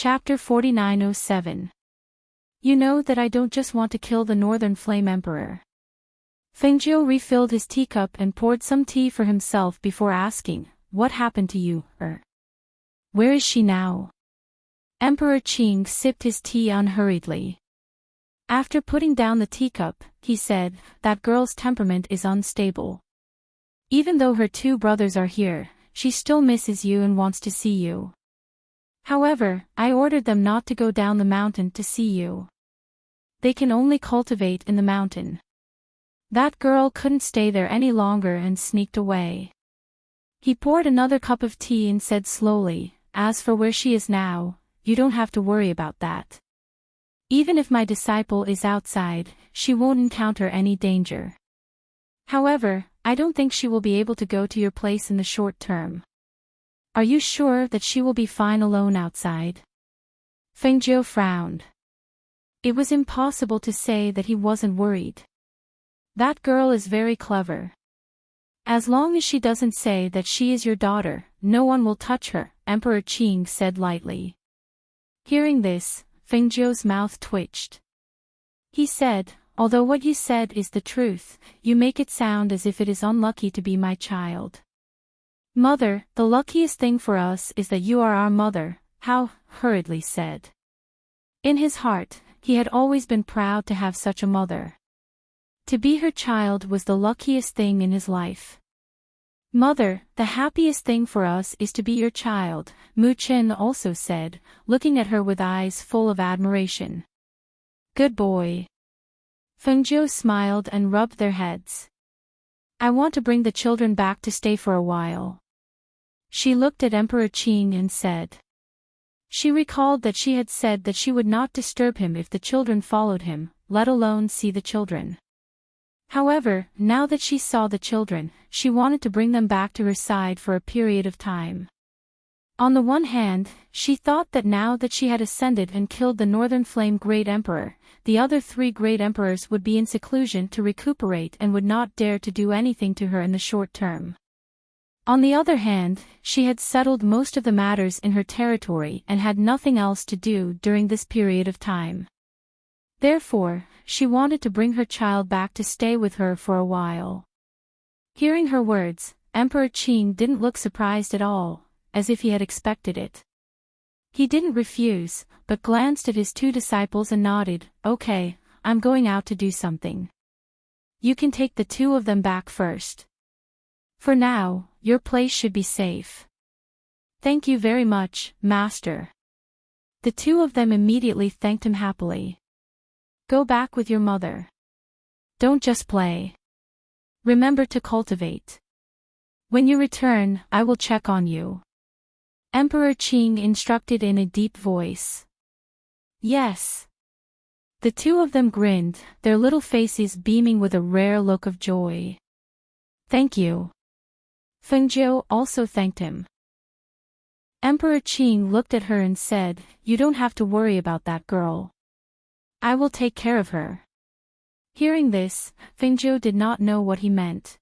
Chapter 4907. You know that I don't just want to kill the Northern Flame Emperor. Fengjiu refilled his teacup and poured some tea for himself before asking, what happened to you, Where is she now? Emperor Qing sipped his tea unhurriedly. After putting down the teacup, he said, that girl's temperament is unstable. Even though her two brothers are here, she still misses you and wants to see you. However, I ordered them not to go down the mountain to see you. They can only cultivate in the mountain. That girl couldn't stay there any longer and sneaked away. He poured another cup of tea and said slowly, as for where she is now, you don't have to worry about that. Even if my disciple is outside, she won't encounter any danger. However, I don't think she will be able to go to your place in the short term. Are you sure that she will be fine alone outside? Fengjiu frowned. It was impossible to say that he wasn't worried. That girl is very clever. As long as she doesn't say that she is your daughter, no one will touch her, Emperor Qing said lightly. Hearing this, Fengjiu's mouth twitched. He said, although what you said is the truth, you make it sound as if it is unlucky to be my child. Mother, the luckiest thing for us is that you are our mother, Hao hurriedly said. In his heart, he had always been proud to have such a mother. To be her child was the luckiest thing in his life. Mother, the happiest thing for us is to be your child, Mu Chen also said, looking at her with eyes full of admiration. Good boy. Fengjiu smiled and rubbed their heads. I want to bring the children back to stay for a while. She looked at Emperor Qing and said. She recalled that she had said that she would not disturb him if the children followed him, let alone see the children. However, now that she saw the children, she wanted to bring them back to her side for a period of time. On the one hand, she thought that now that she had ascended and killed the Northern Flame Great Emperor, the other three Great Emperors would be in seclusion to recuperate and would not dare to do anything to her in the short term. On the other hand, she had settled most of the matters in her territory and had nothing else to do during this period of time. Therefore, she wanted to bring her child back to stay with her for a while. Hearing her words, Emperor Qing didn't look surprised at all, as if he had expected it. He didn't refuse, but glanced at his two disciples and nodded, okay, I'm going out to do something. You can take the two of them back first. For now, your place should be safe. Thank you very much, Master. The two of them immediately thanked him happily. Go back with your mother. Don't just play. Remember to cultivate. When you return, I will check on you. Emperor Qing instructed in a deep voice. Yes. The two of them grinned, their little faces beaming with a rare look of joy. Thank you. Fengjiu also thanked him. Emperor Qing looked at her and said, you don't have to worry about that girl. I will take care of her. Hearing this, Fengjiu did not know what he meant.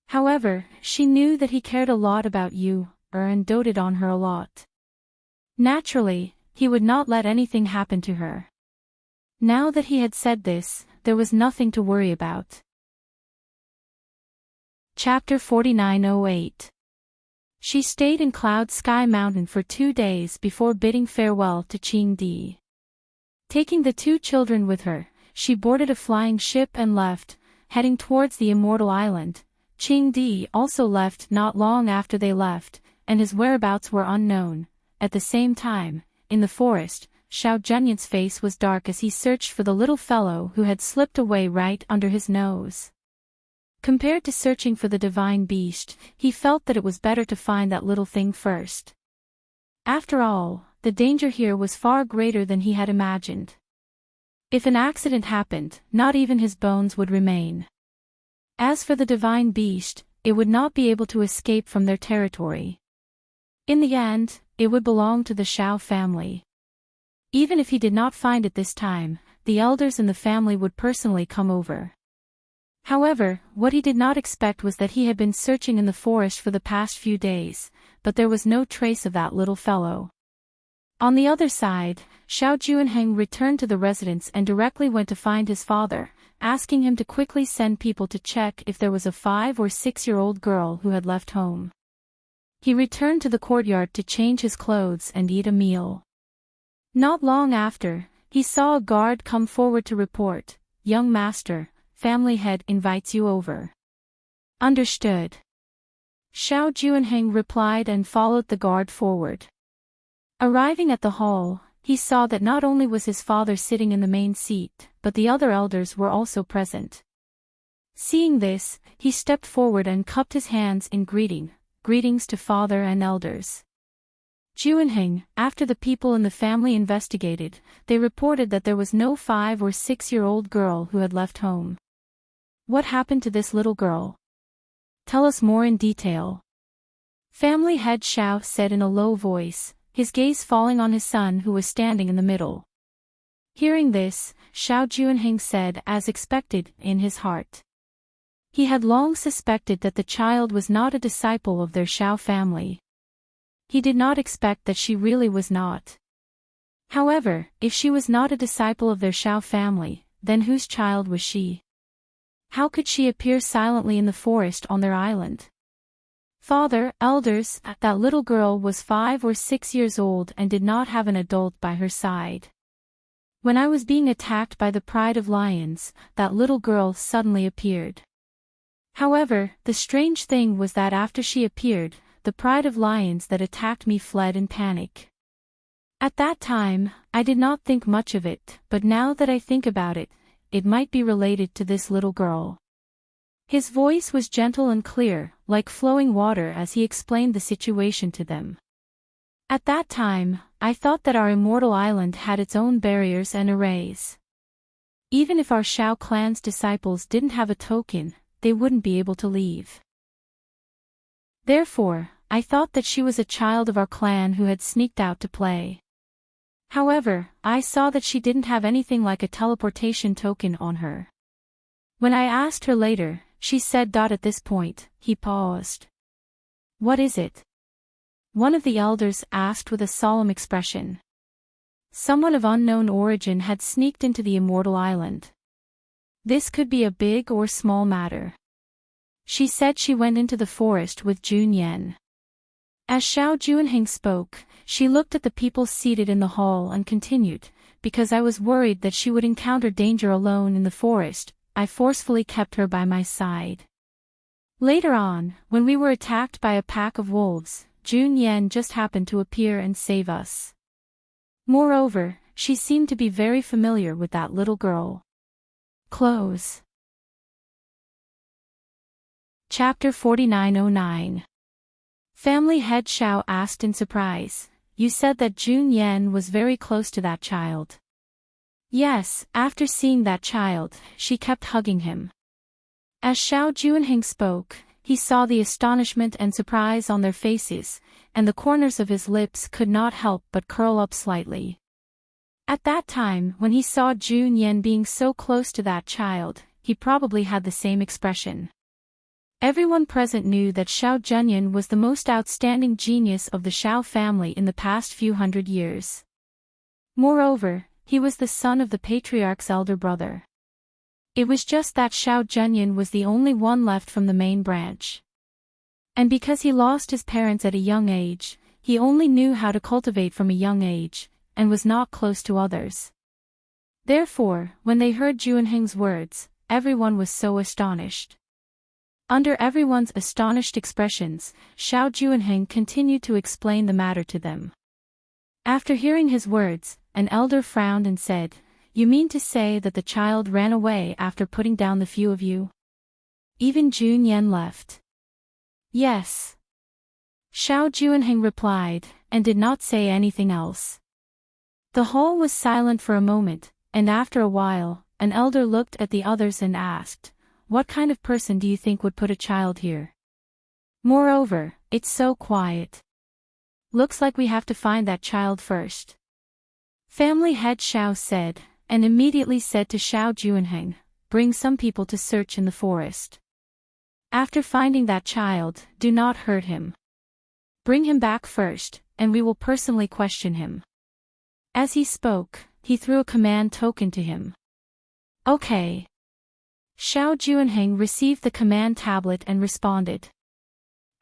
However, she knew that he cared a lot about you, and doted on her a lot. Naturally, he would not let anything happen to her. Now that he had said this, there was nothing to worry about. Chapter 4908. She stayed in Cloud Sky Mountain for 2 days before bidding farewell to Qing Di. Taking the two children with her, she boarded a flying ship and left, heading towards the Immortal Island. Qing Di also left not long after they left, and his whereabouts were unknown. At the same time, in the forest, Xiao Zhenyan's face was dark as he searched for the little fellow who had slipped away right under his nose. Compared to searching for the divine beast, he felt that it was better to find that little thing first. After all, the danger here was far greater than he had imagined. If an accident happened, not even his bones would remain. As for the divine beast, it would not be able to escape from their territory. In the end, it would belong to the Xiao family. Even if he did not find it this time, the elders in the family would personally come over. However, what he did not expect was that he had been searching in the forest for the past few days, but there was no trace of that little fellow. On the other side, Xiao Juanheng returned to the residence and directly went to find his father, asking him to quickly send people to check if there was a 5 or 6-year-old girl who had left home. He returned to the courtyard to change his clothes and eat a meal. Not long after, he saw a guard come forward to report, "Young master, family head invites you over." "Understood." Xiao Juanheng replied and followed the guard forward. Arriving at the hall, he saw that not only was his father sitting in the main seat, but the other elders were also present. Seeing this, he stepped forward and cupped his hands in greetings to father and elders. Juanheng, after the people in the family investigated, they reported that there was no 5 or 6-year-old girl who had left home. "What happened to this little girl? Tell us more in detail." Family head Xiao said in a low voice, his gaze falling on his son who was standing in the middle. Hearing this, Xiao Juanheng said as expected in his heart. He had long suspected that the child was not a disciple of their Xiao family. He did not expect that she really was not. However, if she was not a disciple of their Xiao family, then whose child was she? How could she appear silently in the forest on their island? "Father, elders, that little girl was 5 or 6 years old and did not have an adult by her side. When I was being attacked by the pride of lions, that little girl suddenly appeared. However, the strange thing was that after she appeared, the pride of lions that attacked me fled in panic. At that time, I did not think much of it, but now that I think about it, it might be related to this little girl." His voice was gentle and clear, like flowing water as he explained the situation to them. "At that time, I thought that our immortal island had its own barriers and arrays. Even if our Xiao clan's disciples didn't have a token, they wouldn't be able to leave. Therefore, I thought that she was a child of our clan who had sneaked out to play. However, I saw that she didn't have anything like a teleportation token on her. When I asked her later, she said. At this point, he paused. "What is it?" one of the elders asked with a solemn expression. Someone of unknown origin had sneaked into the immortal island. This could be a big or small matter. She said she went into the forest with Jun Yan. As Xiao Juanheng spoke, she looked at the people seated in the hall and continued, "Because I was worried that she would encounter danger alone in the forest, I forcefully kept her by my side. Later on, when we were attacked by a pack of wolves, Jun Yan just happened to appear and save us. Moreover, she seemed to be very familiar with that little girl." Close. Chapter 4909. Family head Xiao asked in surprise, "You said that Jun Yan was very close to that child?" "Yes, after seeing that child, she kept hugging him." As Xiao Juanheng spoke, he saw the astonishment and surprise on their faces, and the corners of his lips could not help but curl up slightly. At that time, when he saw Jun Yan being so close to that child, he probably had the same expression. Everyone present knew that Xiao Junyan was the most outstanding genius of the Xiao family in the past few hundred years. Moreover, he was the son of the patriarch's elder brother. It was just that Xiao Junyan was the only one left from the main branch. And because he lost his parents at a young age, he only knew how to cultivate from a young age, and was not close to others. Therefore, when they heard Juanheng's words, everyone was so astonished. Under everyone's astonished expressions, Xiao Juanheng continued to explain the matter to them. After hearing his words, an elder frowned and said, "You mean to say that the child ran away after putting down the few of you? Even Jun Yan left?" "Yes." Xiao Juanheng replied, and did not say anything else. The hall was silent for a moment, and after a while, an elder looked at the others and asked, "What kind of person do you think would put a child here? Moreover, it's so quiet. Looks like we have to find that child first." Family head Xiao said, and immediately said to Xiao Juanheng, "Bring some people to search in the forest. After finding that child, do not hurt him. Bring him back first, and we will personally question him." As he spoke, he threw a command token to him. Okay. Xiao Juanheng received the command tablet and responded.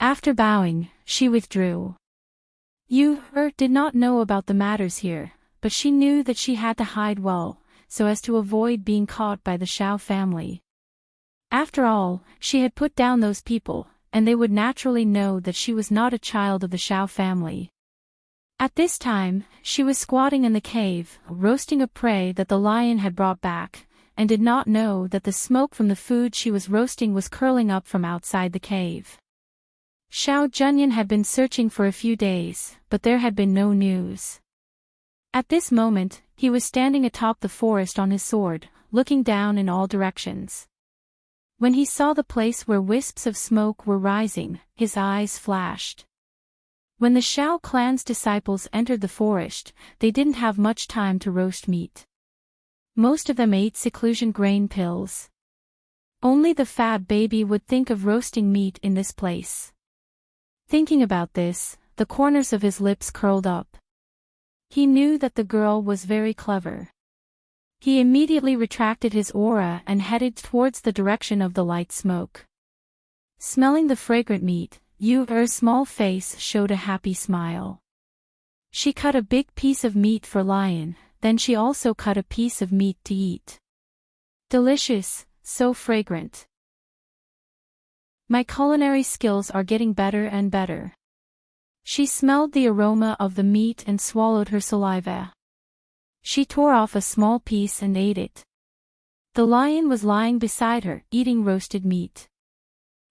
After bowing, she withdrew. Yu Er did not know about the matters here, but she knew that she had to hide well, so as to avoid being caught by the Xiao family. After all, she had put down those people, and they would naturally know that she was not a child of the Xiao family. At this time, she was squatting in the cave, roasting a prey that the lion had brought back, and did not know that the smoke from the food she was roasting was curling up from outside the cave. Xiao Junyan had been searching for a few days, but there had been no news. At this moment, he was standing atop the forest on his sword, looking down in all directions. When he saw the place where wisps of smoke were rising, his eyes flashed. When the Xiao clan's disciples entered the forest, they didn't have much time to roast meat. Most of them ate seclusion grain pills. Only the fat baby would think of roasting meat in this place. Thinking about this, the corners of his lips curled up. He knew that the girl was very clever. He immediately retracted his aura and headed towards the direction of the light smoke. Smelling the fragrant meat, Yu Er's small face showed a happy smile. She cut a big piece of meat for Lion, then she also cut a piece of meat to eat. Delicious, so fragrant. My culinary skills are getting better and better. She smelled the aroma of the meat and swallowed her saliva. She tore off a small piece and ate it. The lion was lying beside her, eating roasted meat.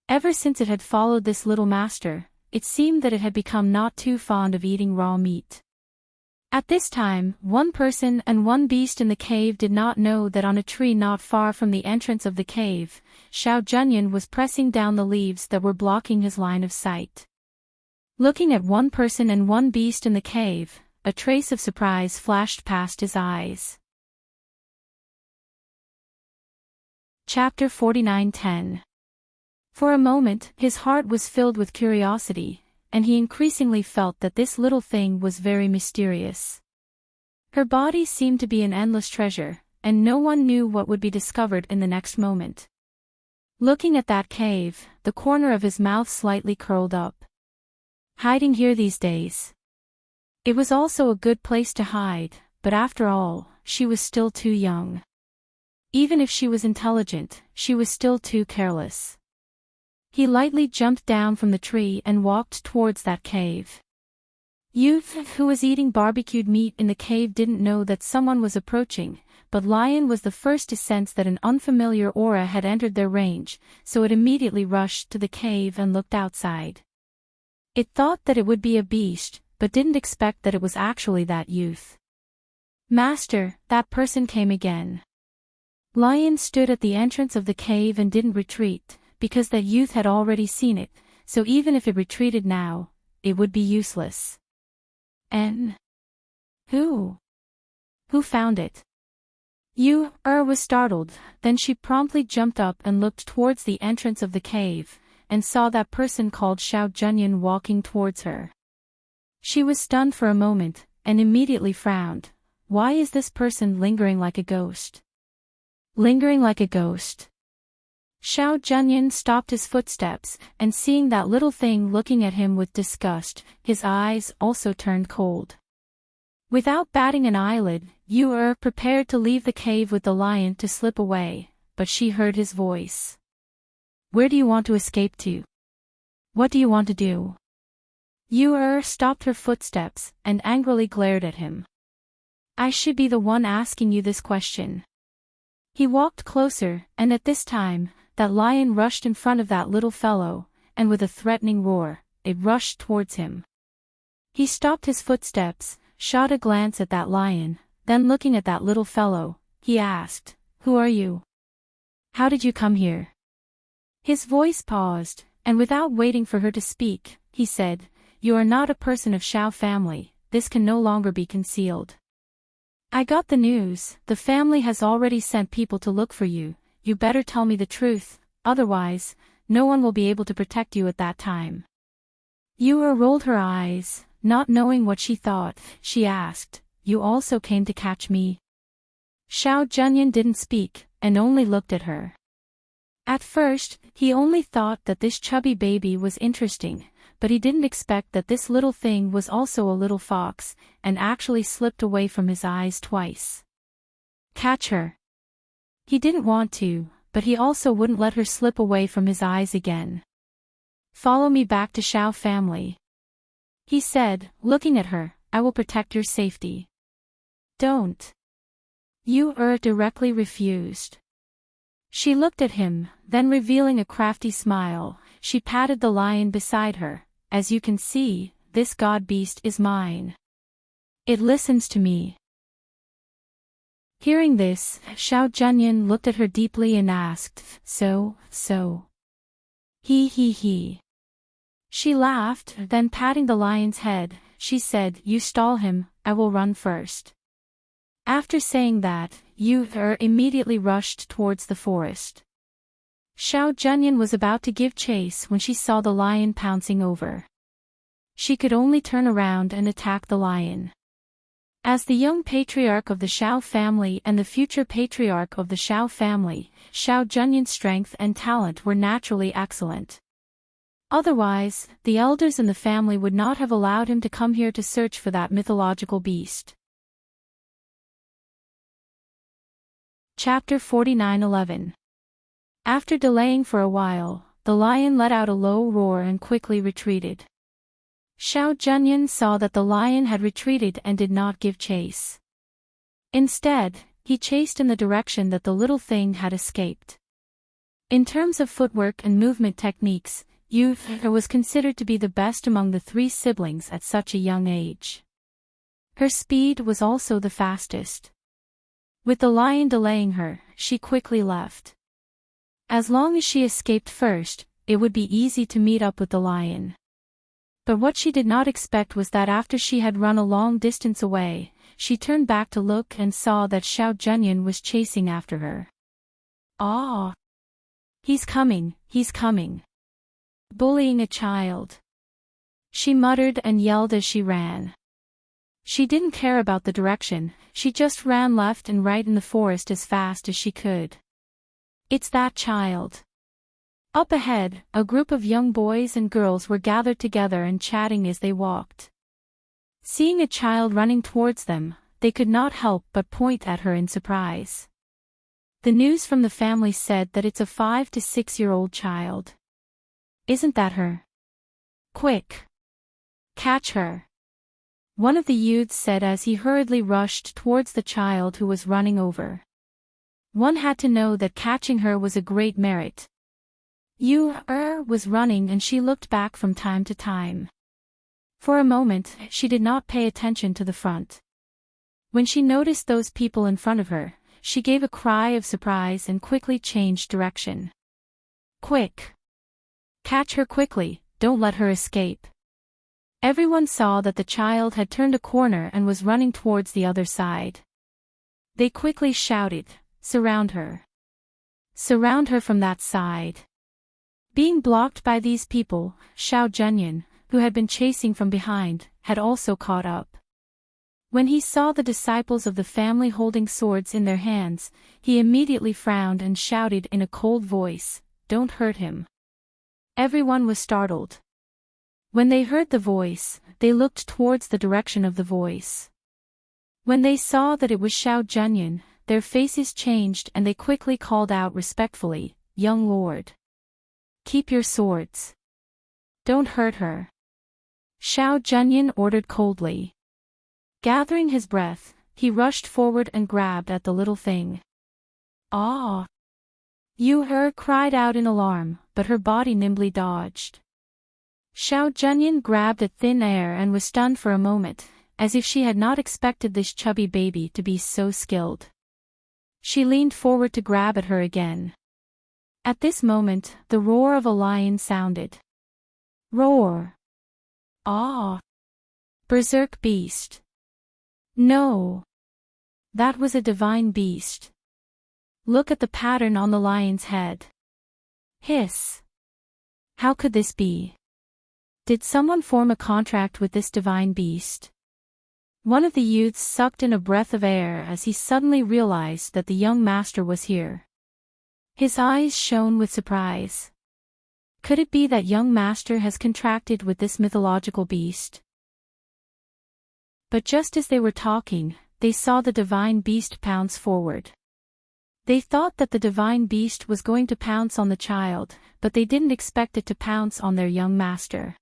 Ever since it had followed this little master, it seemed that it had become not too fond of eating raw meat. At this time, one person and one beast in the cave did not know that on a tree not far from the entrance of the cave, Xiao Junyan was pressing down the leaves that were blocking his line of sight. Looking at one person and one beast in the cave, a trace of surprise flashed past his eyes. Chapter 49:10. For a moment, his heart was filled with curiosity, and he increasingly felt that this little thing was very mysterious. Her body seemed to be an endless treasure, and no one knew what would be discovered in the next moment. Looking at that cave, the corner of his mouth slightly curled up. Hiding here these days. It was also a good place to hide, but after all, she was still too young. Even if she was intelligent, she was still too careless. He lightly jumped down from the tree and walked towards that cave. Youth, who was eating barbecued meat in the cave, didn't know that someone was approaching, but Lion was the first to sense that an unfamiliar aura had entered their range, so it immediately rushed to the cave and looked outside. It thought that it would be a beast, but didn't expect that it was actually that youth. Master, that person came again. Lion stood at the entrance of the cave and didn't retreat, because that youth had already seen it, so even if it retreated now, it would be useless. And who found it? Yu Er was startled, then she promptly jumped up and looked towards the entrance of the cave, and saw that person called Xiao Junyan walking towards her. She was stunned for a moment, and immediately frowned. Why is this person lingering like a ghost? Lingering like a ghost. Xiao Junyan stopped his footsteps, and seeing that little thing looking at him with disgust, his eyes also turned cold. Without batting an eyelid, Yu Er prepared to leave the cave with the lion to slip away, but she heard his voice. Where do you want to escape to? What do you want to do? Yu Er stopped her footsteps, and angrily glared at him. I should be the one asking you this question. He walked closer, and at this time, that lion rushed in front of that little fellow, and with a threatening roar, it rushed towards him. He stopped his footsteps, shot a glance at that lion, then looking at that little fellow, he asked, Who are you? How did you come here? His voice paused, and without waiting for her to speak, he said, You are not a person of Xiao family, this can no longer be concealed. I got the news, the family has already sent people to look for you. You better tell me the truth, otherwise, no one will be able to protect you at that time. Yu Er rolled her eyes, not knowing what she thought. She asked, you also came to catch me? Xiao Zhenyan didn't speak, and only looked at her. At first, he only thought that this chubby baby was interesting, but he didn't expect that this little thing was also a little fox, and actually slipped away from his eyes twice. Catch her. He didn't want to, but he also wouldn't let her slip away from his eyes again. Follow me back to Xiao family, he said, looking at her. I will protect your safety. Don't. Yu directly refused. She looked at him, then revealing a crafty smile, she patted the lion beside her. As you can see, this god beast is mine. It listens to me. Hearing this, Xiao Zhenyan looked at her deeply and asked, So? He. She laughed, then patting the lion's head, she said, You stall him, I will run first. After saying that, Yu immediately rushed towards the forest. Xiao Zhenyan was about to give chase when she saw the lion pouncing over. She could only turn around and attack the lion. As the young patriarch of the Xiao family and the future patriarch of the Xiao family, Xiao Zhenyan's strength and talent were naturally excellent. Otherwise, the elders in the family would not have allowed him to come here to search for that mythological beast. Chapter 49:11. After delaying for a while, the lion let out a low roar and quickly retreated. Xiao Zhenyan saw that the lion had retreated and did not give chase. Instead, he chased in the direction that the little thing had escaped. In terms of footwork and movement techniques, Yu was considered to be the best among the three siblings at such a young age. Her speed was also the fastest. With the lion delaying her, she quickly left. As long as she escaped first, it would be easy to meet up with the lion. But what she did not expect was that after she had run a long distance away, she turned back to look and saw that Xiao Zhenyan was chasing after her. Ah! He's coming. Bullying a child. She muttered and yelled as she ran. She didn't care about the direction, she just ran left and right in the forest as fast as she could. It's that child. Up ahead, a group of young boys and girls were gathered together and chatting as they walked. Seeing a child running towards them, they could not help but point at her in surprise. The news from the family said that it's a 5 to 6-year-old child. Isn't that her? Quick! Catch her! One of the youths said as he hurriedly rushed towards the child who was running over. One had to know that catching her was a great merit. Yu was running and she looked back from time to time. For a moment, she did not pay attention to the front. When she noticed those people in front of her, she gave a cry of surprise and quickly changed direction. Quick! Catch her quickly, don't let her escape. Everyone saw that the child had turned a corner and was running towards the other side. They quickly shouted, Surround her! Surround her from that side! Being blocked by these people, Xiao Zhenyan, who had been chasing from behind, had also caught up. When he saw the disciples of the family holding swords in their hands, he immediately frowned and shouted in a cold voice, Don't hurt him. Everyone was startled. When they heard the voice, they looked towards the direction of the voice. When they saw that it was Xiao Zhenyan, their faces changed and they quickly called out respectfully, Young lord. Keep your swords. Don't hurt her. Xiao Zhenyan ordered coldly. Gathering his breath, he rushed forward and grabbed at the little thing. Ah! Yu cried out in alarm, but her body nimbly dodged. Xiao Zhenyan grabbed at thin air and was stunned for a moment, as if she had not expected this chubby baby to be so skilled. She leaned forward to grab at her again. At this moment, the roar of a lion sounded. Roar! Ah! Berserk beast! No! That was a divine beast. Look at the pattern on the lion's head. Hiss! How could this be? Did someone form a contract with this divine beast? One of the youths sucked in a breath of air as he suddenly realized that the young master was here. His eyes shone with surprise. Could it be that young master has contracted with this mythological beast? But just as they were talking, they saw the divine beast pounce forward. They thought that the divine beast was going to pounce on the child, but they didn't expect it to pounce on their young master.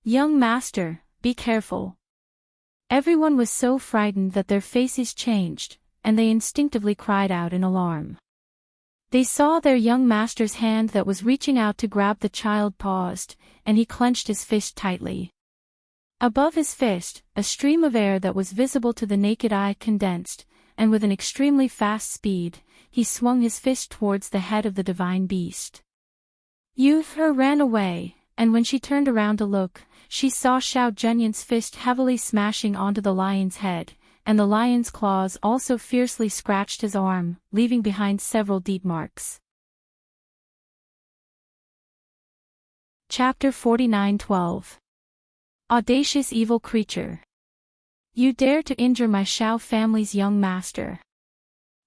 Young master, be careful. Everyone was so frightened that their faces changed, and they instinctively cried out in alarm. They saw their young master's hand that was reaching out to grab the child paused, and he clenched his fist tightly. Above his fist, a stream of air that was visible to the naked eye condensed, and with an extremely fast speed, he swung his fist towards the head of the divine beast. Her ran away, and when she turned around to look, she saw Xiao Zhenyan's fist heavily smashing onto the lion's head, and the lion's claws also fiercely scratched his arm, leaving behind several deep marks. Chapter 49:12. Audacious evil creature. You dare to injure my Xiao family's young master.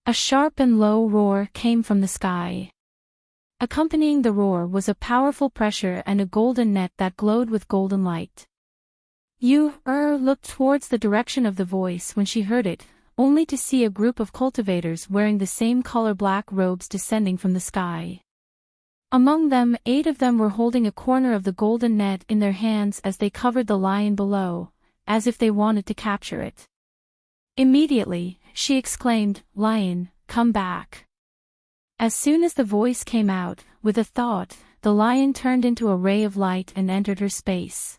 A sharp and low roar came from the sky. Accompanying the roar was a powerful pressure and a golden net that glowed with golden light. Looked towards the direction of the voice when she heard it, only to see a group of cultivators wearing the same color black robes descending from the sky. Among them, 8 of them were holding a corner of the golden net in their hands as they covered the lion below, as if they wanted to capture it. Immediately, she exclaimed, "Lion, come back." As soon as the voice came out, with a thought, the lion turned into a ray of light and entered her space.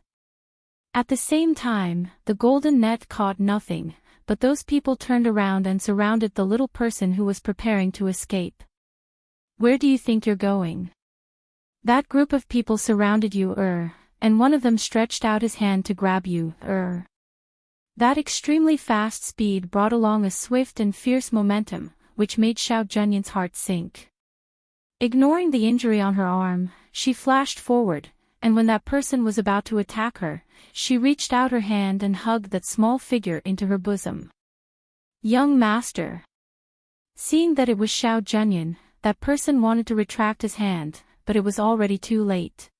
At the same time, the golden net caught nothing, but those people turned around and surrounded the little person who was preparing to escape. "Where do you think you're going?" That group of people surrounded you, and one of them stretched out his hand to grab you, That extremely fast speed brought along a swift and fierce momentum, which made Xiao Zhenyan's heart sink. Ignoring the injury on her arm, she flashed forward, and when that person was about to attack her, she reached out her hand and hugged that small figure into her bosom. "Young master." Seeing that it was Xiao Zhenyan, that person wanted to retract his hand, but it was already too late.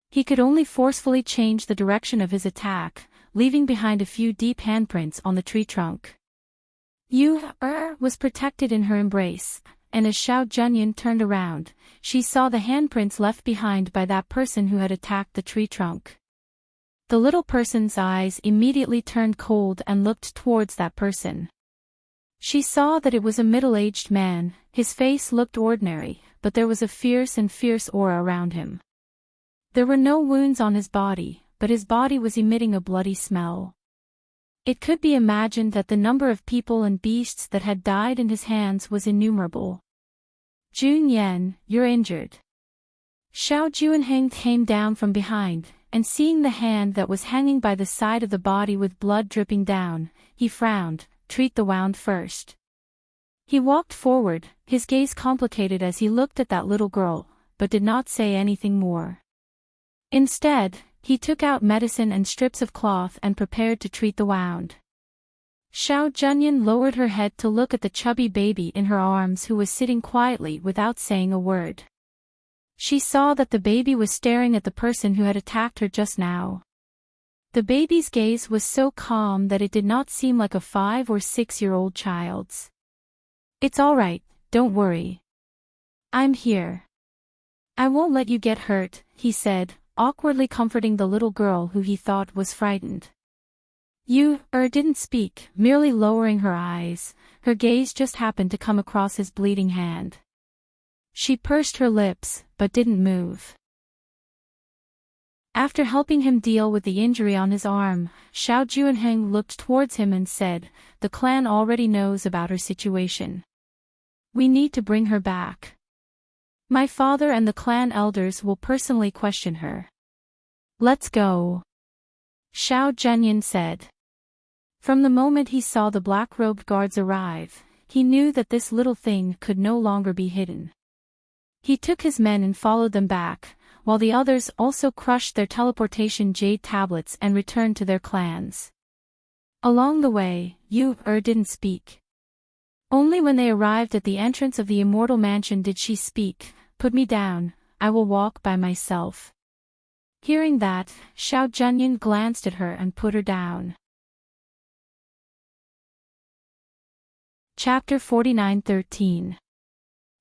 He could only forcefully change the direction of his attack, leaving behind a few deep handprints on the tree trunk. Was protected in her embrace, and as Xiao Zhenyan turned around, she saw the handprints left behind by that person who had attacked the tree trunk. The little person's eyes immediately turned cold and looked towards that person. She saw that it was a middle-aged man. His face looked ordinary, but there was a fierce aura around him. There were no wounds on his body, but his body was emitting a bloody smell. It could be imagined that the number of people and beasts that had died in his hands was innumerable. "Jun Yan, you're injured." Xiao Juanheng came down from behind, and seeing the hand that was hanging by the side of the body with blood dripping down, he frowned. "Treat the wound first." He walked forward, his gaze complicated as he looked at that little girl, but did not say anything more. Instead, he took out medicine and strips of cloth and prepared to treat the wound. Xiao Zhenyan lowered her head to look at the chubby baby in her arms who was sitting quietly without saying a word. She saw that the baby was staring at the person who had attacked her just now. The baby's gaze was so calm that it did not seem like a 5 or 6-year-old child's. "It's all right, don't worry. I'm here. I won't let you get hurt," he said, awkwardly comforting the little girl who he thought was frightened. Didn't speak, merely lowering her eyes. Her gaze just happened to come across his bleeding hand. She pursed her lips, but didn't move. After helping him deal with the injury on his arm, Xiao Juanheng looked towards him and said, "The clan already knows about her situation. We need to bring her back. My father and the clan elders will personally question her. Let's go." Xiao Zhenyan said. From the moment he saw the black-robed guards arrive, he knew that this little thing could no longer be hidden. He took his men and followed them back, while the others also crushed their teleportation jade tablets and returned to their clans. Along the way, Yu-er didn't speak. Only when they arrived at the entrance of the immortal mansion did she speak. Put me down, I will walk by myself. Hearing that, Xiao Junyan glanced at her and put her down. Chapter 49:13.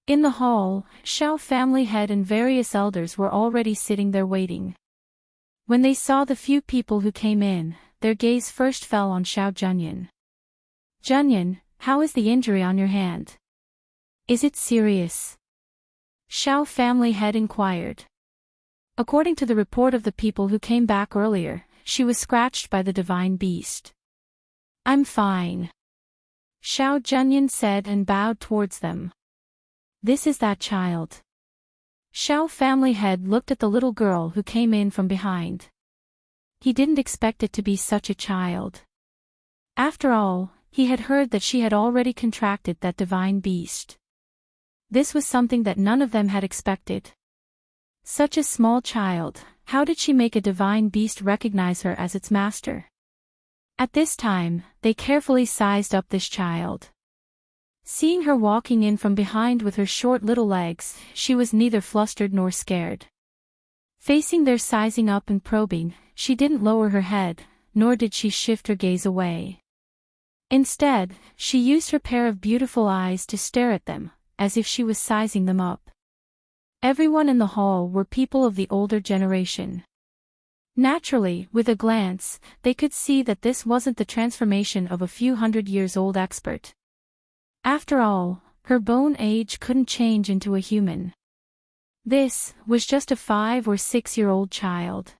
In the hall, Xiao family head and various elders were already sitting there waiting. When they saw the few people who came in, their gaze first fell on Xiao Junyan. Junyan, how is the injury on your hand? Is it serious? Xiao family head inquired. According to the report of the people who came back earlier, she was scratched by the divine beast. I'm fine. Xiao Junyan said and bowed towards them. This is that child. Xiao family head looked at the little girl who came in from behind. He didn't expect it to be such a child. After all, he had heard that she had already contracted that divine beast. This was something that none of them had expected. Such a small child, how did she make a divine beast recognize her as its master? At this time, they carefully sized up this child. Seeing her walking in from behind with her short little legs, she was neither flustered nor scared. Facing their sizing up and probing, she didn't lower her head, nor did she shift her gaze away. Instead, she used her pair of beautiful eyes to stare at them, as if she was sizing them up. Everyone in the hall were people of the older generation. Naturally, with a glance, they could see that this wasn't the transformation of a few 100-years-old expert. After all, her bone age couldn't change into a human. This was just a 5 or 6-year-old child.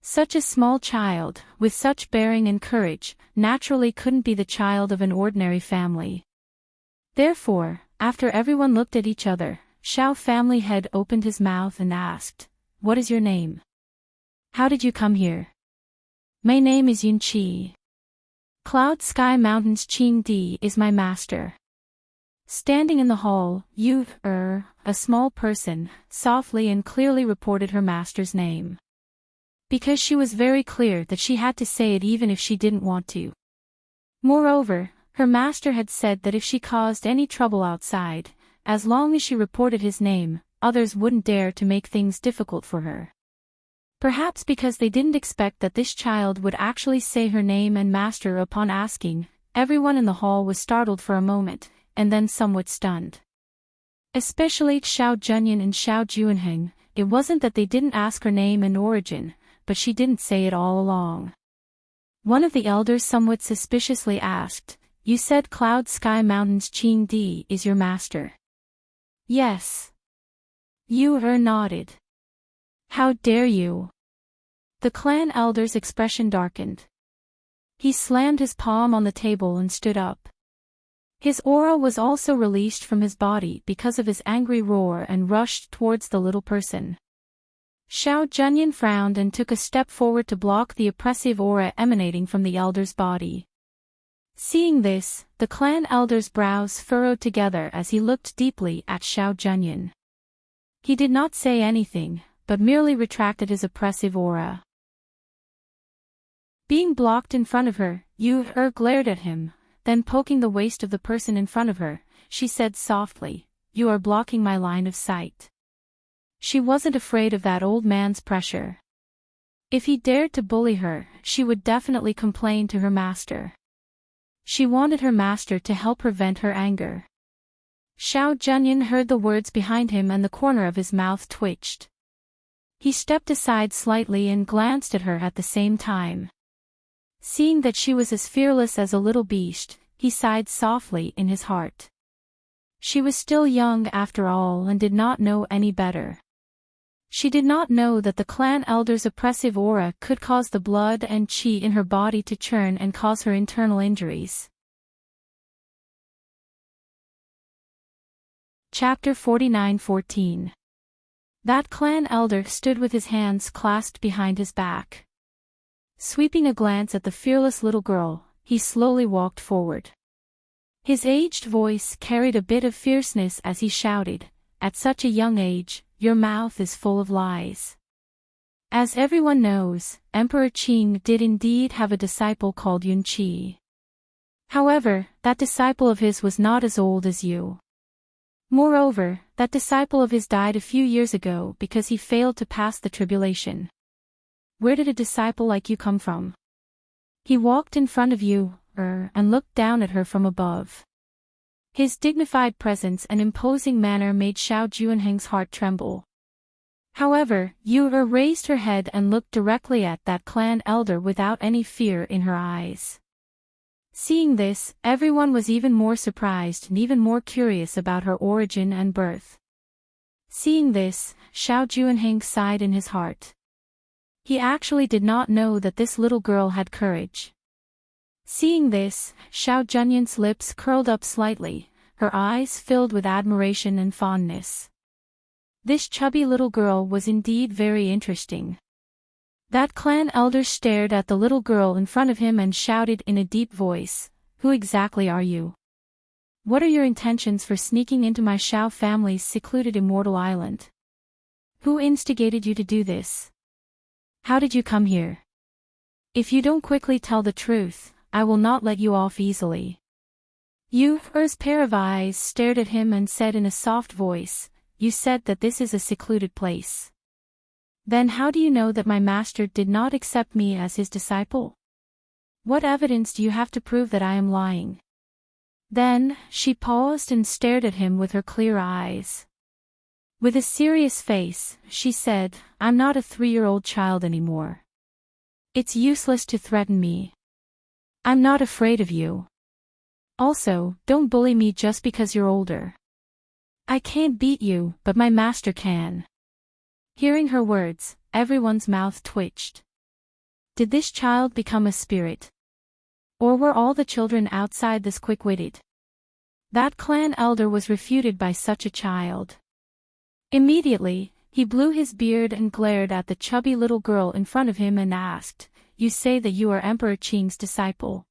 Such a small child, with such bearing and courage, naturally couldn't be the child of an ordinary family. Therefore, after everyone looked at each other, Xiao family head opened his mouth and asked, "What is your name? How did you come here?" "My name is Yun Qi. Cloud Sky Mountains Qing Di is my master." Standing in the hall, Yu-er, a small person, softly and clearly reported her master's name. Because she was very clear that she had to say it even if she didn't want to. Moreover, her master had said that if she caused any trouble outside, as long as she reported his name, others wouldn't dare to make things difficult for her. Perhaps because they didn't expect that this child would actually say her name and master upon asking, everyone in the hall was startled for a moment, and then somewhat stunned. Especially Xiao Junyan and Xiao Juanheng. It wasn't that they didn't ask her name and origin, but she didn't say it all along. One of the elders somewhat suspiciously asked, "You said Cloud Sky Mountains Qing Di is your master?" "Yes." Yu-er nodded. "How dare you?" The clan elder's expression darkened. He slammed his palm on the table and stood up. His aura was also released from his body because of his angry roar and rushed towards the little person. Xiao Junyan frowned and took a step forward to block the oppressive aura emanating from the elder's body. Seeing this, the clan elder's brows furrowed together as he looked deeply at Xiao Junyan. He did not say anything, but merely retracted his oppressive aura. Being blocked in front of her, Yu-er glared at him, then poking the waist of the person in front of her, she said softly, "You are blocking my line of sight." She wasn't afraid of that old man's pressure. If he dared to bully her, she would definitely complain to her master. She wanted her master to help her vent her anger. Xiao Junyan heard the words behind him and the corner of his mouth twitched. He stepped aside slightly and glanced at her at the same time. Seeing that she was as fearless as a little beast, he sighed softly in his heart. She was still young after all and did not know any better. She did not know that the clan elder's oppressive aura could cause the blood and qi in her body to churn and cause her internal injuries. Chapter 49:14. That clan elder stood with his hands clasped behind his back. Sweeping a glance at the fearless little girl, he slowly walked forward. His aged voice carried a bit of fierceness as he shouted, "At such a young age, your mouth is full of lies. As everyone knows, Emperor Qing did indeed have a disciple called Yunqi. However, that disciple of his was not as old as you. Moreover, that disciple of his died a few years ago because he failed to pass the tribulation. Where did a disciple like you come from? He walked in front of you, and looked down at her from above. His dignified presence and imposing manner made Xiao Juanheng's heart tremble. However, Yu raised her head and looked directly at that clan elder without any fear in her eyes. Seeing this, everyone was even more surprised and even more curious about her origin and birth. Seeing this, Xiao Juanheng sighed in his heart. He actually did not know that this little girl had courage. Seeing this, Xiao Junyan's lips curled up slightly, her eyes filled with admiration and fondness. This chubby little girl was indeed very interesting. That clan elder stared at the little girl in front of him and shouted in a deep voice, "Who exactly are you? What are your intentions for sneaking into my Xiao family's secluded immortal island? Who instigated you to do this? How did you come here? If you don't quickly tell the truth, I will not let you off easily." Yu's pair of eyes stared at him and said in a soft voice, "You said that this is a secluded place. Then how do you know that my master did not accept me as his disciple? What evidence do you have to prove that I am lying?" Then, she paused and stared at him with her clear eyes. With a serious face, she said, "I'm not a 3-year-old child anymore. It's useless to threaten me. I'm not afraid of you. Also, don't bully me just because you're older. I can't beat you, but my master can." Hearing her words, everyone's mouth twitched. Did this child become a spirit? Or were all the children outside this quick-witted? That clan elder was refuted by such a child. Immediately, he blew his beard and glared at the chubby little girl in front of him and asked, "You say that you are Emperor Qing's disciple.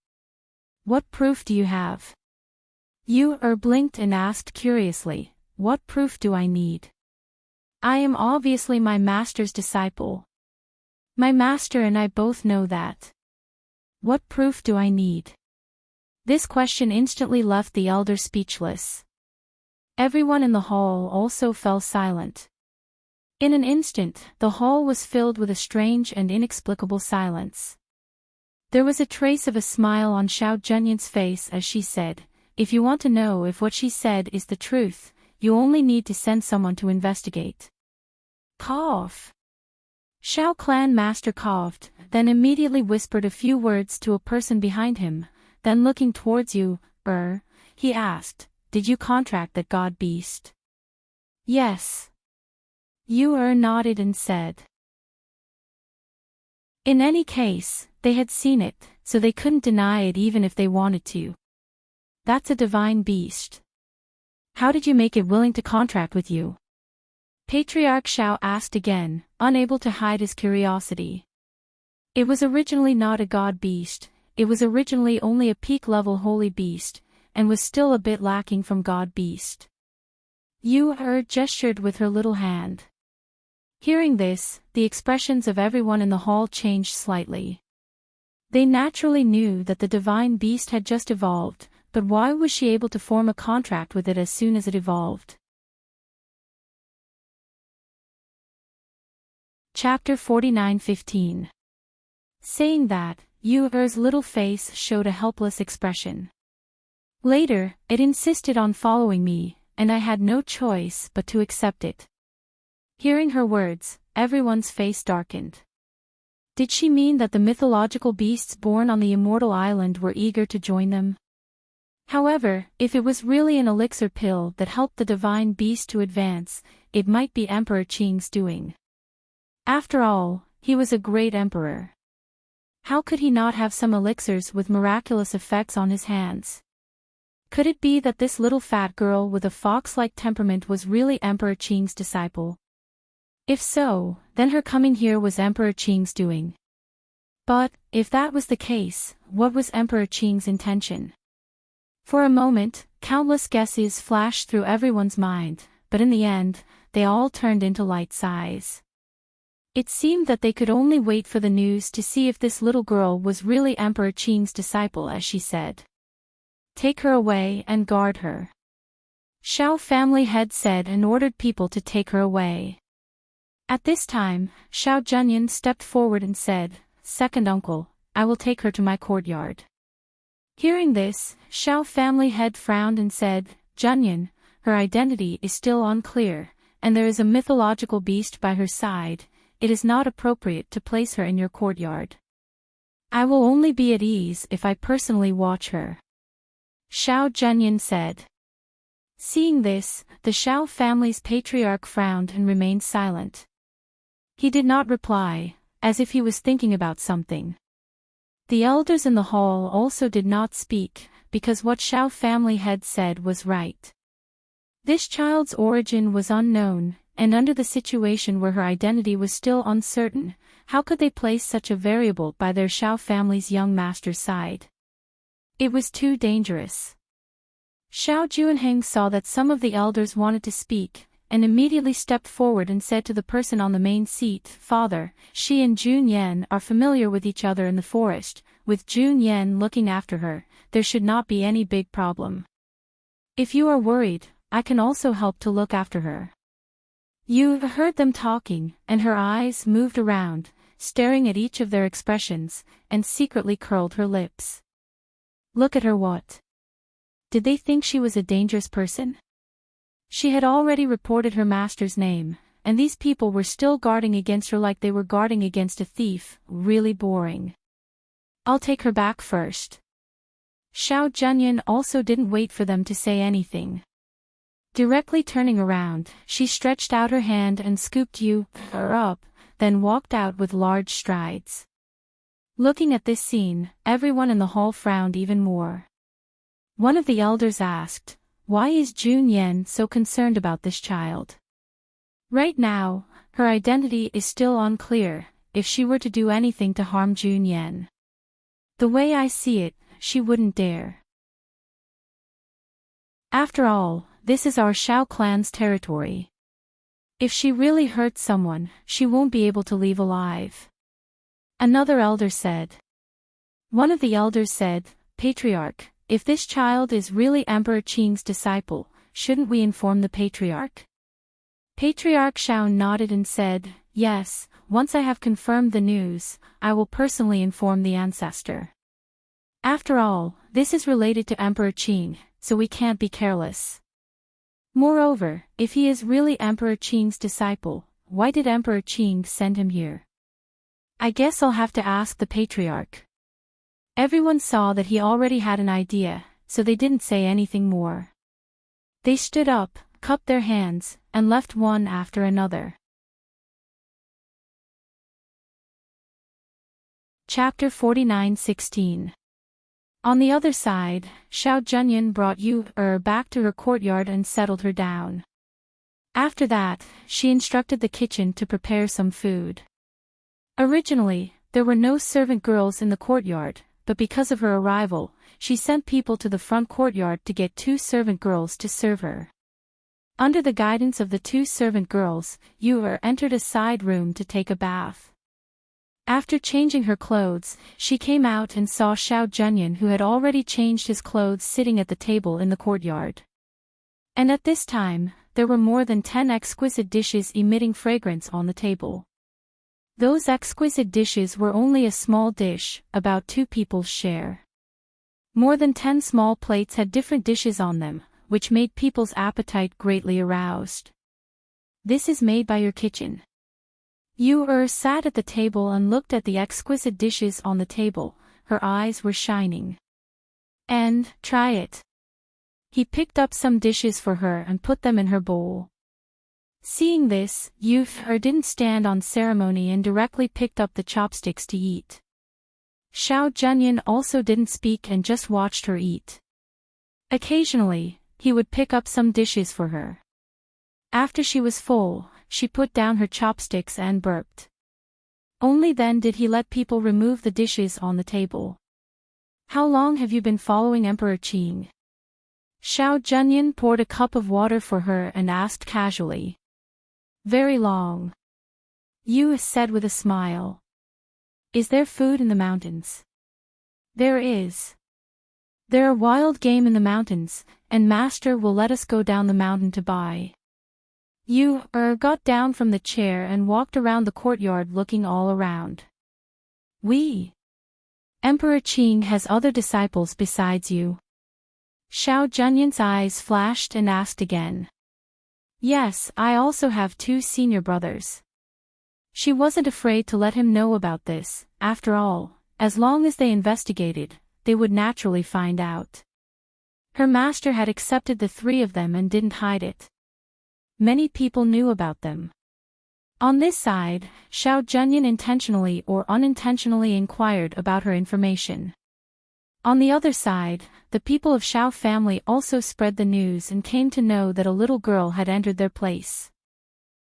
What proof do you have?" Yu blinked and asked curiously, "What proof do I need? I am obviously my master's disciple. My master and I both know that. What proof do I need?" This question instantly left the elder speechless. Everyone in the hall also fell silent. In an instant, the hall was filled with a strange and inexplicable silence. There was a trace of a smile on Xiao Junyan's face as she said, "If you want to know if what she said is the truth, you only need to send someone to investigate." Cough. Xiao Clan Master coughed, then immediately whispered a few words to a person behind him, then looking towards you, he asked, "Did you contract that god beast?" "Yes." Yu nodded and said. In any case, they had seen it, so they couldn't deny it even if they wanted to. "That's a divine beast. How did you make it willing to contract with you?" Patriarch Xiao asked again, unable to hide his curiosity. "It was originally not a god beast, it was originally only a peak-level holy beast, and was still a bit lacking from god beast." Yu gestured with her little hand. Hearing this, the expressions of everyone in the hall changed slightly. They naturally knew that the divine beast had just evolved, but why was she able to form a contract with it as soon as it evolved? Chapter 49:15. Saying that, Yu's little face showed a helpless expression. "Later, it insisted on following me, and I had no choice but to accept it." Hearing her words, everyone's face darkened. Did she mean that the mythological beasts born on the immortal island were eager to join them? However, if it was really an elixir pill that helped the divine beast to advance, it might be Emperor Qing's doing. After all, he was a great emperor. How could he not have some elixirs with miraculous effects on his hands? Could it be that this little fat girl with a fox-like temperament was really Emperor Qing's disciple? If so, then her coming here was Emperor Qing's doing. But, if that was the case, what was Emperor Qing's intention? For a moment, countless guesses flashed through everyone's mind, but in the end, they all turned into light sighs. It seemed that they could only wait for the news to see if this little girl was really Emperor Qing's disciple, as she said. Take her away and guard her. Xiao family head said and ordered people to take her away. At this time, Xiao Junyan stepped forward and said, Second uncle, I will take her to my courtyard. Hearing this, Xiao family head frowned and said, Junyan, her identity is still unclear, and there is a mythological beast by her side. It is not appropriate to place her in your courtyard. I will only be at ease if I personally watch her. Xiao Junyan said. Seeing this, the Xiao family's patriarch frowned and remained silent. He did not reply, as if he was thinking about something. The elders in the hall also did not speak, because what Xiao family had said was right. This child's origin was unknown, and under the situation where her identity was still uncertain, how could they place such a variable by their Xiao family's young master's side? It was too dangerous. Xiao Juanheng saw that some of the elders wanted to speak, and immediately stepped forward and said to the person on the main seat, Father, she and Jun Yan are familiar with each other in the forest. With Jun Yan looking after her, there should not be any big problem. If you are worried, I can also help to look after her. You heard them talking, and her eyes moved around, staring at each of their expressions, and secretly curled her lips. Look at her. What? Did they think she was a dangerous person? She had already reported her master's name, and these people were still guarding against her like they were guarding against a thief. Really boring. I'll take her back first. Xiao Junyan also didn't wait for them to say anything. Directly turning around, she stretched out her hand and scooped her up, then walked out with large strides. Looking at this scene, everyone in the hall frowned even more. One of the elders asked, Why is Jun Yan so concerned about this child? Right now, her identity is still unclear. If she were to do anything to harm Jun Yan, the way I see it, she wouldn't dare. After all, this is our Xiao clan's territory. If she really hurts someone, she won't be able to leave alive. Another elder said. One of the elders said, Patriarch, if this child is really Emperor Qing's disciple, shouldn't we inform the Patriarch? Patriarch Xiao nodded and said, Yes, once I have confirmed the news, I will personally inform the ancestor. After all, this is related to Emperor Qing, so we can't be careless. Moreover, if he is really Emperor Qing's disciple, why did Emperor Qing send him here? I guess I'll have to ask the Patriarch. Everyone saw that he already had an idea, so they didn't say anything more. They stood up, cupped their hands, and left one after another. Chapter 49:16. On the other side, Xiao Junyan brought back to her courtyard and settled her down. After that, she instructed the kitchen to prepare some food. Originally, there were no servant girls in the courtyard, but because of her arrival, she sent people to the front courtyard to get 2 servant girls to serve her. Under the guidance of the 2 servant girls, entered a side room to take a bath. After changing her clothes, she came out and saw Xiao Junyan, who had already changed his clothes, sitting at the table in the courtyard. And at this time, there were more than 10 exquisite dishes emitting fragrance on the table. Those exquisite dishes were only a small dish, about 2 people's share. More than 10 small plates had different dishes on them, which made people's appetite greatly aroused. This is made by your kitchen. Sat at the table and looked at the exquisite dishes on the table. Her eyes were shining. And, try it. He picked up some dishes for her and put them in her bowl. Seeing this, didn't stand on ceremony and directly picked up the chopsticks to eat. Xiao Junyan also didn't speak and just watched her eat. Occasionally, he would pick up some dishes for her. After she was full, she put down her chopsticks and burped. Only then did he let people remove the dishes on the table. How long have you been following Emperor Qing? Xiao Junyan poured a cup of water for her and asked casually. Very long. Yu said with a smile. Is there food in the mountains? There is. There are wild game in the mountains, and Master will let us go down the mountain to buy. Yu got down from the chair and walked around the courtyard looking all around. Emperor Qing has other disciples besides you. Xiao Junyan's eyes flashed and asked again. Yes, I also have 2 senior brothers. She wasn't afraid to let him know about this. After all, as long as they investigated, they would naturally find out. Her master had accepted the 3 of them and didn't hide it. Many people knew about them. On this side, Xiao Junyan intentionally or unintentionally inquired about her information. On the other side, the people of Xiao family also spread the news and came to know that a little girl had entered their place.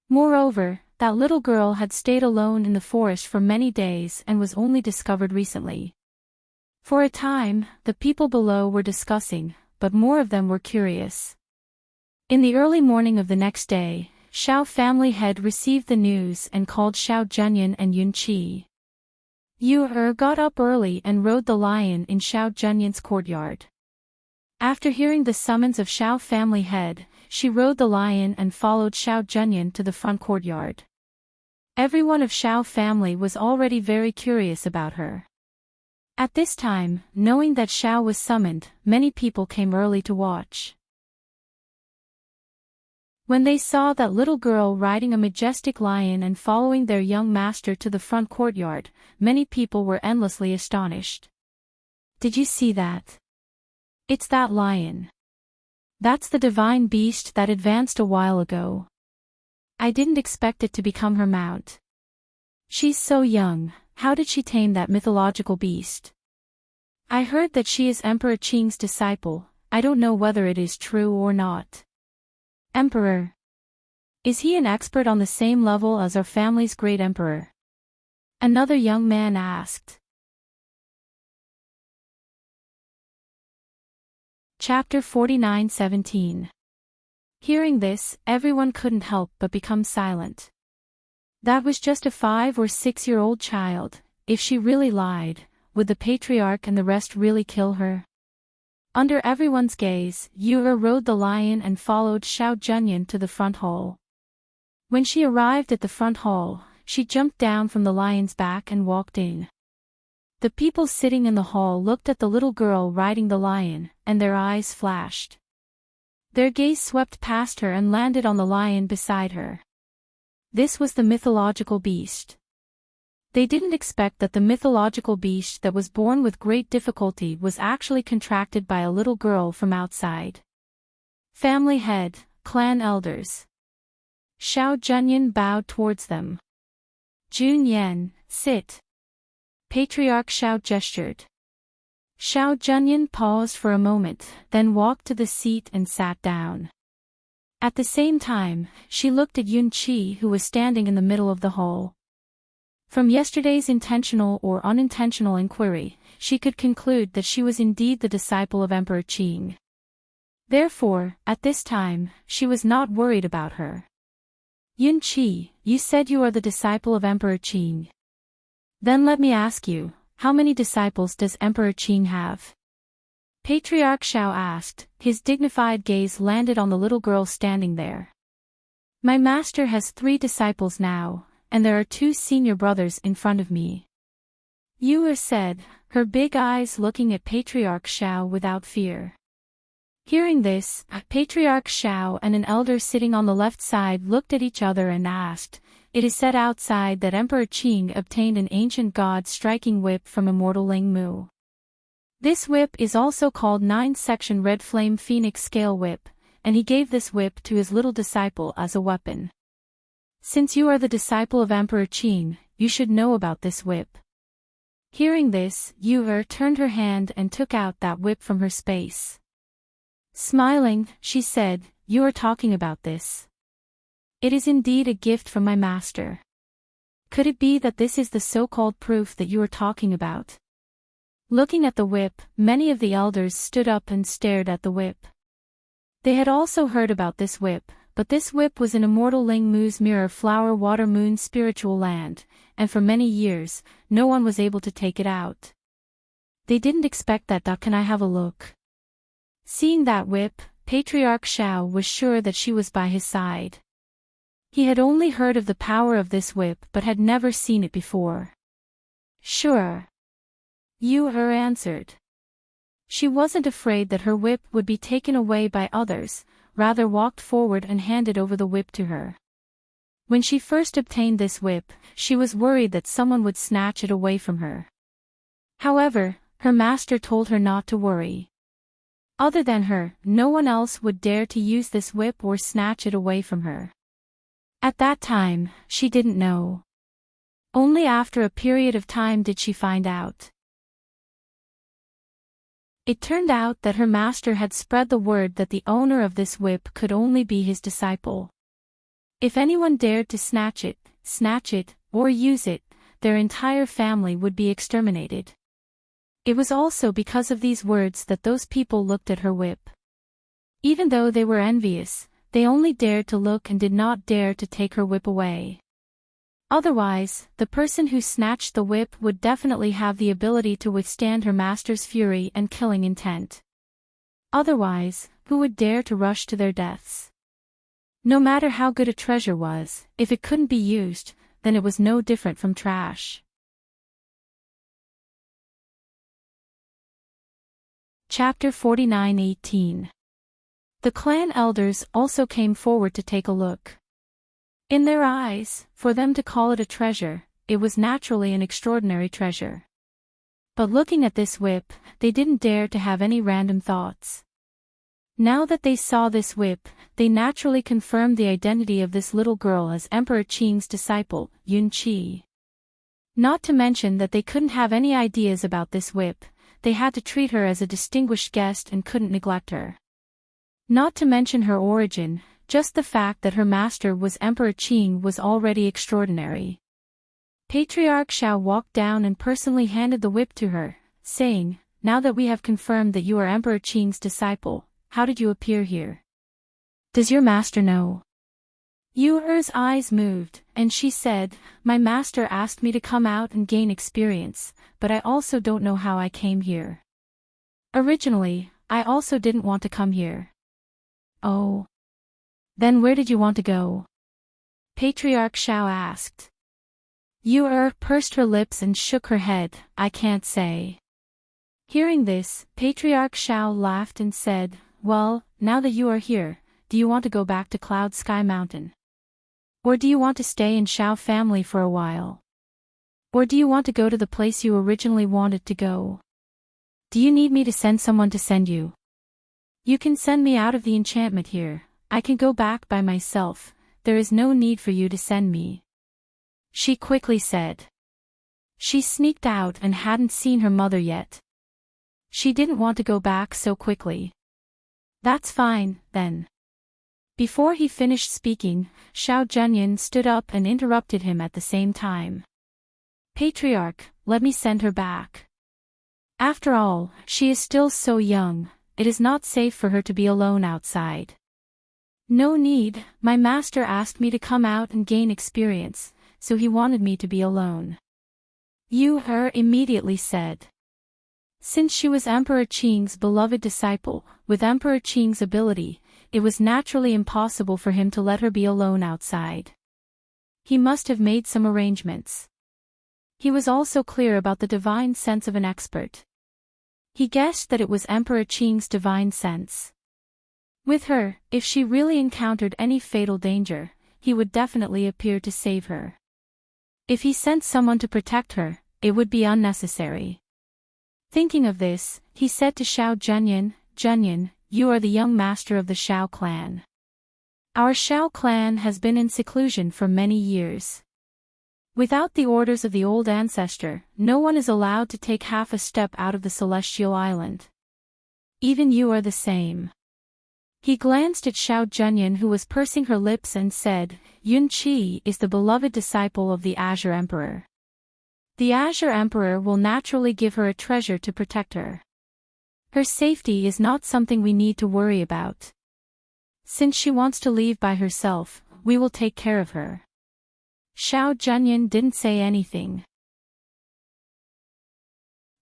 Moreover, that little girl had stayed alone in the forest for many days and was only discovered recently. For a time, the people below were discussing, but more of them were curious. In the early morning of the next day, Xiao family head received the news and called Xiao Junyan and Yun Qi. Yu got up early and rode the lion in Xiao Junyan's courtyard. After hearing the summons of Xiao family head, she rode the lion and followed Xiao Junyan to the front courtyard. Everyone of Xiao family was already very curious about her. At this time, knowing that Xiao was summoned, many people came early to watch. When they saw that little girl riding a majestic lion and following their young master to the front courtyard, many people were endlessly astonished. Did you see that? It's that lion. That's the divine beast that advanced a while ago. I didn't expect it to become her mount. She's so young, how did she tame that mythological beast? I heard that she is Emperor Qing's disciple. I don't know whether it is true or not. Emperor. Is he an expert on the same level as our family's great emperor? Another young man asked. Chapter 49:17. Hearing this, everyone couldn't help but become silent. That was just a 5 or 6-year-old child. If she really lied, would the patriarch and the rest really kill her? Under everyone's gaze, Yu rode the lion and followed Xiao Junyan to the front hall. When she arrived at the front hall, she jumped down from the lion's back and walked in. The people sitting in the hall looked at the little girl riding the lion, and their eyes flashed. Their gaze swept past her and landed on the lion beside her. This was the mythological beast. They didn't expect that the mythological beast that was born with great difficulty was actually contracted by a little girl from outside. Family head, clan elders. Xiao Junyan bowed towards them. Jun Yan, sit. Patriarch Xiao gestured. Xiao Junyan paused for a moment, then walked to the seat and sat down. At the same time, she looked at Yun Qi, who was standing in the middle of the hall. From yesterday's intentional or unintentional inquiry, she could conclude that she was indeed the disciple of Emperor Qing. Therefore, at this time, she was not worried about her. Yun Qi, you said you are the disciple of Emperor Qing. Then let me ask you, how many disciples does Emperor Qing have? Patriarch Xiao asked, his dignified gaze landed on the little girl standing there. My master has 3 disciples now, and there are 2 senior brothers in front of me. Yu said, her big eyes looking at Patriarch Xiao without fear. Hearing this, Patriarch Xiao and an elder sitting on the left side looked at each other and asked, it is said outside that Emperor Qing obtained an ancient god-striking whip from immortal Ling Mu. This whip is also called 9-section red flame phoenix scale whip, and he gave this whip to his little disciple as a weapon. Since you are the disciple of Emperor Qing, you should know about this whip. Hearing this, Yu turned her hand and took out that whip from her space. Smiling, she said, you are talking about this. It is indeed a gift from my master. Could it be that this is the so-called proof that you are talking about? Looking at the whip, many of the elders stood up and stared at the whip. They had also heard about this whip, but this whip was in immortal Ling Mu's mirror flower water moon spiritual land, and for many years, no one was able to take it out. They didn't expect that. Can I have a look? Seeing that whip, Patriarch Xiao was sure that she was by his side. He had only heard of the power of this whip but had never seen it before. Sure. Yu answered. She wasn't afraid that her whip would be taken away by others, rather walked forward and handed over the whip to her. When she first obtained this whip, she was worried that someone would snatch it away from her. However, her master told her not to worry. Other than her, no one else would dare to use this whip or snatch it away from her. At that time, she didn't know. Only after a period of time did she find out. It turned out that her master had spread the word that the owner of this whip could only be his disciple. If anyone dared to snatch it, or use it, their entire family would be exterminated. It was also because of these words that those people looked at her whip. Even though they were envious, they only dared to look and did not dare to take her whip away. Otherwise, the person who snatched the whip would definitely have the ability to withstand her master's fury and killing intent. Otherwise, who would dare to rush to their deaths? No matter how good a treasure was, if it couldn't be used, then it was no different from trash. Chapter 49:18. The clan elders also came forward to take a look. In their eyes, for them to call it a treasure, it was naturally an extraordinary treasure. But looking at this whip, they didn't dare to have any random thoughts. Now that they saw this whip, they naturally confirmed the identity of this little girl as Emperor Qing's disciple, Yun Qi. Not to mention that they couldn't have any ideas about this whip, they had to treat her as a distinguished guest and couldn't neglect her. Not to mention her origin, just the fact that her master was Emperor Qing was already extraordinary. Patriarch Xiao walked down and personally handed the whip to her, saying, "Now that we have confirmed that you are Emperor Qing's disciple, how did you appear here? Does your master know?" Yu'er's eyes moved, and she said, "My master asked me to come out and gain experience, but I also don't know how I came here. Originally, I also didn't want to come here." "Oh. Then where did you want to go?" Patriarch Xiao asked. Yu'er pursed her lips and shook her head, "I can't say." Hearing this, Patriarch Xiao laughed and said, "Well, now that you are here, do you want to go back to Cloud Sky Mountain? Or do you want to stay in Xiao family for a while? Or do you want to go to the place you originally wanted to go? Do you need me to send someone to send you? You can send me out of the enchantment here. I can go back by myself, there is no need for you to send me," she quickly said. She sneaked out and hadn't seen her mother yet. She didn't want to go back so quickly. "That's fine, then." Before he finished speaking, Xiao Zhenyan stood up and interrupted him at the same time. "Patriarch, let me send her back. After all, she is still so young, it is not safe for her to be alone outside." "No need, my master asked me to come out and gain experience, so he wanted me to be alone," Yu'er immediately said. Since she was Emperor Qing's beloved disciple, with Emperor Qing's ability, it was naturally impossible for him to let her be alone outside. He must have made some arrangements. He was also clear about the divine sense of an expert. He guessed that it was Emperor Qing's divine sense. With her, if she really encountered any fatal danger, he would definitely appear to save her. If he sent someone to protect her, it would be unnecessary. Thinking of this, he said to Xiao Zhenyan, "Zhenyan, you are the young master of the Xiao clan. Our Xiao clan has been in seclusion for many years. Without the orders of the old ancestor, no one is allowed to take half a step out of the celestial island. Even you are the same." He glanced at Xiao Zhenyan, who was pursing her lips, and said, "Yun Qi is the beloved disciple of the Azure Emperor. The Azure Emperor will naturally give her a treasure to protect her. Her safety is not something we need to worry about. Since she wants to leave by herself, we will take care of her. Xiao Junyan didn't say anything.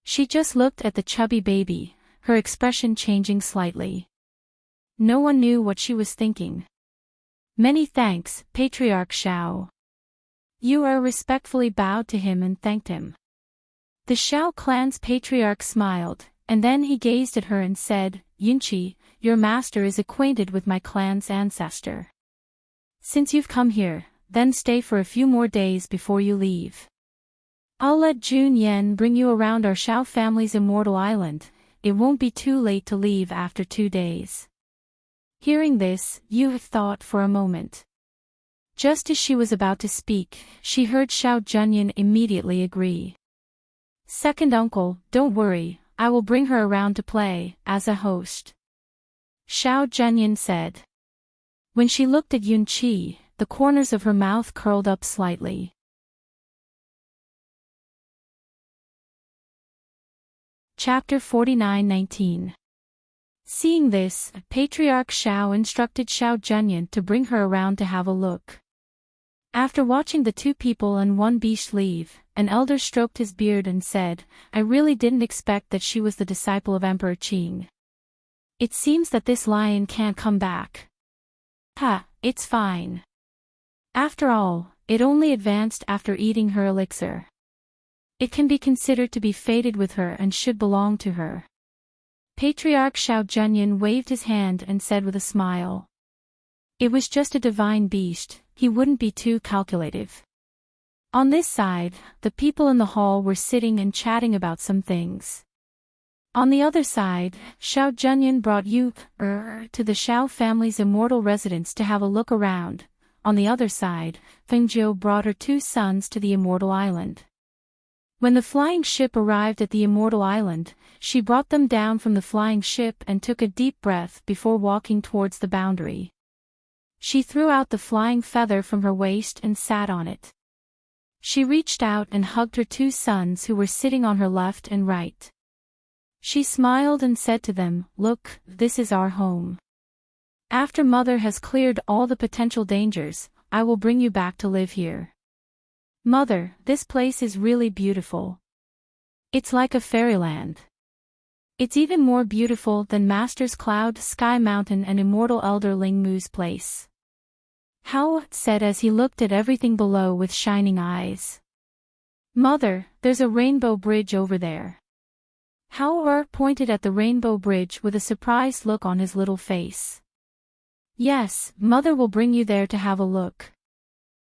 She just looked at the chubby baby, her expression changing slightly. No one knew what she was thinking. Many thanks, Patriarch Xiao. Yu respectfully bowed to him and thanked him. The Xiao clan's patriarch smiled, and then he gazed at her and said, Yunqi, your master is acquainted with my clan's ancestor. Since you've come here, then stay for a few more days before you leave. I'll let Jun Yan bring you around our Xiao family's immortal island. It won't be too late to leave after 2 days. Hearing this, Yu thought for a moment. Just as she was about to speak, she heard Xiao Junyan immediately agree. Second uncle, don't worry, I will bring her around to play, as a host. Xiao Junyan said. When she looked at Yunqi, the corners of her mouth curled up slightly. Chapter 49-19. Seeing this, Patriarch Xiao instructed Xiao Junyan to bring her around to have a look. After watching the 2 people and 1 beast leave, an elder stroked his beard and said, I really didn't expect that she was the disciple of Emperor Qing. It seems that this lion can't come back. Ha, it's fine. After all, it only advanced after eating her elixir. It can be considered to be fated with her and should belong to her. Patriarch Xiao Junyan waved his hand and said with a smile. It was just a divine beast, he wouldn't be too calculative. On this side, the people in the hall were sitting and chatting about some things. On the other side, Xiao Junyan brought Yu to the Xiao family's immortal residence to have a look around. On the other side, Fengjiu brought her 2 sons to the immortal island. When the flying ship arrived at the immortal island, she brought them down from the flying ship and took a deep breath before walking towards the boundary. She threw out the flying feather from her waist and sat on it. She reached out and hugged her 2 sons who were sitting on her left and right. She smiled and said to them, Look, this is our home. After Mother has cleared all the potential dangers, I will bring you back to live here. Mother, this place is really beautiful. It's like a fairyland. It's even more beautiful than Master's Cloud, Sky Mountain and Immortal Elder Ling Mu's place. Hao said as he looked at everything below with shining eyes. Mother, there's a rainbow bridge over there. Hao pointed at the rainbow bridge with a surprised look on his little face. Yes, Mother will bring you there to have a look.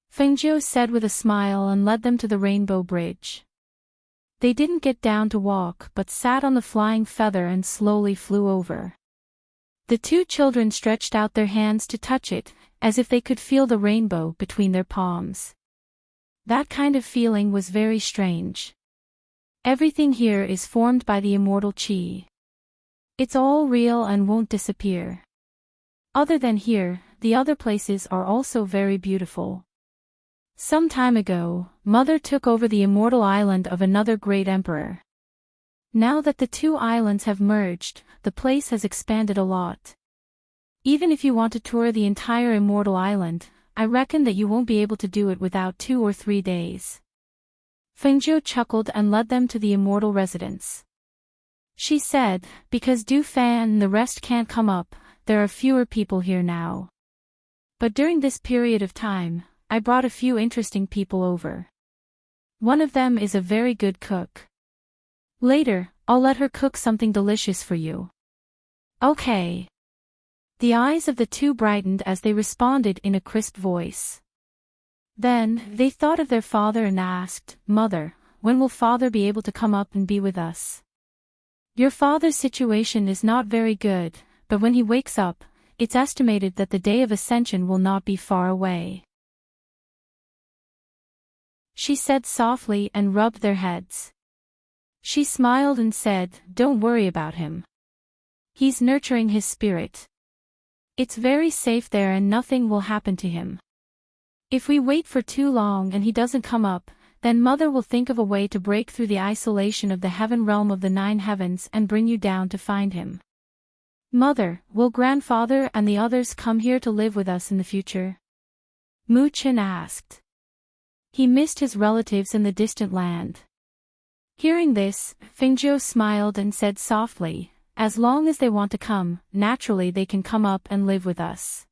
Fengjiu said with a smile and led them to the rainbow bridge. They didn't get down to walk but sat on the flying feather and slowly flew over. The 2 children stretched out their hands to touch it, as if they could feel the rainbow between their palms. That kind of feeling was very strange. Everything here is formed by the immortal qi. It's all real and won't disappear. Other than here, the other places are also very beautiful. Some time ago, Mother took over the immortal island of another great emperor. Now that the 2 islands have merged, the place has expanded a lot. Even if you want to tour the entire immortal island, I reckon that you won't be able to do it without 2 or 3 days. Fengjiu chuckled and led them to the immortal residence. She said, because Du Fan and the rest can't come up, there are fewer people here now. But during this period of time, I brought a few interesting people over. One of them is a very good cook. Later, I'll let her cook something delicious for you. Okay. The eyes of the 2 brightened as they responded in a crisp voice. Then, they thought of their father and asked, Mother, when will Father be able to come up and be with us? Your father's situation is not very good, but when he wakes up, it's estimated that the day of ascension will not be far away. She said softly and rubbed their heads. She smiled and said, Don't worry about him. He's nurturing his spirit. It's very safe there and nothing will happen to him. If we wait for too long and he doesn't come up, then Mother will think of a way to break through the isolation of the heaven realm of the 9 heavens and bring you down to find him. Mother, will grandfather and the others come here to live with us in the future? Mu Qin asked. He missed his relatives in the distant land. Hearing this, Fengjiu smiled and said softly, as long as they want to come, naturally they can come up and live with us.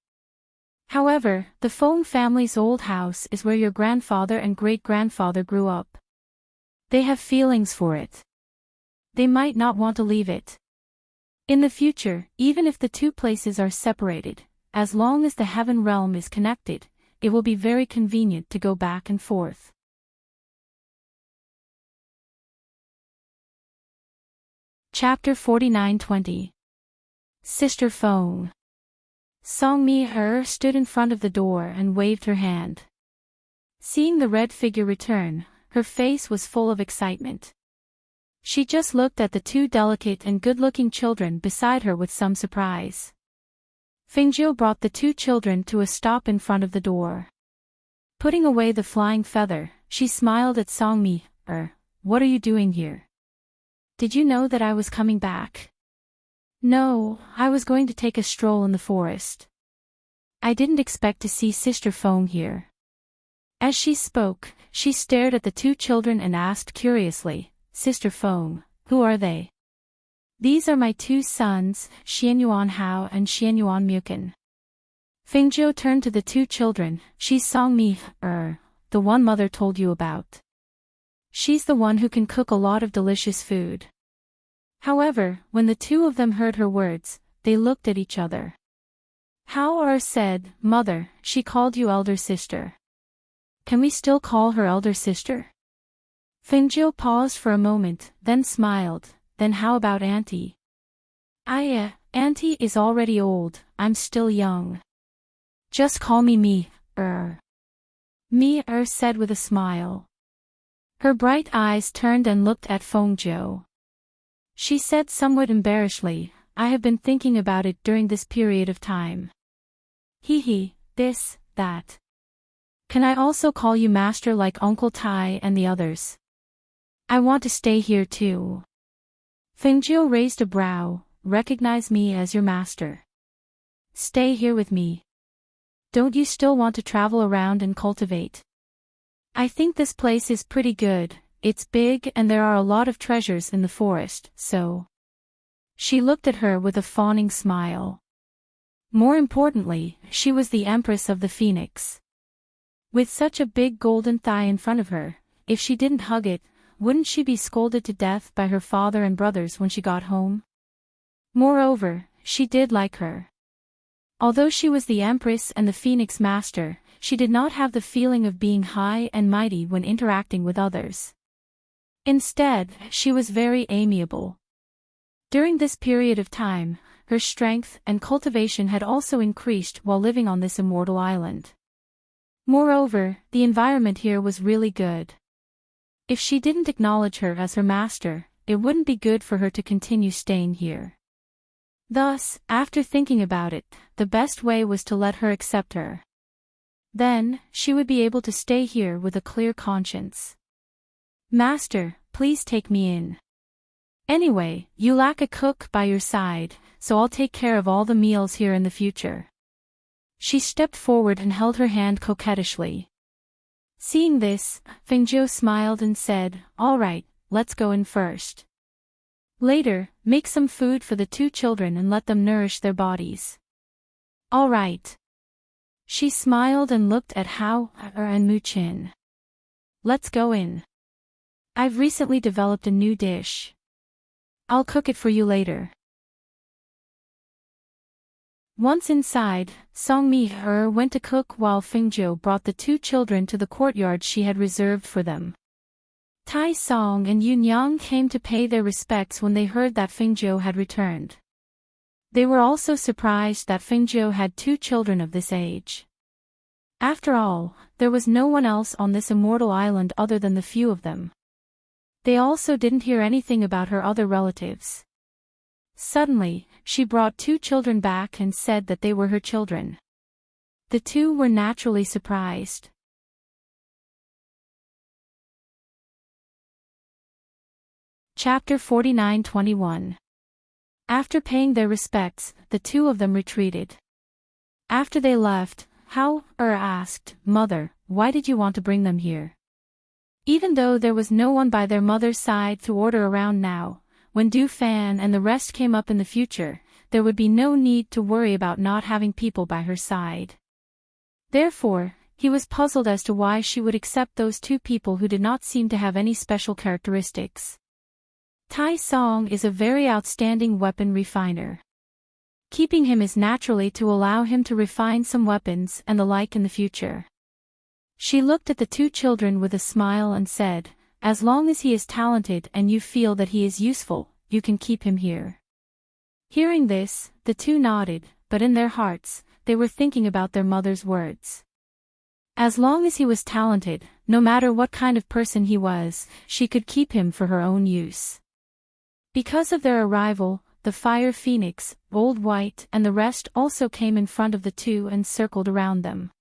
However, the Feng family's old house is where your grandfather and great-grandfather grew up. They have feelings for it. They might not want to leave it. In the future, even if the two places are separated, as long as the heaven realm is connected, it will be very convenient to go back and forth. Chapter 49-20. Sister Feng. Song-mi stood in front of the door and waved her hand. Seeing the red figure return, her face was full of excitement. She just looked at the two delicate and good-looking children beside her with some surprise. Fengjiu brought the two children to a stop in front of the door. Putting away the flying feather, she smiled at Song-mi. What are you doing here? Did you know that I was coming back? No, I was going to take a stroll in the forest. I didn't expect to see Sister Feng here. As she spoke, she stared at the two children and asked curiously, Sister Feng, who are they? These are my two sons, Xianyuan Hao and Xianyuan Mukin. Fengjiu turned to the two children. She's Song-mi, the one mother told you about. She's the one who can cook a lot of delicious food. However, when the two of them heard her words, they looked at each other. Hao said, Mother, she called you elder sister. Can we still call her elder sister? Fengjiu paused for a moment, then smiled. Then how about Auntie? Auntie is already old, I'm still young. Just call me Mi. Mi said with a smile. Her bright eyes turned and looked at Fengjiu. She said somewhat embarrassedly, I have been thinking about it during this period of time. This, that. Can I also call you master like Uncle Tai and the others? I want to stay here too. Fengjiu raised a brow. Recognize me as your master. Stay here with me. Don't you still want to travel around and cultivate? I think this place is pretty good. It's big and there are a lot of treasures in the forest, so. She looked at her with a fawning smile. More importantly, she was the Empress of the Phoenix. With such a big golden thigh in front of her, if she didn't hug it, wouldn't she be scolded to death by her father and brothers when she got home? Moreover, she did like her. Although she was the Empress and the Phoenix Master, she did not have the feeling of being high and mighty when interacting with others. Instead, she was very amiable. During this period of time, her strength and cultivation had also increased while living on this immortal island. Moreover, the environment here was really good. If she didn't acknowledge her as her master, it wouldn't be good for her to continue staying here. Thus, after thinking about it, the best way was to let her accept her. Then, she would be able to stay here with a clear conscience. Master, please take me in. Anyway, you lack a cook by your side, so I'll take care of all the meals here in the future. She stepped forward and held her hand coquettishly. Seeing this, Fengjiu smiled and said, All right, let's go in first. Later, make some food for the two children and let them nourish their bodies. All right. She smiled and looked at Hao and Mu Qin. Let's go in. I've recently developed a new dish. I'll cook it for you later. Once inside, Song-mi went to cook while Fengjiu brought the two children to the courtyard she had reserved for them. Tai Song and Yunyang came to pay their respects when they heard that Fengjiu had returned. They were also surprised that Fengjiu had two children of this age. After all, there was no one else on this immortal island other than the few of them. They also didn't hear anything about her other relatives. Suddenly, she brought two children back and said that they were her children. The two were naturally surprised. Chapter 49-21. After paying their respects, the two of them retreated. After they left, asked, "Mother, why did you want to bring them here?" Even though there was no one by their mother's side to order around now, when Du Fan and the rest came up in the future, there would be no need to worry about not having people by her side. Therefore, he was puzzled as to why she would accept those two people who did not seem to have any special characteristics. Tai Song is a very outstanding weapon refiner. Keeping him is naturally to allow him to refine some weapons and the like in the future. She looked at the two children with a smile and said, "As long as he is talented and you feel that he is useful, you can keep him here." Hearing this, the two nodded, but in their hearts, they were thinking about their mother's words. As long as he was talented, no matter what kind of person he was, she could keep him for her own use. Because of their arrival, the Fire Phoenix, Old White and the rest also came in front of the two and circled around them.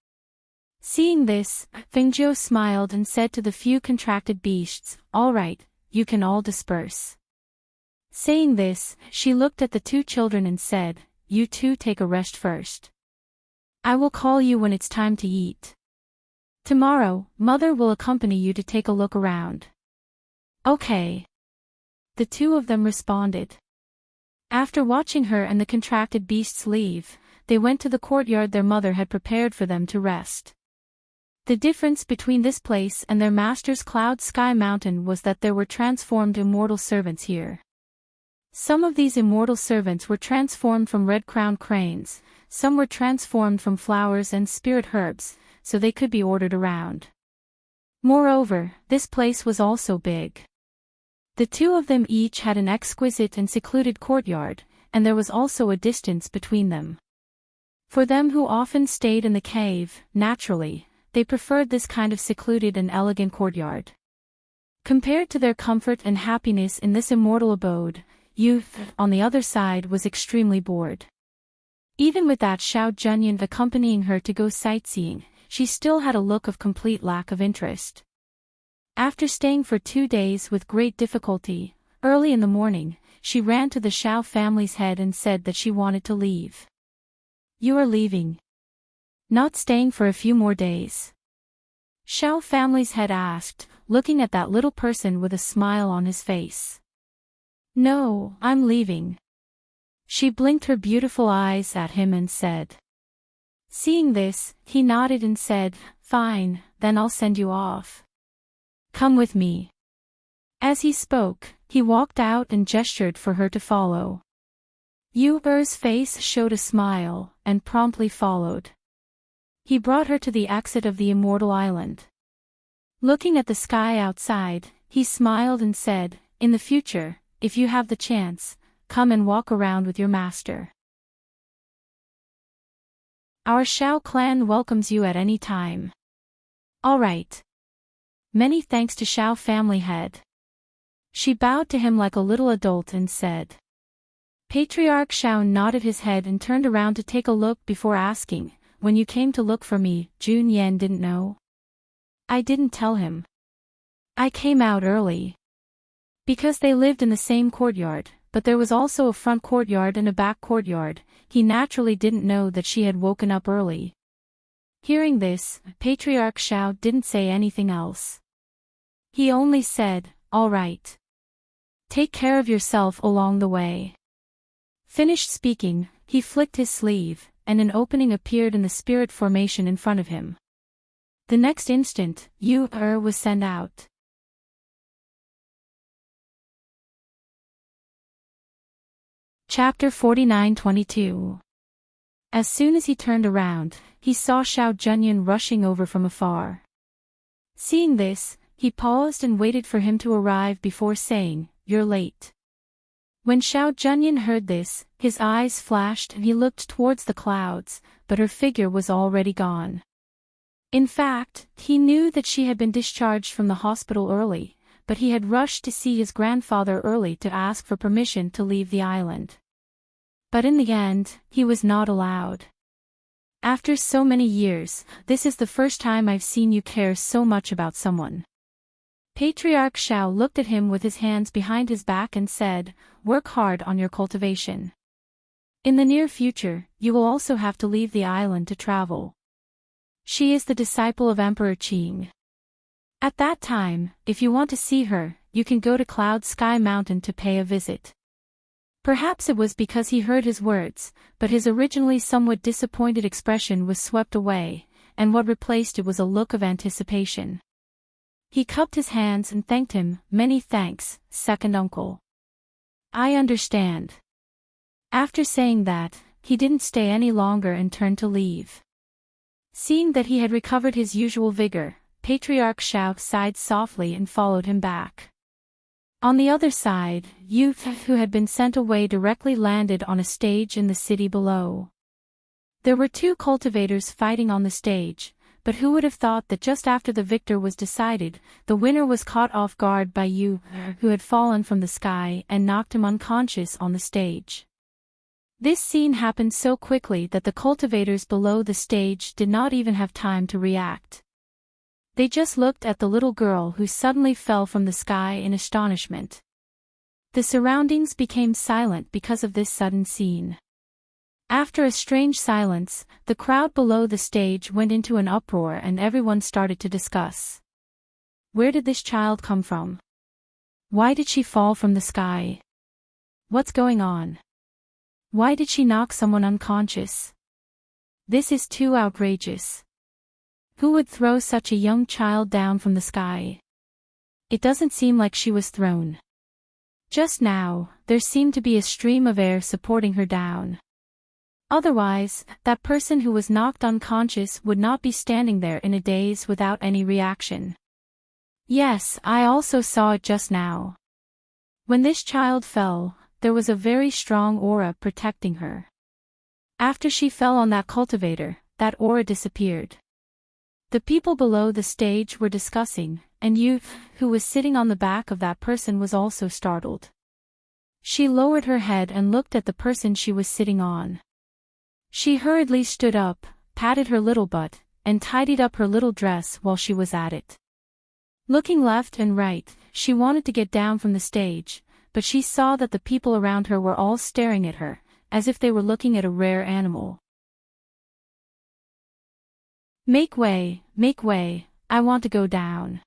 Seeing this, Fengjiu smiled and said to the few contracted beasts, "All right, you can all disperse." Saying this, she looked at the two children and said, "You two take a rest first. I will call you when it's time to eat. Tomorrow, Mother will accompany you to take a look around." "Okay." The two of them responded. After watching her and the contracted beasts leave, they went to the courtyard their mother had prepared for them to rest. The difference between this place and their master's Cloud Sky Mountain was that there were transformed immortal servants here. Some of these immortal servants were transformed from red-crowned cranes, some were transformed from flowers and spirit herbs, so they could be ordered around. Moreover, this place was also big. The two of them each had an exquisite and secluded courtyard, and there was also a distance between them. For them who often stayed in the cave, naturally, they preferred this kind of secluded and elegant courtyard. Compared to their comfort and happiness in this immortal abode, youth, on the other side, was extremely bored. Even with that Xiao Junyan accompanying her to go sightseeing, she still had a look of complete lack of interest. After staying for 2 days with great difficulty, early in the morning, she ran to the Xiao family's head and said that she wanted to leave. "You are leaving? Not staying for a few more days?" Xiao family's head asked, looking at that little person with a smile on his face. "No, I'm leaving." She blinked her beautiful eyes at him and said. Seeing this, he nodded and said, "Fine, then I'll send you off. Come with me." As he spoke, he walked out and gestured for her to follow. Yu Er's face showed a smile, and promptly followed. He brought her to the exit of the immortal island. Looking at the sky outside, he smiled and said, "In the future, if you have the chance, come and walk around with your master. Our Xiao clan welcomes you at any time." "All right. Many thanks to Xiao family head." She bowed to him like a little adult and said. Patriarch Xiao nodded his head and turned around to take a look before asking, "When you came to look for me, Jun Yan didn't know?" "I didn't tell him. I came out early." Because they lived in the same courtyard, but there was also a front courtyard and a back courtyard, he naturally didn't know that she had woken up early. Hearing this, Patriarch Xiao didn't say anything else. He only said, "All right. Take care of yourself along the way." Finished speaking, he flicked his sleeve, and an opening appeared in the spirit formation in front of him. The next instant, Yu Er was sent out. Chapter 49-22. As soon as he turned around, he saw Xiao Junyan rushing over from afar. Seeing this, he paused and waited for him to arrive before saying, "You're late." When Xiao Junyan heard this, his eyes flashed and he looked towards the clouds, but her figure was already gone. In fact, he knew that she had been discharged from the hospital early, but he had rushed to see his grandfather early to ask for permission to leave the island. But in the end, he was not allowed. "After so many years, this is the first time I've seen you care so much about someone." Patriarch Xiao looked at him with his hands behind his back and said, "Work hard on your cultivation. In the near future, you will also have to leave the island to travel. She is the disciple of Emperor Qing. At that time, if you want to see her, you can go to Cloud Sky Mountain to pay a visit." Perhaps it was because he heard his words, but his originally somewhat disappointed expression was swept away, and what replaced it was a look of anticipation. He cupped his hands and thanked him. "Many thanks, second uncle. I understand." After saying that, he didn't stay any longer and turned to leave. Seeing that he had recovered his usual vigor, Patriarch Xiao sighed softly and followed him back. On the other side, Yu, who had been sent away, directly landed on a stage in the city below. There were two cultivators fighting on the stage, but who would have thought that just after the victor was decided, the winner was caught off guard by Yu, who had fallen from the sky and knocked him unconscious on the stage. This scene happened so quickly that the cultivators below the stage did not even have time to react. They just looked at the little girl who suddenly fell from the sky in astonishment. The surroundings became silent because of this sudden scene. After a strange silence, the crowd below the stage went into an uproar and everyone started to discuss. Where did this child come from? Why did she fall from the sky? What's going on? Why did she knock someone unconscious? This is too outrageous. Who would throw such a young child down from the sky? It doesn't seem like she was thrown. Just now, there seemed to be a stream of air supporting her down. Otherwise, that person who was knocked unconscious would not be standing there in a daze without any reaction. Yes, I also saw it just now. When this child fell, there was a very strong aura protecting her. After she fell on that cultivator, that aura disappeared. The people below the stage were discussing, and Yu, who was sitting on the back of that person, was also startled. She lowered her head and looked at the person she was sitting on. She hurriedly stood up, patted her little butt, and tidied up her little dress while she was at it. Looking left and right, she wanted to get down from the stage, but she saw that the people around her were all staring at her, as if they were looking at a rare animal. Make way, I want to go down."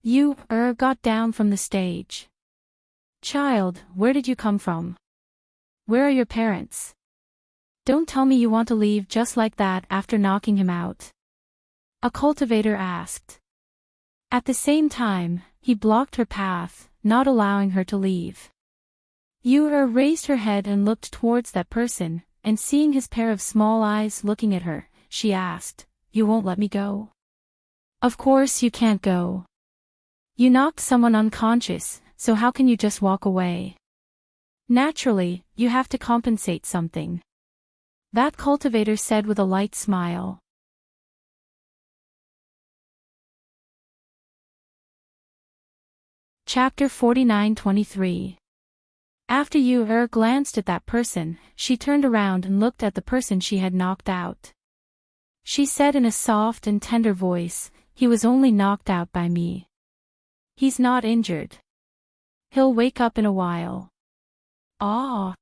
Yu got down from the stage. "Child, where did you come from? Where are your parents? Don't tell me you want to leave just like that after knocking him out," a cultivator asked. At the same time, he blocked her path, not allowing her to leave. Yu raised her head and looked towards that person, and seeing his pair of small eyes looking at her, she asked, "You won't let me go?" "Of course you can't go. You knocked someone unconscious, so how can you just walk away? Naturally, you have to compensate something," that cultivator said with a light smile. Chapter 49-23. After Yu glanced at that person, she turned around and looked at the person she had knocked out. She said in a soft and tender voice, "He was only knocked out by me. He's not injured. He'll wake up in a while." "Ah!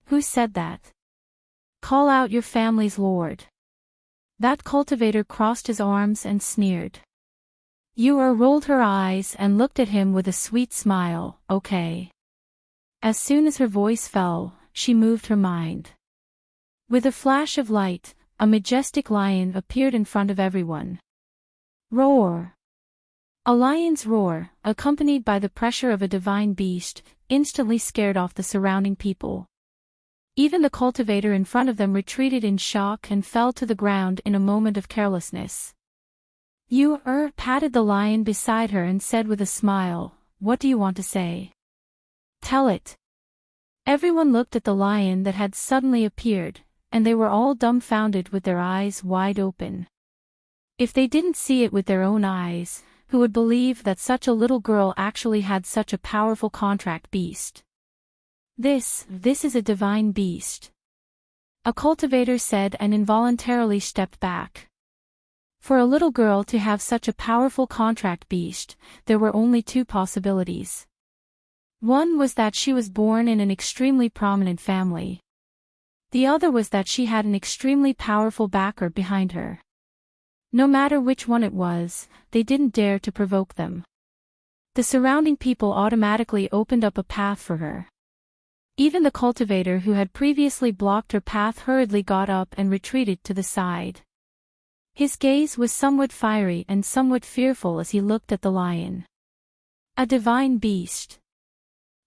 Who said that? Call out your family's lord." That cultivator crossed his arms and sneered. Yu rolled her eyes and looked at him with a sweet smile. "Okay." As soon as her voice fell, she moved her mind. With a flash of light, a majestic lion appeared in front of everyone. Roar! A lion's roar, accompanied by the pressure of a divine beast, instantly scared off the surrounding people. Even the cultivator in front of them retreated in shock and fell to the ground in a moment of carelessness. Yu patted the lion beside her and said with a smile, "What do you want to say? Tell it." Everyone looked at the lion that had suddenly appeared, and they were all dumbfounded with their eyes wide open. If they didn't see it with their own eyes, who would believe that such a little girl actually had such a powerful contract beast? This is a divine beast," a cultivator said and involuntarily stepped back. For a little girl to have such a powerful contract beast, there were only two possibilities. One was that she was born in an extremely prominent family. The other was that she had an extremely powerful backer behind her. No matter which one it was, they didn't dare to provoke them. The surrounding people automatically opened up a path for her. Even the cultivator who had previously blocked her path hurriedly got up and retreated to the side. His gaze was somewhat fiery and somewhat fearful as he looked at the lion. A divine beast.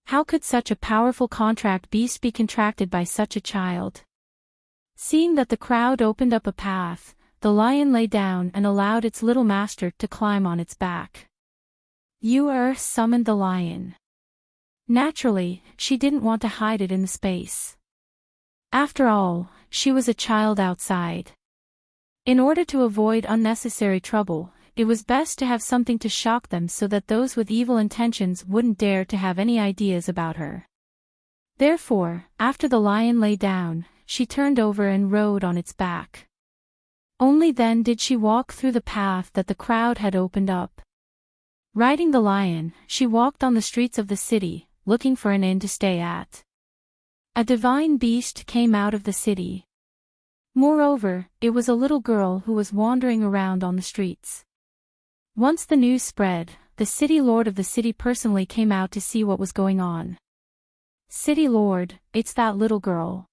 How could such a powerful contract beast be contracted by such a child? Seeing that the crowd opened up a path, the lion lay down and allowed its little master to climb on its back. Immerse summoned the lion. Naturally, she didn't want to hide it in the space. After all, she was a child outside. In order to avoid unnecessary trouble, it was best to have something to shock them so that those with evil intentions wouldn't dare to have any ideas about her. Therefore, after the lion lay down, she turned over and rode on its back. Only then did she walk through the path that the crowd had opened up. Riding the lion, she walked on the streets of the city, looking for an inn to stay at. A divine beast came out of the city. Moreover, it was a little girl who was wandering around on the streets. Once the news spread, the city lord of the city personally came out to see what was going on. "City lord, it's that little girl."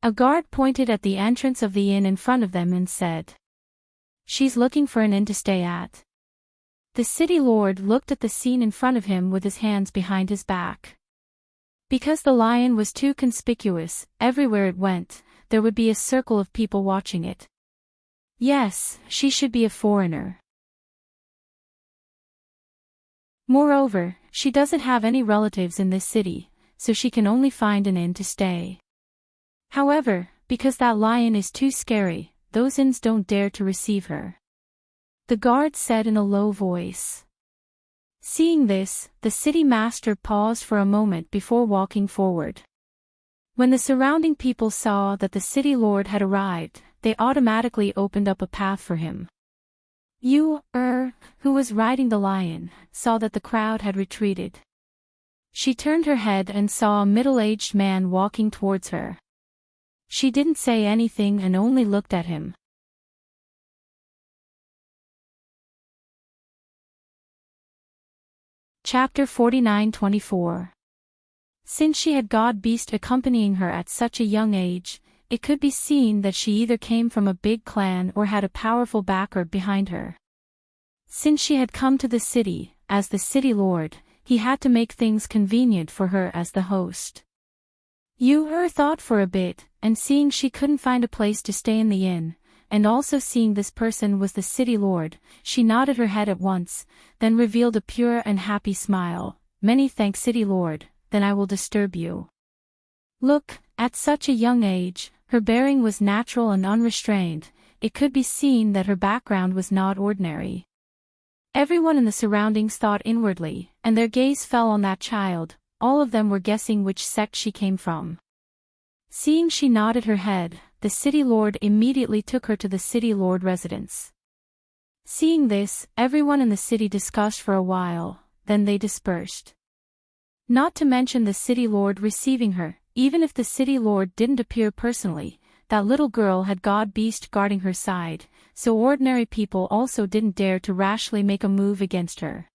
A guard pointed at the entrance of the inn in front of them and said, "She's looking for an inn to stay at." The city lord looked at the scene in front of him with his hands behind his back. Because the lion was too conspicuous, everywhere it went, there would be a circle of people watching it. Yes, she should be a foreigner. Moreover, she doesn't have any relatives in this city, so she can only find an inn to stay. However, because that lion is too scary, those inns don't dare to receive her. The guard said in a low voice. Seeing this, the city master paused for a moment before walking forward. When the surrounding people saw that the city lord had arrived, they automatically opened up a path for him. Immerse, who was riding the lion, saw that the crowd had retreated. She turned her head and saw a middle-aged man walking towards her. She didn't say anything and only looked at him. Chapter 49-24. Since she had God Beast accompanying her at such a young age, it could be seen that she either came from a big clan or had a powerful backer behind her. Since she had come to the city, as the city lord, he had to make things convenient for her as the host. Immerse thought for a bit, and seeing she couldn't find a place to stay in the inn, and also seeing this person was the city lord, she nodded her head at once, then revealed a pure and happy smile. "Many thanks, city lord, then I will disturb you." Look, at such a young age, her bearing was natural and unrestrained. It could be seen that her background was not ordinary. Everyone in the surroundings thought inwardly, and their gaze fell on that child. All of them were guessing which sect she came from. Seeing she nodded her head, the city lord immediately took her to the city lord residence. Seeing this, everyone in the city discussed for a while, then they dispersed. Not to mention the city lord receiving her, even if the city lord didn't appear personally, that little girl had God Beast guarding her side, so ordinary people also didn't dare to rashly make a move against her.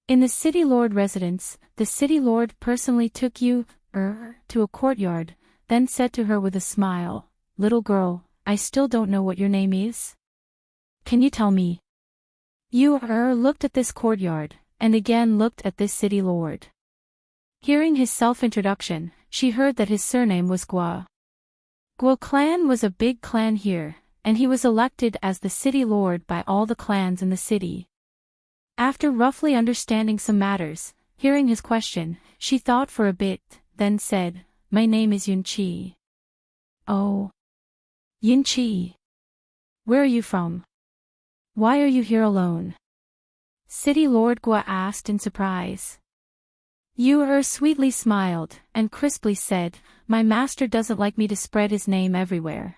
In the city lord residence, the city lord personally took Immerse to a courtyard, then said to her with a smile, "Little girl, I still don't know what your name is. Can you tell me?" Immerse looked at this courtyard, and again looked at this city lord. Hearing his self-introduction, she heard that his surname was Gua. Gua clan was a big clan here, and he was elected as the city lord by all the clans in the city. After roughly understanding some matters, hearing his question, she thought for a bit, then said, "My name is Yunqi." "Oh. Yunqi. Where are you from? Why are you here alone?" City Lord Gua asked in surprise. Immerse sweetly smiled, and crisply said, "My master doesn't like me to spread his name everywhere."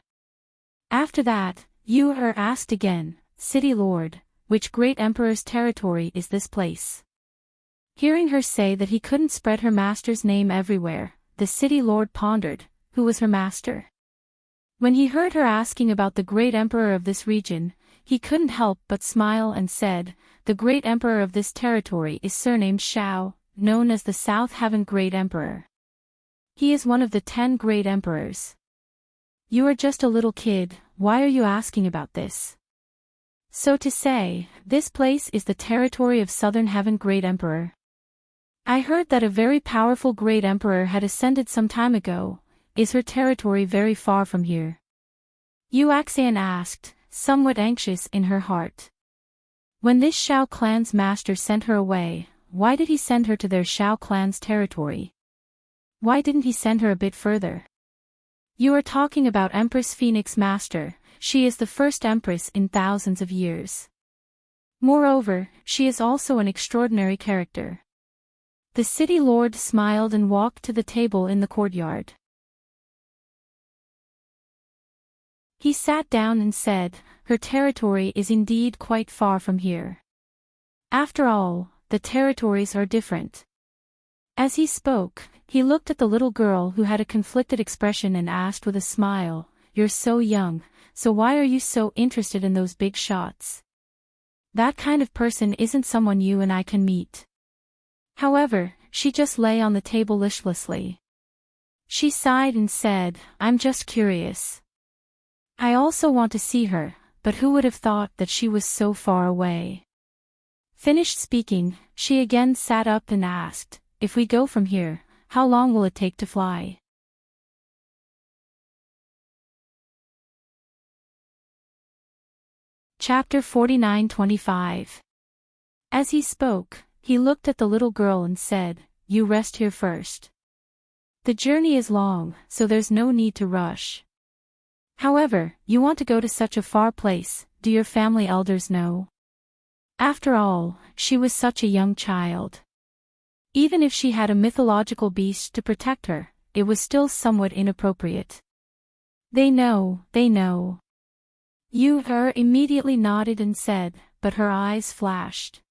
After that, Immerse asked again, City Lord, which great emperor's territory is this place? Hearing her say that he couldn't spread her master's name everywhere, the city lord pondered, who was her master? When he heard her asking about the great emperor of this region, he couldn't help but smile and said, the great emperor of this territory is surnamed Shao, known as the South Heaven Great Emperor. He is one of the 10 great emperors. You are just a little kid, why are you asking about this? So to say, this place is the territory of Southern Heaven Great Emperor. I heard that a very powerful great emperor had ascended some time ago. Is her territory very far from here? Yuaxian asked, somewhat anxious in her heart. When this Shao clan's master sent her away, why did he send her to their Shao clan's territory? Why didn't he send her a bit further? You are talking about Empress Phoenix Master, she is the first empress in thousands of years. Moreover, she is also an extraordinary character. The city lord smiled and walked to the table in the courtyard. He sat down and said, her territory is indeed quite far from here. After all, the territories are different. As he spoke, he looked at the little girl who had a conflicted expression and asked with a smile, you're so young, so why are you so interested in those big shots? That kind of person isn't someone you and I can meet. However, she just lay on the table listlessly. She sighed and said, I'm just curious. I also want to see her, but who would have thought that she was so far away? Finished speaking, she again sat up and asked, if we go from here, how long will it take to fly? Chapter 49-25. As he spoke, he looked at the little girl and said, you rest here first. The journey is long, so there's no need to rush. However, you want to go to such a far place, do your family elders know? After all, she was such a young child. Even if she had a mythological beast to protect her, it was still somewhat inappropriate. They know, they know. Yu-Er immediately nodded and said, but her eyes flashed.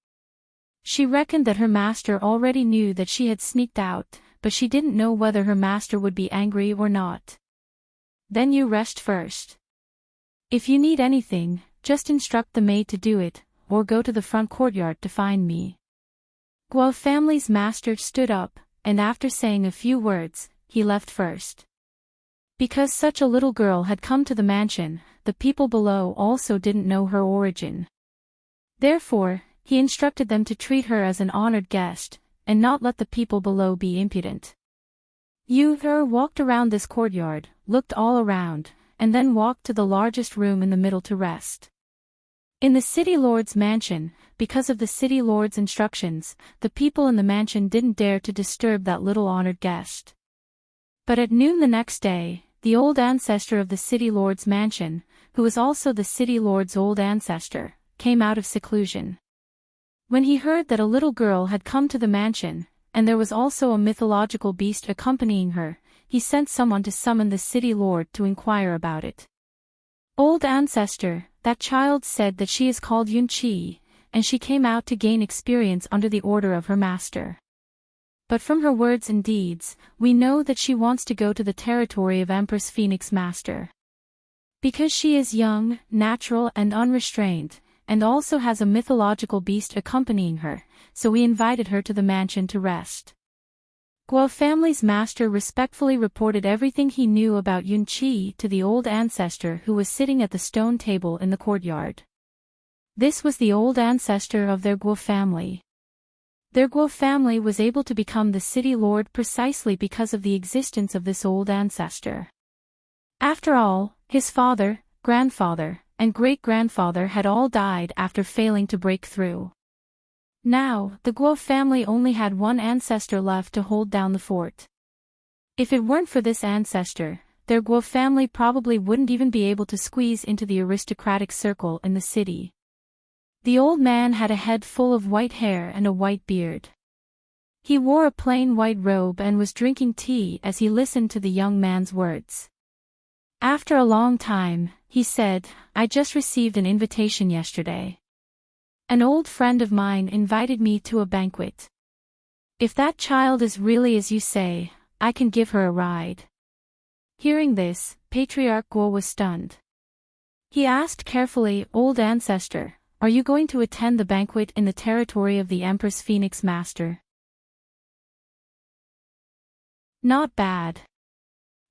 She reckoned that her master already knew that she had sneaked out, but she didn't know whether her master would be angry or not. Then you rest first. If you need anything, just instruct the maid to do it, or go to the front courtyard to find me. Guo family's master stood up, and after saying a few words, he left first. Because such a little girl had come to the mansion, the people below also didn't know her origin. Therefore, he instructed them to treat her as an honored guest, and not let the people below be impudent. Yu-Er walked around this courtyard, looked all around, and then walked to the largest room in the middle to rest. In the city lord's mansion, because of the city lord's instructions, the people in the mansion didn't dare to disturb that little honored guest. But at noon the next day, the old ancestor of the city lord's mansion, who was also the city lord's old ancestor, came out of seclusion. When he heard that a little girl had come to the mansion, and there was also a mythological beast accompanying her, he sent someone to summon the city lord to inquire about it. Old ancestor, that child said that she is called Yunqi, and she came out to gain experience under the order of her master. But from her words and deeds, we know that she wants to go to the territory of Empress Phoenix Master. Because she is young, natural and unrestrained, and also has a mythological beast accompanying her, so we invited her to the mansion to rest. Guo family's master respectfully reported everything he knew about Yunqi to the old ancestor who was sitting at the stone table in the courtyard. This was the old ancestor of their Guo family. Their Guo family was able to become the city lord precisely because of the existence of this old ancestor. After all, his father, grandfather, and great-grandfather had all died after failing to break through. Now, the Guo family only had one ancestor left to hold down the fort. If it weren't for this ancestor, their Guo family probably wouldn't even be able to squeeze into the aristocratic circle in the city. The old man had a head full of white hair and a white beard. He wore a plain white robe and was drinking tea as he listened to the young man's words. After a long time, he said, I just received an invitation yesterday. An old friend of mine invited me to a banquet. If that child is really as you say, I can give her a ride. Hearing this, Patriarch Guo was stunned. He asked carefully, Old ancestor, are you going to attend the banquet in the territory of the Empress Phoenix Master? Not bad.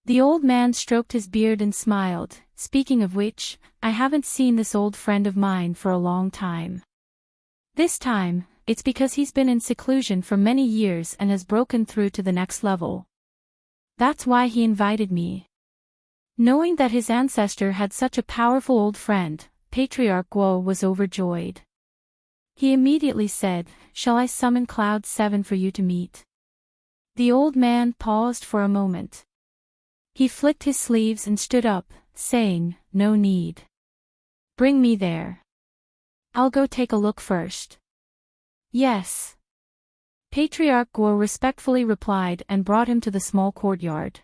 The old man stroked his beard and smiled, speaking of which, I haven't seen this old friend of mine for a long time. This time, it's because he's been in seclusion for many years and has broken through to the next level. That's why he invited me. Knowing that his ancestor had such a powerful old friend, Patriarch Guo was overjoyed. He immediately said, Shall I summon Cloud 7 for you to meet? The old man paused for a moment. He flicked his sleeves and stood up, saying, No need. Bring me there. I'll go take a look first. Yes. Patriarch Guo respectfully replied and brought him to the small courtyard.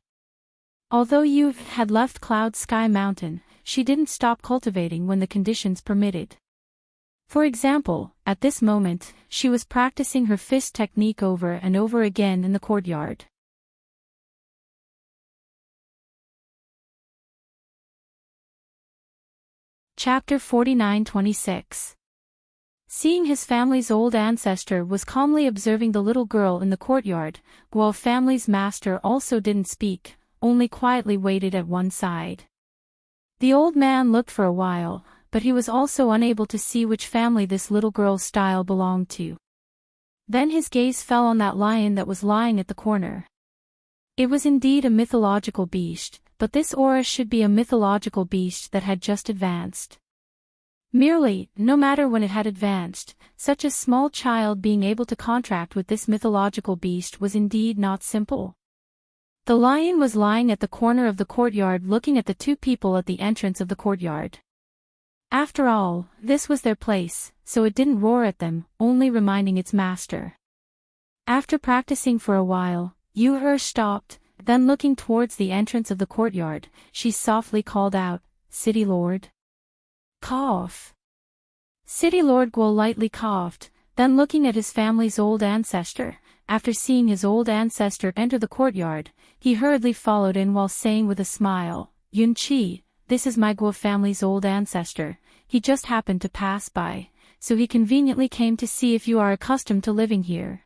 Although Yu had left Cloud Sky Mountain, she didn't stop cultivating when the conditions permitted. For example, at this moment, she was practicing her fist technique over and over again in the courtyard. Chapter 49-26. Seeing his family's old ancestor was calmly observing the little girl in the courtyard, Guo family's master also didn't speak, only quietly waited at one side. The old man looked for a while, but he was also unable to see which family this little girl's style belonged to. Then his gaze fell on that lion that was lying at the corner. It was indeed a mythological beast, but this aura should be a mythological beast that had just advanced. Merely, no matter when it had advanced, such a small child being able to contract with this mythological beast was indeed not simple. The lion was lying at the corner of the courtyard looking at the two people at the entrance of the courtyard. After all, this was their place, so it didn't roar at them, only reminding its master. After practicing for a while, Yu stopped, then looking towards the entrance of the courtyard, she softly called out, City Lord. Cough. City Lord Guo lightly coughed, then looking at his family's old ancestor, after seeing his old ancestor enter the courtyard, he hurriedly followed in while saying with a smile, Yunqi, this is my Guo family's old ancestor, he just happened to pass by, so he conveniently came to see if you are accustomed to living here.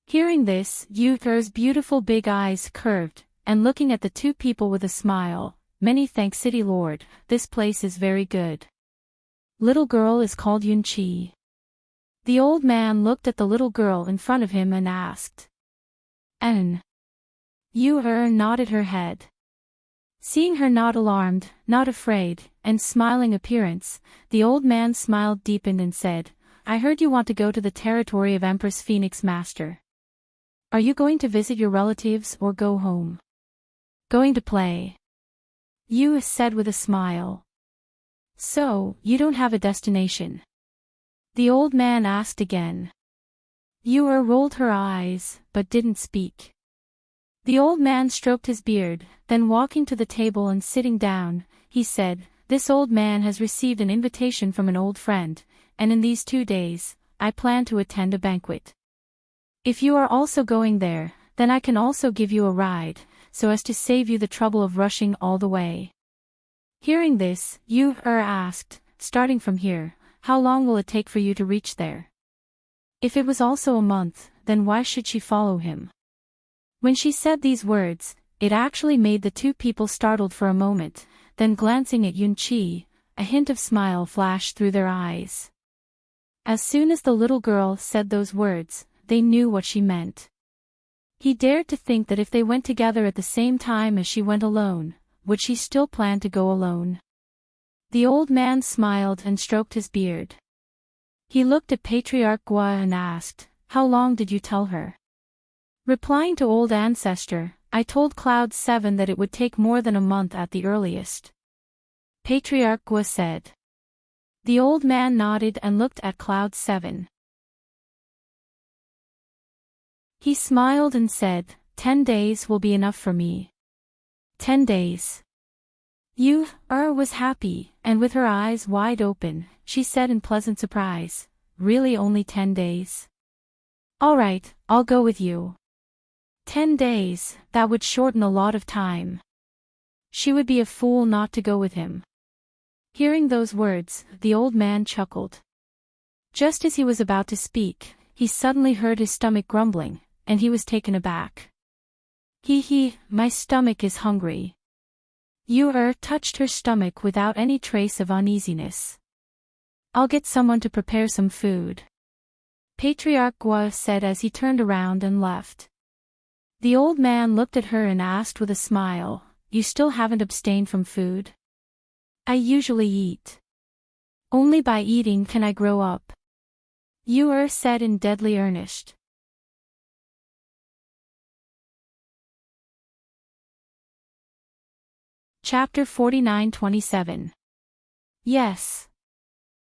Hearing this, Yu's beautiful big eyes curved, and looking at the two people with a smile, Many thanks City Lord, this place is very good. Little girl is called Yunqi. The old man looked at the little girl in front of him and asked. N. Yu nodded her head. Seeing her not alarmed, not afraid, and smiling appearance, the old man smiled deepened and said, I heard you want to go to the territory of Empress Phoenix Master. Are you going to visit your relatives or go home? Going to play. Yu said with a smile. So, you don't have a destination? The old man asked again. Yu rolled her eyes, but didn't speak. The old man stroked his beard, then walking to the table and sitting down, he said, This old man has received an invitation from an old friend, and in these 2 days, I plan to attend a banquet. If you are also going there, then I can also give you a ride, so as to save you the trouble of rushing all the way. Hearing this, Yu asked, starting from here, how long will it take for you to reach there? If it was also a month, then why should she follow him? When she said these words, it actually made the two people startled for a moment, then glancing at Yunqi, a hint of smile flashed through their eyes. As soon as the little girl said those words, they knew what she meant. He dared to think that if they went together at the same time as she went alone, would she still plan to go alone? The old man smiled and stroked his beard. He looked at Patriarch Guo and asked, How long did you tell her? Replying to old ancestor, I told Cloud 7 that it would take more than a month at the earliest. Patriarch Guo said. The old man nodded and looked at Cloud 7. He smiled and said, 10 days will be enough for me. 10 days. Was happy, and with her eyes wide open, she said in pleasant surprise, "Really only 10 days? All right, I'll go with you." 10 days, that would shorten a lot of time. She would be a fool not to go with him. Hearing those words, the old man chuckled. Just as he was about to speak, he suddenly heard his stomach grumbling, and he was taken aback. My stomach is hungry." Touched her stomach without any trace of uneasiness. "I'll get someone to prepare some food," Patriarch Gua said as he turned around and left. The old man looked at her and asked with a smile, "You still haven't abstained from food?" "I usually eat. Only by eating can I grow up," said in deadly earnest. Chapter 49-27. Yes.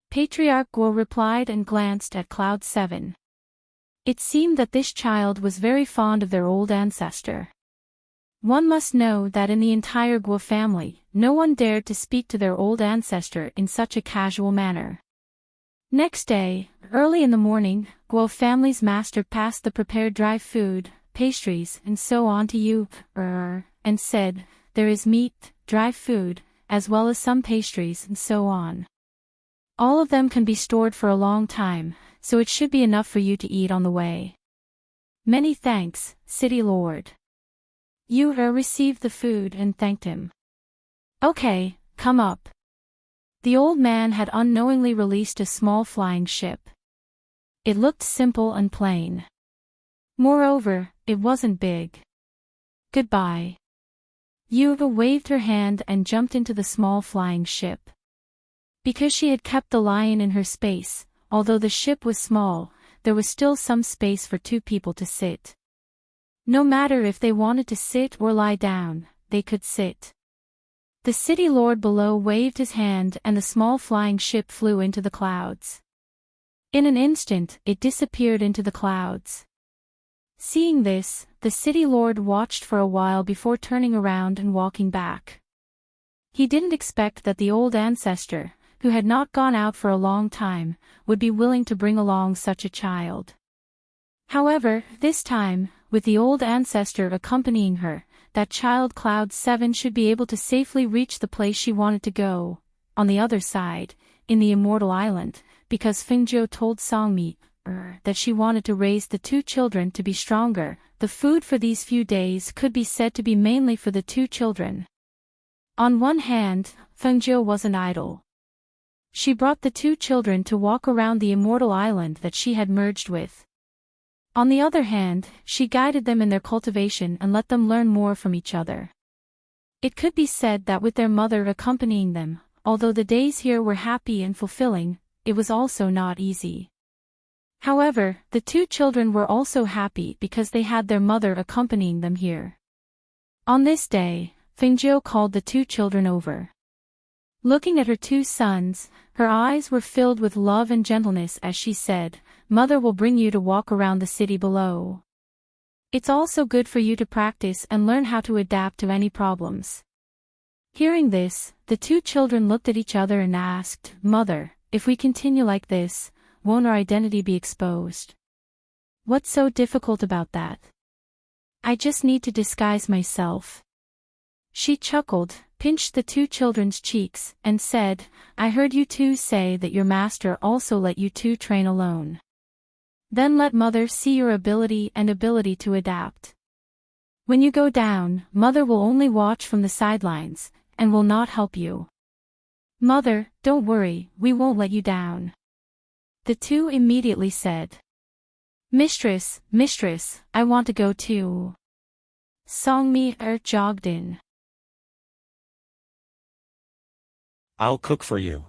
Patriarch Guo replied and glanced at Cloud 7. It seemed that this child was very fond of their old ancestor. One must know that in the entire Guo family, no one dared to speak to their old ancestor in such a casual manner. Next day, early in the morning, Guo family's master passed the prepared dry food, pastries and so on to and said, "There is meat, dry food, as well as some pastries and so on. All of them can be stored for a long time, so it should be enough for you to eat on the way." "Many thanks, City Lord." Received the food and thanked him. "Okay, come up." The old man had unknowingly released a small flying ship. It looked simple and plain. Moreover, it wasn't big. "Goodbye." Yuva waved her hand and jumped into the small flying ship. Because she had kept the lion in her space, although the ship was small, there was still some space for 2 people to sit. No matter if they wanted to sit or lie down, they could sit. The city lord below waved his hand and the small flying ship flew into the clouds. In an instant, it disappeared into the clouds. Seeing this, the city lord watched for a while before turning around and walking back. He didn't expect that the old ancestor, who had not gone out for a long time, would be willing to bring along such a child. However, this time, with the old ancestor accompanying her, that child Cloud 7 should be able to safely reach the place she wanted to go, on the other side, in the Immortal Island, because Fengjiu told Songmi that she wanted to raise the 2 children to be stronger. The food for these few days could be said to be mainly for the 2 children. On one hand, Fengjiu wasn't idle. She brought the 2 children to walk around the Immortal Island that she had merged with. On the other hand, she guided them in their cultivation and let them learn more from each other. It could be said that with their mother accompanying them, although the days here were happy and fulfilling, it was also not easy. However, the 2 children were also happy because they had their mother accompanying them here. On this day, Fengjiu called the 2 children over. Looking at her 2 sons, her eyes were filled with love and gentleness as she said, "Mother will bring you to walk around the city below. It's also good for you to practice and learn how to adapt to any problems." Hearing this, the 2 children looked at each other and asked, "Mother, if we continue like this, won't our identity be exposed?" "What's so difficult about that? I just need to disguise myself." She chuckled, pinched the 2 children's cheeks, and said, "I heard you 2 say that your master also let you 2 train alone. Then let mother see your ability to adapt. When you go down, mother will only watch from the sidelines, and will not help you. Mother, don't worry, we won't let you down." The 2 immediately said, Mistress, I want to go too." Songmi jogged in. "I'll cook for you."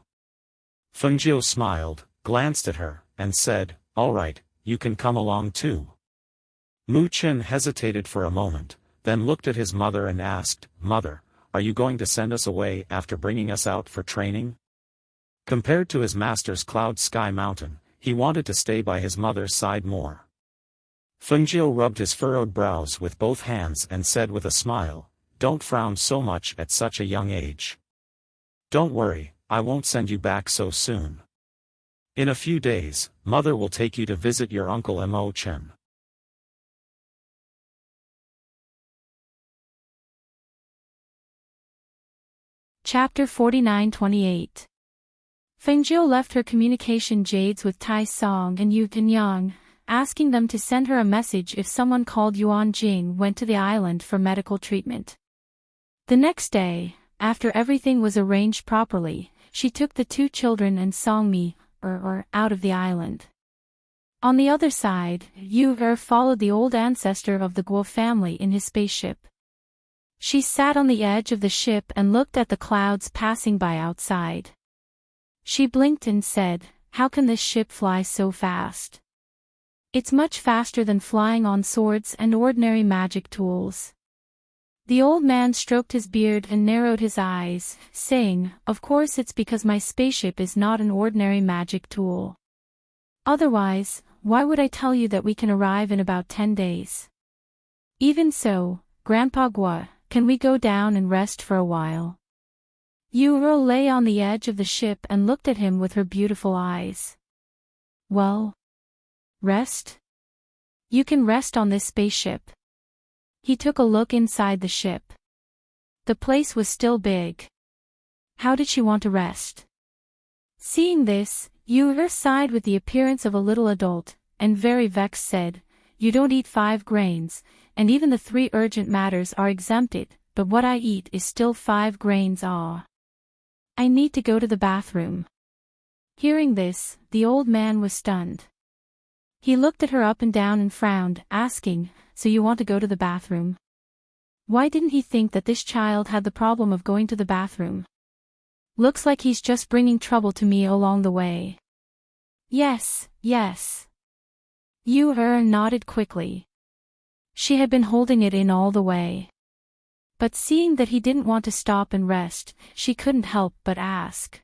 Fengjiu smiled, glanced at her, and said, "All right, you can come along too." Mu Chen hesitated for a moment, then looked at his mother and asked, "Mother, are you going to send us away after bringing us out for training?" Compared to his master's Cloud Sky Mountain, he wanted to stay by his mother's side more. Fengjiu rubbed his furrowed brows with both hands and said with a smile, "Don't frown so much at such a young age. Don't worry, I won't send you back so soon. In a few days, Mother will take you to visit your Uncle Mo-chan. Chapter 49-28. Fengjiu left her communication jades with Tai Song and Yu Pinyang, asking them to send her a message if someone called Yuan Jing went to the island for medical treatment. The next day, after everything was arranged properly, she took the two children and Songmi, out of the island. On the other side, Yu followed the old ancestor of the Guo family in his spaceship. She sat on the edge of the ship and looked at the clouds passing by outside. She blinked and said, "How can this ship fly so fast? It's much faster than flying on swords and ordinary magic tools." The old man stroked his beard and narrowed his eyes, saying, "Of course it's because my spaceship is not an ordinary magic tool. Otherwise, why would I tell you that we can arrive in about 10 days? Even so, Grandpa Gua, can we go down and rest for a while?" Yuro lay on the edge of the ship and looked at him with her beautiful eyes. "Well? Rest? You can rest on this spaceship." He took a look inside the ship. The place was still big. How did she want to rest? Seeing this, Yuro sighed with the appearance of a little adult, and very vexed said, "You don't eat 5 grains, and even the 3 urgent matters are exempted, but what I eat is still 5 grains. I need to go to the bathroom." Hearing this, the old man was stunned. He looked at her up and down and frowned, asking, "So you want to go to the bathroom?" Why didn't he think that this child had the problem of going to the bathroom? Looks like he's just bringing trouble to me along the way. Yes, yes. Yu nodded quickly. She had been holding it in all the way. But seeing that he didn't want to stop and rest, she couldn't help but ask.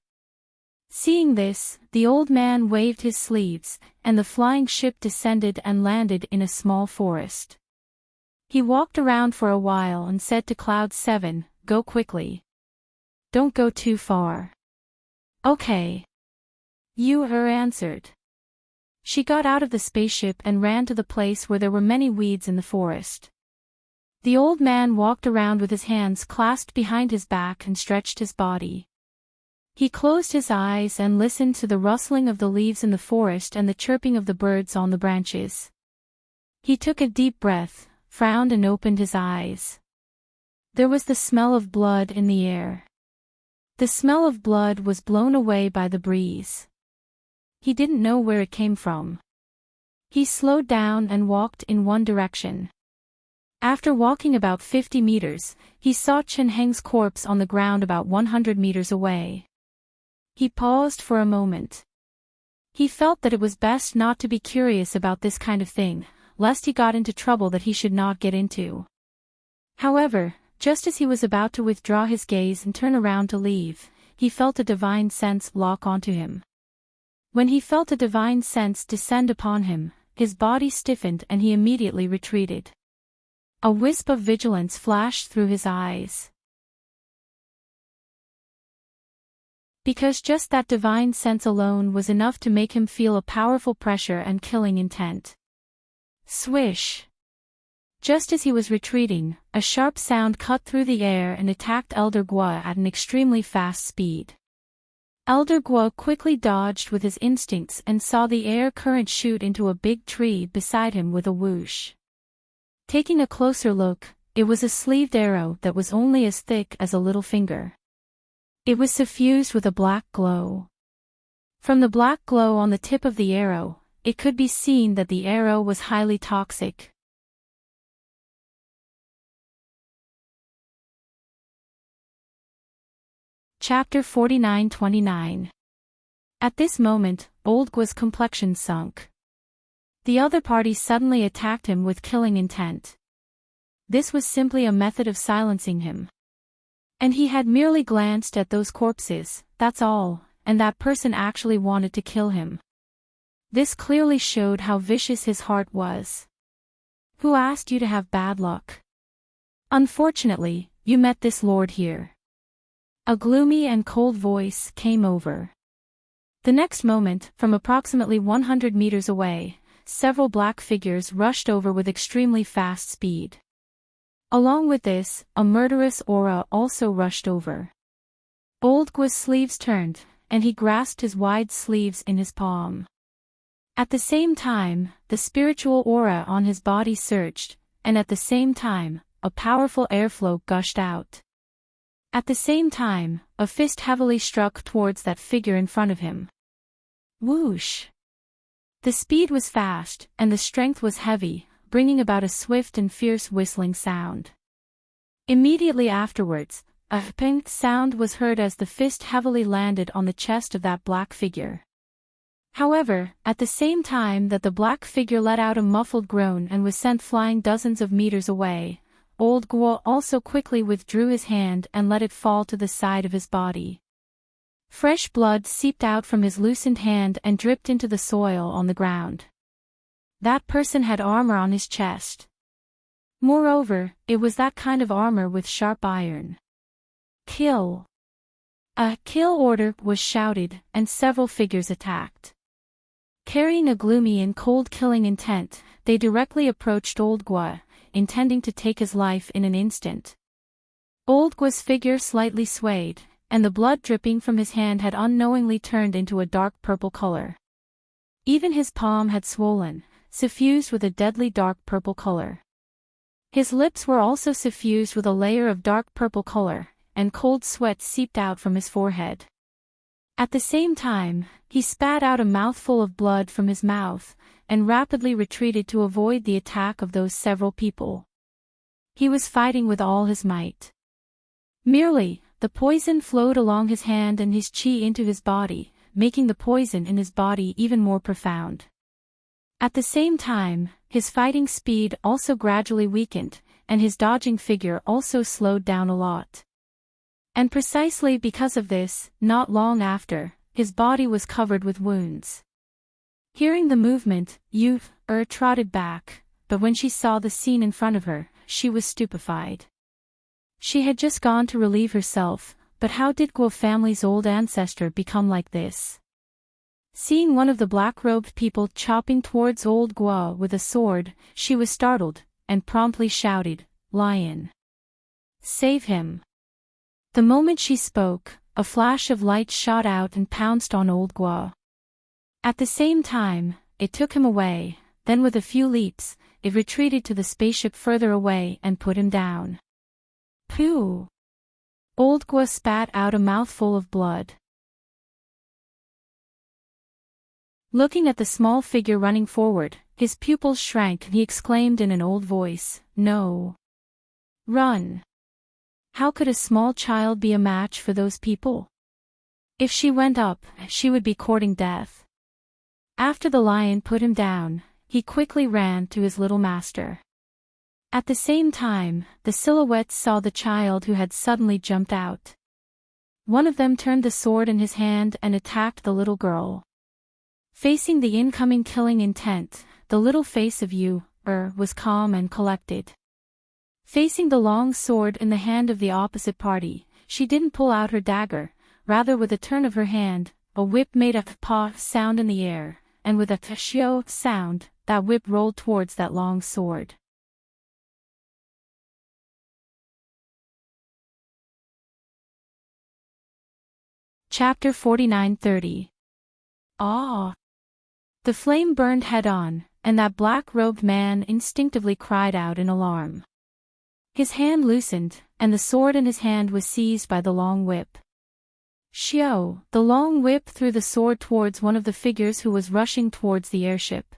Seeing this, the old man waved his sleeves, and the flying ship descended and landed in a small forest. He walked around for a while and said to Cloud 7, "Go quickly. Don't go too far." "Okay." Yu answered. She got out of the spaceship and ran to the place where there were many weeds in the forest. The old man walked around with his hands clasped behind his back and stretched his body. He closed his eyes and listened to the rustling of the leaves in the forest and the chirping of the birds on the branches. He took a deep breath, frowned and opened his eyes. There was the smell of blood in the air. The smell of blood was blown away by the breeze. He didn't know where it came from. He slowed down and walked in one direction. After walking about 50 meters, he saw Chen Heng's corpse on the ground about 100 meters away. He paused for a moment. He felt that it was best not to be curious about this kind of thing, lest he got into trouble that he should not get into. However, just as he was about to withdraw his gaze and turn around to leave, he felt a divine sense lock onto him. When he felt a divine sense descend upon him, his body stiffened and he immediately retreated. A wisp of vigilance flashed through his eyes. Because just that divine sense alone was enough to make him feel a powerful pressure and killing intent. Swish! Just as he was retreating, a sharp sound cut through the air and attacked Elder Gua at an extremely fast speed. Elder Gua quickly dodged with his instincts and saw the air current shoot into a big tree beside him with a whoosh. Taking a closer look, it was a sleeved arrow that was only as thick as a little finger. It was suffused with a black glow. From the black glow on the tip of the arrow, it could be seen that the arrow was highly toxic. Chapter 49-29. At this moment, Old Gua's complexion sunk. The other party suddenly attacked him with killing intent. This was simply a method of silencing him. And he had merely glanced at those corpses, that's all, and that person actually wanted to kill him. This clearly showed how vicious his heart was. Who asked you to have bad luck? Unfortunately, you met this lord here. A gloomy and cold voice came over. The next moment, from approximately 100 meters away, several black figures rushed over with extremely fast speed. Along with this, a murderous aura also rushed over. Old Gua's sleeves turned, and he grasped his wide sleeves in his palm. At the same time, the spiritual aura on his body surged, and at the same time, a powerful airflow gushed out. At the same time, a fist heavily struck towards that figure in front of him. Whoosh! The speed was fast, and the strength was heavy, bringing about a swift and fierce whistling sound. Immediately afterwards, a pink sound was heard as the fist heavily landed on the chest of that black figure. However, at the same time that the black figure let out a muffled groan and was sent flying dozens of meters away, Old Gua also quickly withdrew his hand and let it fall to the side of his body. Fresh blood seeped out from his loosened hand and dripped into the soil on the ground. That person had armor on his chest. Moreover, it was that kind of armor with sharp iron. Kill! A kill order was shouted, and several figures attacked. Carrying a gloomy and cold killing intent, they directly approached Old Gua, intending to take his life in an instant. Old Gua's figure slightly swayed, and the blood dripping from his hand had unknowingly turned into a dark purple color. Even his palm had swollen, suffused with a deadly dark purple color. His lips were also suffused with a layer of dark purple color, and cold sweat seeped out from his forehead. At the same time, he spat out a mouthful of blood from his mouth, and rapidly retreated to avoid the attack of those several people. He was fighting with all his might. Merely, the poison flowed along his hand and his chi into his body, making the poison in his body even more profound. At the same time, his fighting speed also gradually weakened, and his dodging figure also slowed down a lot. And precisely because of this, not long after, his body was covered with wounds. Hearing the movement, trotted back, but when she saw the scene in front of her, she was stupefied. She had just gone to relieve herself, but how did Guo family's old ancestor become like this? Seeing one of the black-robed people chopping towards old Guo with a sword, she was startled, and promptly shouted, "Lion! Save him!" The moment she spoke, a flash of light shot out and pounced on old Guo. At the same time, it took him away, then with a few leaps, it retreated to the spaceship further away and put him down. Pooh! Old Guo spat out a mouthful of blood. Looking at the small figure running forward, his pupils shrank and he exclaimed in an old voice, "No! Run! How could a small child be a match for those people? If she went up, she would be courting death." After the lion put him down, he quickly ran to his little master. At the same time, the silhouettes saw the child who had suddenly jumped out. One of them turned the sword in his hand and attacked the little girl. Facing the incoming killing intent, the little face of was calm and collected. Facing the long sword in the hand of the opposite party, she didn't pull out her dagger, rather with a turn of her hand, a whip made a paw sound in the air, and with a shio sound, that whip rolled towards that long sword. Chapter 49:30. Ah! The flame burned head-on, and that black-robed man instinctively cried out in alarm. His hand loosened, and the sword in his hand was seized by the long whip. Shio! The long whip threw the sword towards one of the figures who was rushing towards the airship.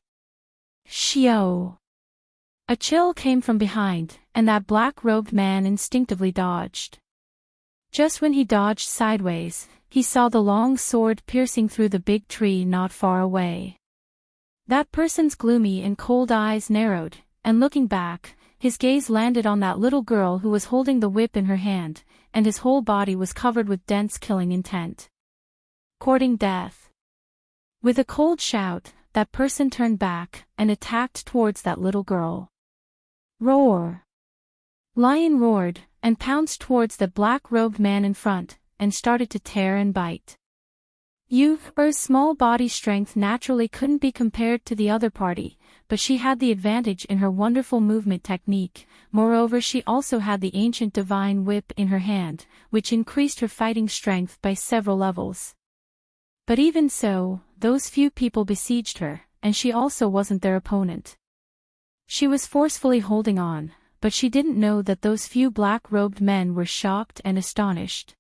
Shio! A chill came from behind, and that black-robed man instinctively dodged. Just when he dodged sideways, he saw the long sword piercing through the big tree not far away. That person's gloomy and cold eyes narrowed, and looking back, his gaze landed on that little girl who was holding the whip in her hand, and his whole body was covered with dense killing intent. Courting death. With a cold shout, that person turned back, and attacked towards that little girl. Roar! Lion roared, and pounced towards the black-robed man in front, and started to tear and bite. Yu's small body strength naturally couldn't be compared to the other party, but she had the advantage in her wonderful movement technique. Moreover, she also had the ancient divine whip in her hand, which increased her fighting strength by several levels. But even so, those few people besieged her, and she also wasn't their opponent. She was forcefully holding on, but she didn't know that those few black-robed men were shocked and astonished.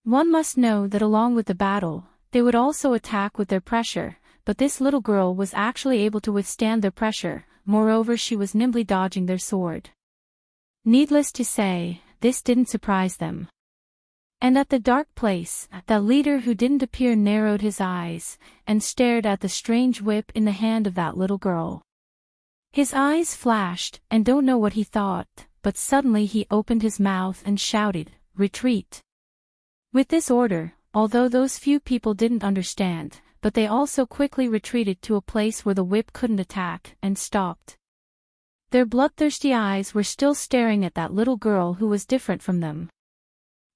One must know that along with the battle, they would also attack with their pressure, but this little girl was actually able to withstand their pressure. Moreover, she was nimbly dodging their sword. Needless to say, this didn't surprise them. And at the dark place, the leader who didn't appear narrowed his eyes, and stared at the strange whip in the hand of that little girl. His eyes flashed, and don't know what he thought, but suddenly he opened his mouth and shouted, "Retreat!" With this order, although those few people didn't understand, but they also quickly retreated to a place where the whip couldn't attack, and stopped. Their bloodthirsty eyes were still staring at that little girl who was different from them.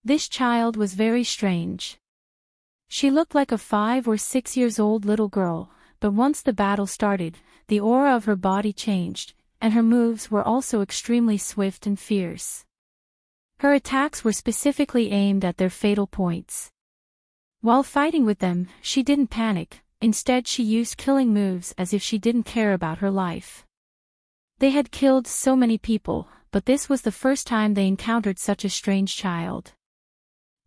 This child was very strange. She looked like a 5 or 6 years old little girl, but once the battle started, the aura of her body changed, and her moves were also extremely swift and fierce. Her attacks were specifically aimed at their fatal points. While fighting with them, she didn't panic, instead she used killing moves as if she didn't care about her life. They had killed so many people, but this was the first time they encountered such a strange child.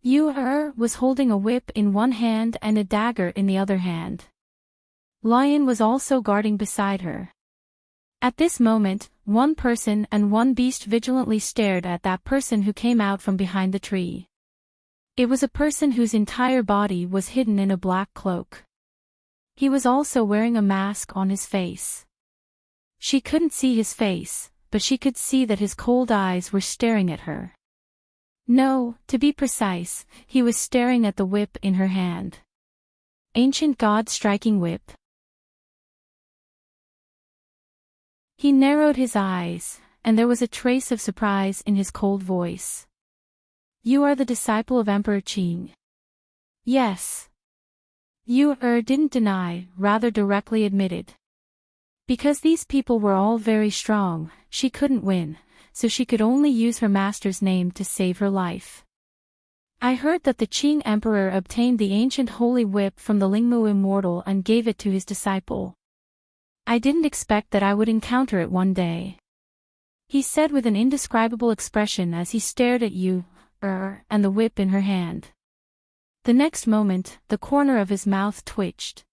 Yu was holding a whip in one hand and a dagger in the other hand. Lion was also guarding beside her. At this moment, one person and one beast vigilantly stared at that person who came out from behind the tree. It was a person whose entire body was hidden in a black cloak. He was also wearing a mask on his face. She couldn't see his face, but she could see that his cold eyes were staring at her. No, to be precise, he was staring at the whip in her hand. Ancient God striking whip. He narrowed his eyes, and there was a trace of surprise in his cold voice. "You are the disciple of Emperor Qing?" "Yes." Yu didn't deny, rather directly admitted. Because these people were all very strong, she couldn't win, so she could only use her master's name to save her life. "I heard that the Qing Emperor obtained the ancient holy whip from the Lingmu immortal and gave it to his disciple. I didn't expect that I would encounter it one day," he said with an indescribable expression as he stared at Yu and the whip in her hand. The next moment, the corner of his mouth twitched.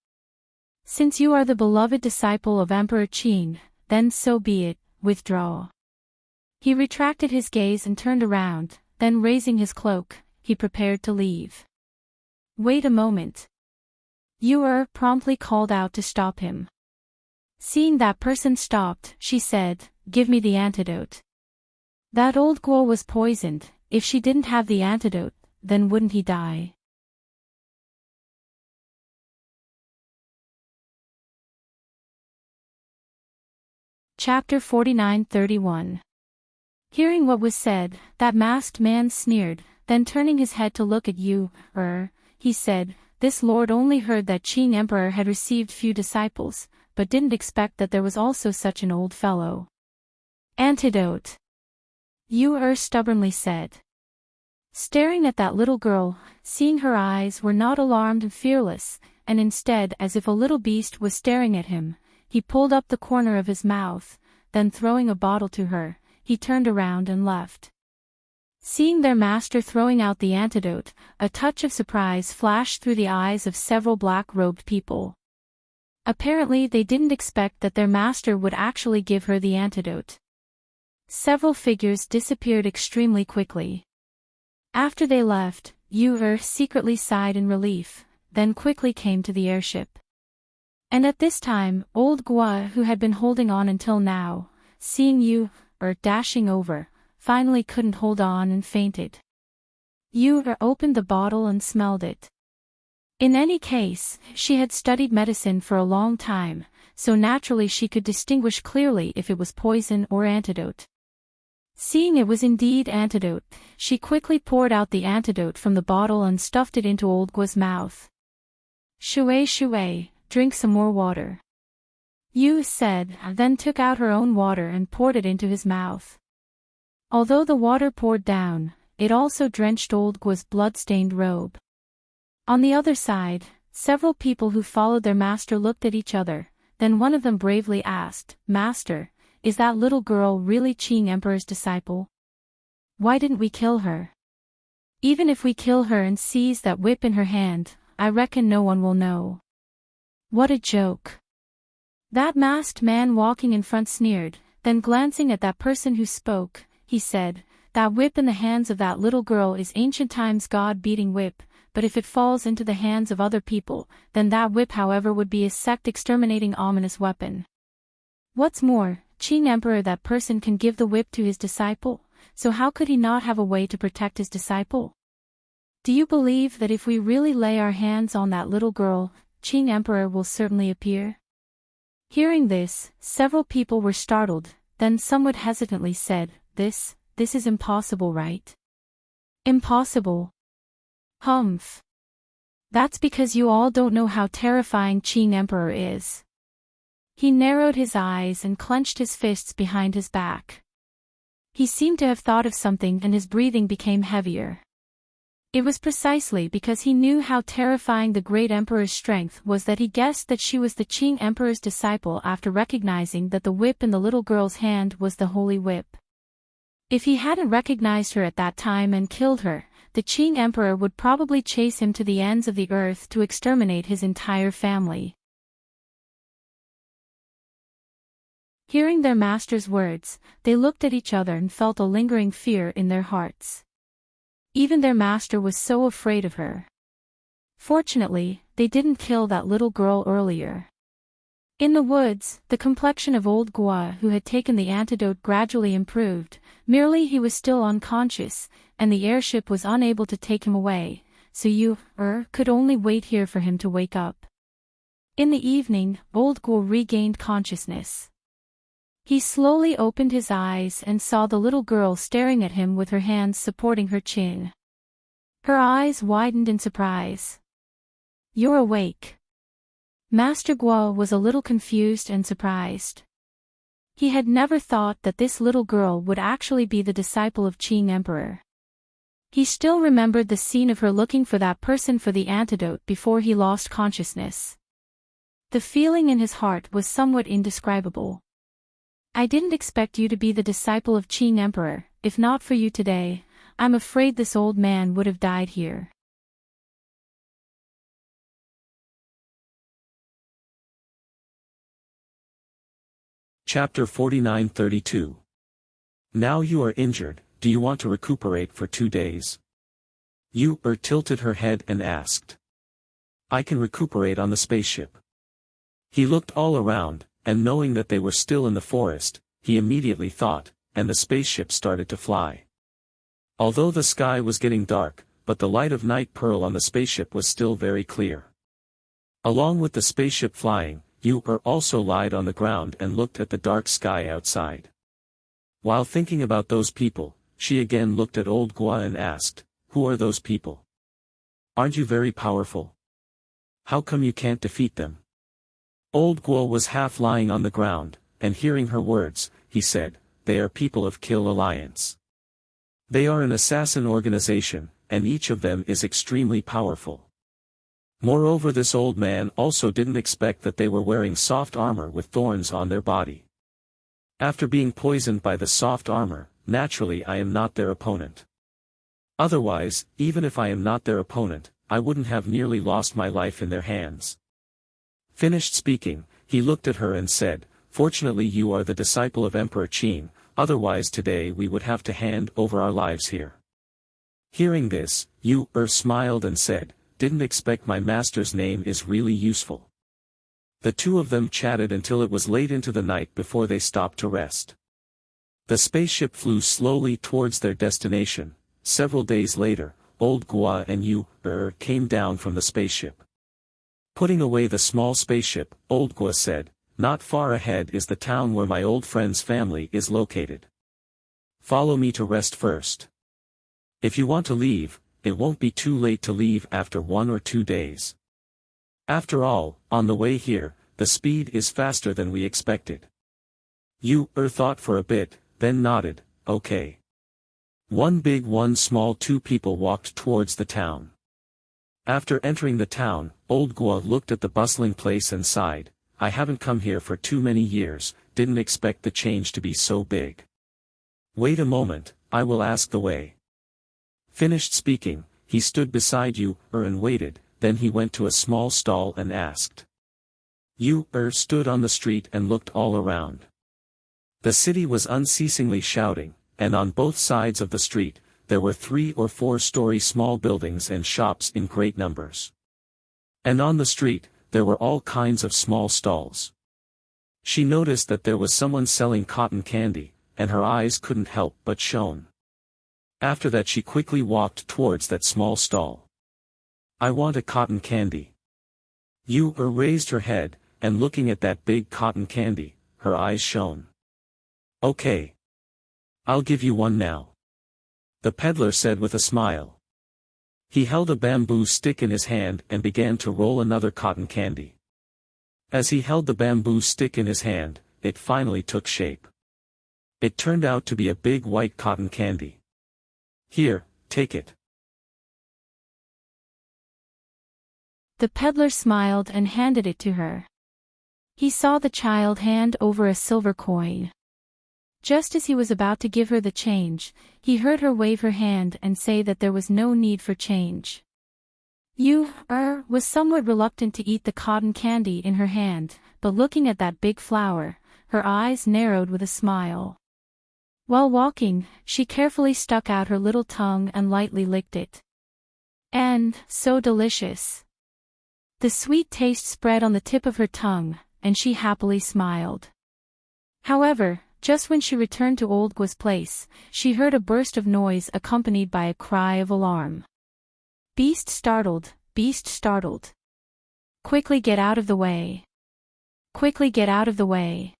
"Since you are the beloved disciple of Emperor Qing, then so be it, withdraw." He retracted his gaze and turned around, then raising his cloak, he prepared to leave. "Wait a moment." Yu promptly called out to stop him. Seeing that person stopped, she said, "Give me the antidote." That old Guo was poisoned. If she didn't have the antidote, then wouldn't he die? Chapter 49-31. Hearing what was said, that masked man sneered, then turning his head to look at Yu, he said, "This lord only heard that Qing Emperor had received few disciples, but didn't expect that there was also such an old fellow." "Antidote," Yu stubbornly said. Staring at that little girl, seeing her eyes were not alarmed and fearless, and instead as if a little beast was staring at him, he pulled up the corner of his mouth, then throwing a bottle to her, he turned around and left. Seeing their master throwing out the antidote, a touch of surprise flashed through the eyes of several black-robed people. Apparently they didn't expect that their master would actually give her the antidote. Several figures disappeared extremely quickly. After they left, Yu secretly sighed in relief, then quickly came to the airship. And at this time, old Guo, who had been holding on until now, seeing Yu dashing over, finally couldn't hold on and fainted. Yu opened the bottle and smelled it. In any case, she had studied medicine for a long time, so naturally she could distinguish clearly if it was poison or antidote. Seeing it was indeed antidote, she quickly poured out the antidote from the bottle and stuffed it into Old Gua's mouth. "Shui Shui, drink some more water," Yu said, then took out her own water and poured it into his mouth. Although the water poured down, it also drenched Old Gua's blood-stained robe. On the other side, several people who followed their master looked at each other, then one of them bravely asked, "Master, is that little girl really Qing Emperor's disciple? Why didn't we kill her? Even if we kill her and seize that whip in her hand, I reckon no one will know." "What a joke." That masked man walking in front sneered, then glancing at that person who spoke, he said, "That whip in the hands of that little girl is ancient times God-beating whip, but if it falls into the hands of other people, then that whip however would be a sect-exterminating ominous weapon. What's more, Qing Emperor that person can give the whip to his disciple, so how could he not have a way to protect his disciple? Do you believe that if we really lay our hands on that little girl, Qing Emperor will certainly appear?" Hearing this, several people were startled, then somewhat hesitantly said, This is impossible, right?" "Impossible? Humph. That's because you all don't know how terrifying Qing Emperor is." He narrowed his eyes and clenched his fists behind his back. He seemed to have thought of something and his breathing became heavier. It was precisely because he knew how terrifying the great emperor's strength was that he guessed that she was the Qing Emperor's disciple after recognizing that the whip in the little girl's hand was the holy whip. If he hadn't recognized her at that time and killed her, the Qing Emperor would probably chase him to the ends of the earth to exterminate his entire family. Hearing their master's words, they looked at each other and felt a lingering fear in their hearts. Even their master was so afraid of her. Fortunately, they didn't kill that little girl earlier. In the woods, the complexion of Old Gua who had taken the antidote gradually improved, merely he was still unconscious, and the airship was unable to take him away, so you could only wait here for him to wake up. In the evening, Old Gua regained consciousness. He slowly opened his eyes and saw the little girl staring at him with her hands supporting her chin. Her eyes widened in surprise. "You're awake." Master Gua was a little confused and surprised. He had never thought that this little girl would actually be the disciple of Qing Emperor. He still remembered the scene of her looking for that person for the antidote before he lost consciousness. The feeling in his heart was somewhat indescribable. "I didn't expect you to be the disciple of Qing Emperor. If not for you today, I'm afraid this old man would have died here." Chapter 49-32. Now you are injured, do you want to recuperate for 2 days? Yu tilted her head and asked. "I can recuperate on the spaceship." He looked all around, and knowing that they were still in the forest, he immediately thought, and the spaceship started to fly. Although the sky was getting dark, but the light of Night Pearl on the spaceship was still very clear. Along with the spaceship flying, Yu also lied on the ground and looked at the dark sky outside. While thinking about those people, she again looked at Old Gua and asked, "Who are those people? Aren't you very powerful? How come you can't defeat them?" Old Gua was half lying on the ground, and hearing her words, he said, "They are people of Kill Alliance. They are an assassin organization, and each of them is extremely powerful. Moreover, this old man also didn't expect that they were wearing soft armor with thorns on their body. After being poisoned by the soft armor, naturally I am not their opponent. Otherwise, even if I am not their opponent, I wouldn't have nearly lost my life in their hands." Finished speaking, he looked at her and said, "Fortunately you are the disciple of Emperor Qin, otherwise today we would have to hand over our lives here." Hearing this, Yu smiled and said, "Didn't expect my master's name is really useful." The two of them chatted until it was late into the night before they stopped to rest. The spaceship flew slowly towards their destination. Several days later, Old Gua and Yu came down from the spaceship. Putting away the small spaceship, Old Gua said, "Not far ahead is the town where my old friend's family is located. Follow me to rest first. If you want to leave, it won't be too late to leave after 1 or 2 days. After all, on the way here, the speed is faster than we expected. You thought for a bit, then nodded, okay. One big one small two people walked towards the town. After entering the town, Old Gua looked at the bustling place and sighed, I haven't come here for too many years, didn't expect the change to be so big. Wait a moment, I will ask the way. Finished speaking, he stood beside you, and waited, then he went to a small stall and asked. You, stood on the street and looked all around. The city was unceasingly shouting, and on both sides of the street, there were 3 or 4-story small buildings and shops in great numbers. And on the street, there were all kinds of small stalls. She noticed that there was someone selling cotton candy, and her eyes couldn't help but shone. After that she quickly walked towards that small stall. I want a cotton candy. You raised her head, and looking at that big cotton candy, her eyes shone. Okay. I'll give you one now. The peddler said with a smile. He held a bamboo stick in his hand and began to roll another cotton candy. As he held the bamboo stick in his hand, it finally took shape. It turned out to be a big white cotton candy. Here, take it. The peddler smiled and handed it to her. He saw the child hand over a silver coin. Just as he was about to give her the change, he heard her wave her hand and say that there was no need for change. Yu was somewhat reluctant to eat the cotton candy in her hand, but looking at that big flower, her eyes narrowed with a smile. While walking, she carefully stuck out her little tongue and lightly licked it. And, so delicious. The sweet taste spread on the tip of her tongue, and she happily smiled. However, just when she returned to Old Gua's place, she heard a burst of noise accompanied by a cry of alarm. Beast startled, beast startled. Quickly get out of the way. Quickly get out of the way.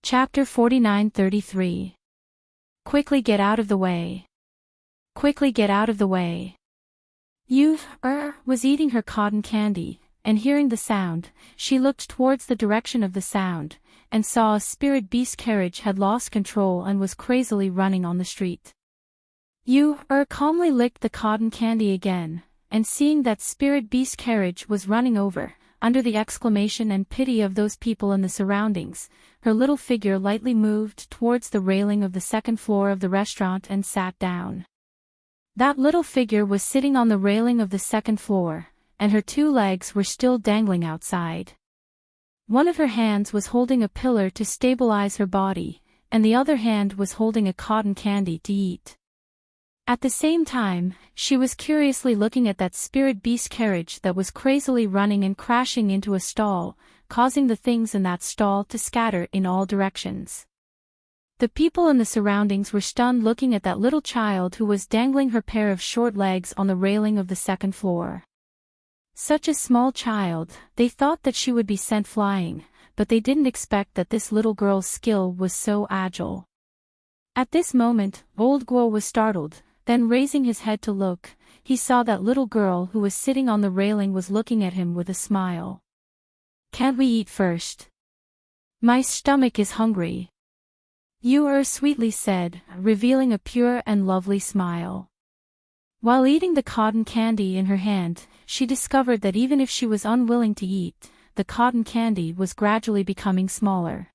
Chapter 49:33. Quickly get out of the way. Quickly get out of the way. Yu was eating her cotton candy, and hearing the sound, she looked towards the direction of the sound, and saw a spirit beast carriage had lost control and was crazily running on the street. Yu calmly licked the cotton candy again, and seeing that spirit beast carriage was running over, under the exclamation and pity of those people in the surroundings, her little figure lightly moved towards the railing of the second floor of the restaurant and sat down. That little figure was sitting on the railing of the second floor, and her 2 legs were still dangling outside. One of her hands was holding a pillar to stabilize her body, and the other hand was holding a cotton candy to eat. At the same time, she was curiously looking at that spirit beast carriage that was crazily running and crashing into a stall, causing the things in that stall to scatter in all directions. The people in the surroundings were stunned looking at that little child who was dangling her pair of short legs on the railing of the second floor. Such a small child, they thought that she would be sent flying, but they didn't expect that this little girl's skill was so agile. At this moment, Old Gua was startled, then raising his head to look, he saw that little girl who was sitting on the railing was looking at him with a smile. Can't we eat first? My stomach is hungry. Yu sweetly said, revealing a pure and lovely smile. While eating the cotton candy in her hand, she discovered that even if she was unwilling to eat, the cotton candy was gradually becoming smaller.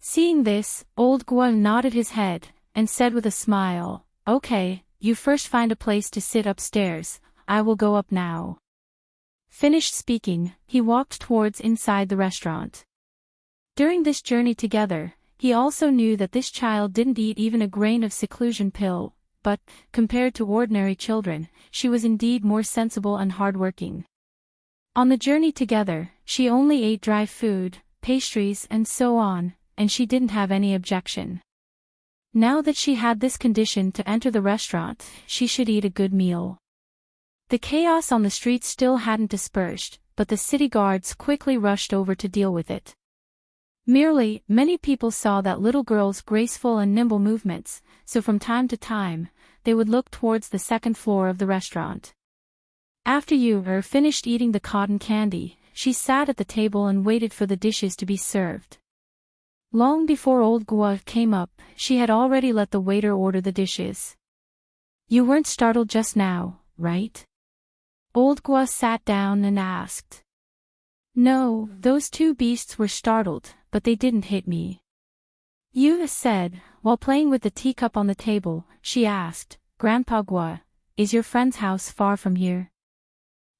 Seeing this, Old Gua nodded his head, and said with a smile, Okay, you first find a place to sit upstairs, I will go up now. Finished speaking, he walked towards inside the restaurant. During this journey together, he also knew that this child didn't eat even a grain of seclusion pill, but, compared to ordinary children, she was indeed more sensible and hardworking. On the journey together, she only ate dry food, pastries and so on, and she didn't have any objection. Now that she had this condition to enter the restaurant, she should eat a good meal. The chaos on the streets still hadn't dispersed, but but the city guards quickly rushed over to deal with it. Merely, many people saw that little girl's graceful and nimble movements, so from time to time, they would look towards the second floor of the restaurant. After Yu finished eating the cotton candy, she sat at the table and waited for the dishes to be served. Long before old Gua came up, she had already let the waiter order the dishes. You weren't startled just now, right? Old Gua sat down and asked. No, those two beasts were startled, but they didn't hit me. Yu said, while playing with the teacup on the table. She asked, Grandpa Gua, is your friend's house far from here?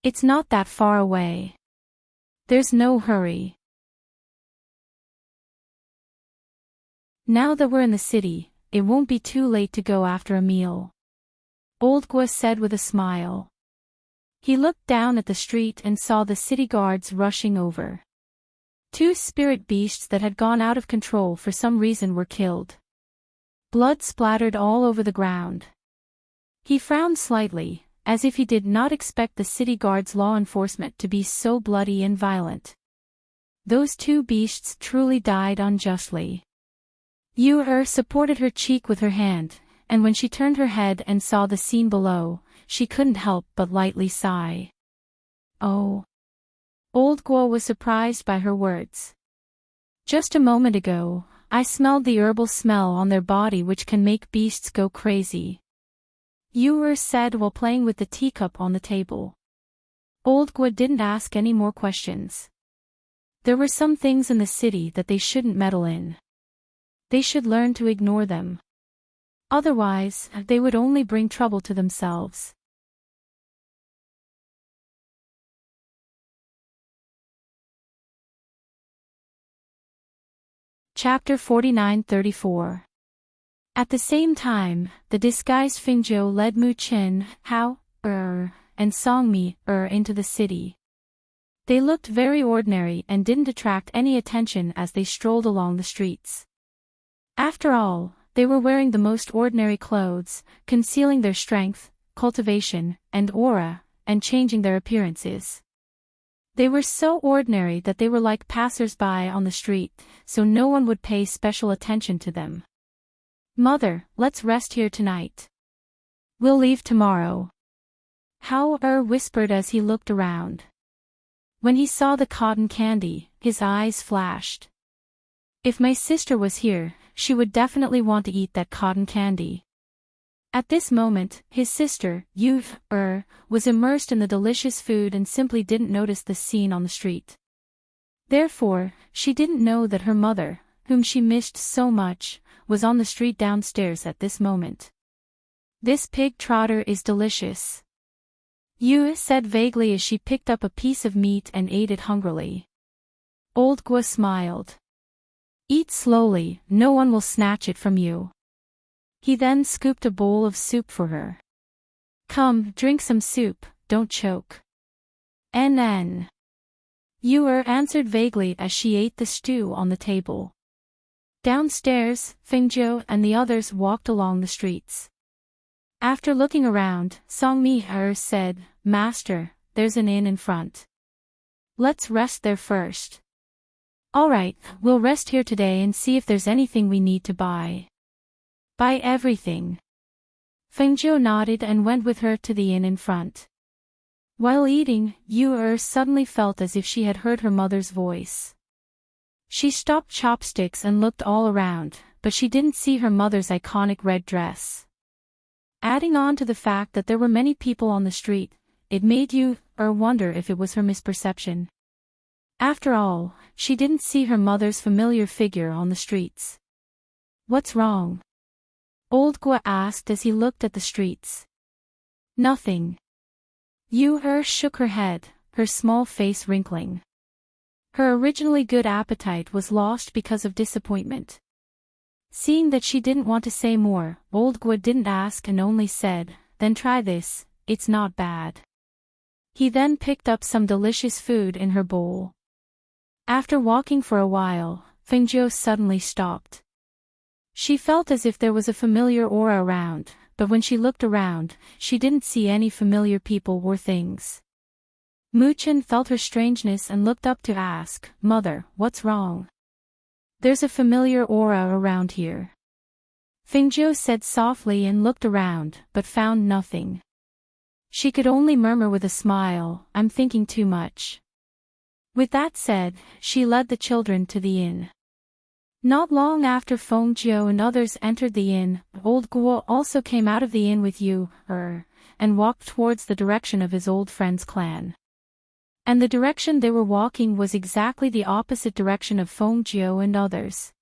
It's not that far away. There's no hurry. Now that we're in the city, it won't be too late to go after a meal. Old Gua said with a smile. He looked down at the street and saw the city guards rushing over. Two spirit beasts that had gone out of control for some reason were killed. Blood splattered all over the ground. He frowned slightly, as if he did not expect the city guards' law enforcement to be so bloody and violent. Those two beasts truly died unjustly. Yu supported her cheek with her hand, and when she turned her head and saw the scene below, she couldn't help but lightly sigh. Oh. Old Guo was surprised by her words. Just a moment ago, I smelled the herbal smell on their body which can make beasts go crazy. Yu said while playing with the teacup on the table. Old Guo didn't ask any more questions. There were some things in the city that they shouldn't meddle in. They should learn to ignore them. Otherwise, they would only bring trouble to themselves. Chapter 49-34. At the same time, the disguised Fingzhou led Mu Qin, Hao, and Songmi, into the city. They looked very ordinary and didn't attract any attention as they strolled along the streets. After all, they were wearing the most ordinary clothes, concealing their strength, cultivation, and aura, and changing their appearances. They were so ordinary that they were like passers-by on the street, so no one would pay special attention to them. Mother, let's rest here tonight. We'll leave tomorrow. Hao whispered as he looked around. When he saw the cotton candy, his eyes flashed. If my sister was here, she would definitely want to eat that cotton candy. At this moment, his sister, Yu, was immersed in the delicious food and simply didn't notice the scene on the street. Therefore, she didn't know that her mother, whom she missed so much, was on the street downstairs at this moment. This pig trotter is delicious. Yu said vaguely as she picked up a piece of meat and ate it hungrily. Old Guo smiled. Eat slowly, no one will snatch it from you. He then scooped a bowl of soup for her. Come, drink some soup, don't choke. NN. Yu answered vaguely as she ate the stew on the table. Downstairs, Fingzhou and the others walked along the streets. After looking around, Songmi said, Master, there's an inn in front. Let's rest there first. Alright, we'll rest here today and see if there's anything we need to buy. Buy everything. Fengzhou nodded and went with her to the inn in front. While eating, Yu suddenly felt as if she had heard her mother's voice. She stopped chopsticks and looked all around, but she didn't see her mother's iconic red dress. Adding on to the fact that there were many people on the street, it made Yu wonder if it was her misperception. After all, she didn't see her mother's familiar figure on the streets. What's wrong? Old Guo asked as he looked at the streets. Nothing. Yu shook her head, her small face wrinkling. Her originally good appetite was lost because of disappointment. Seeing that she didn't want to say more, Old Guo didn't ask and only said, Then try this, it's not bad. He then picked up some delicious food in her bowl. After walking for a while, Fengzhou suddenly stopped. She felt as if there was a familiar aura around, but when she looked around, she didn't see any familiar people or things. Muchen felt her strangeness and looked up to ask, "Mother, what's wrong? There's a familiar aura around here." Fengjiu said softly and looked around, but found nothing. She could only murmur with a smile, "I'm thinking too much." With that said, she led the children to the inn. Not long after Fengjiu and others entered the inn, old Guo also came out of the inn with Yu, and walked towards the direction of his old friend's clan. And the direction they were walking was exactly the opposite direction of Fengjiu and others.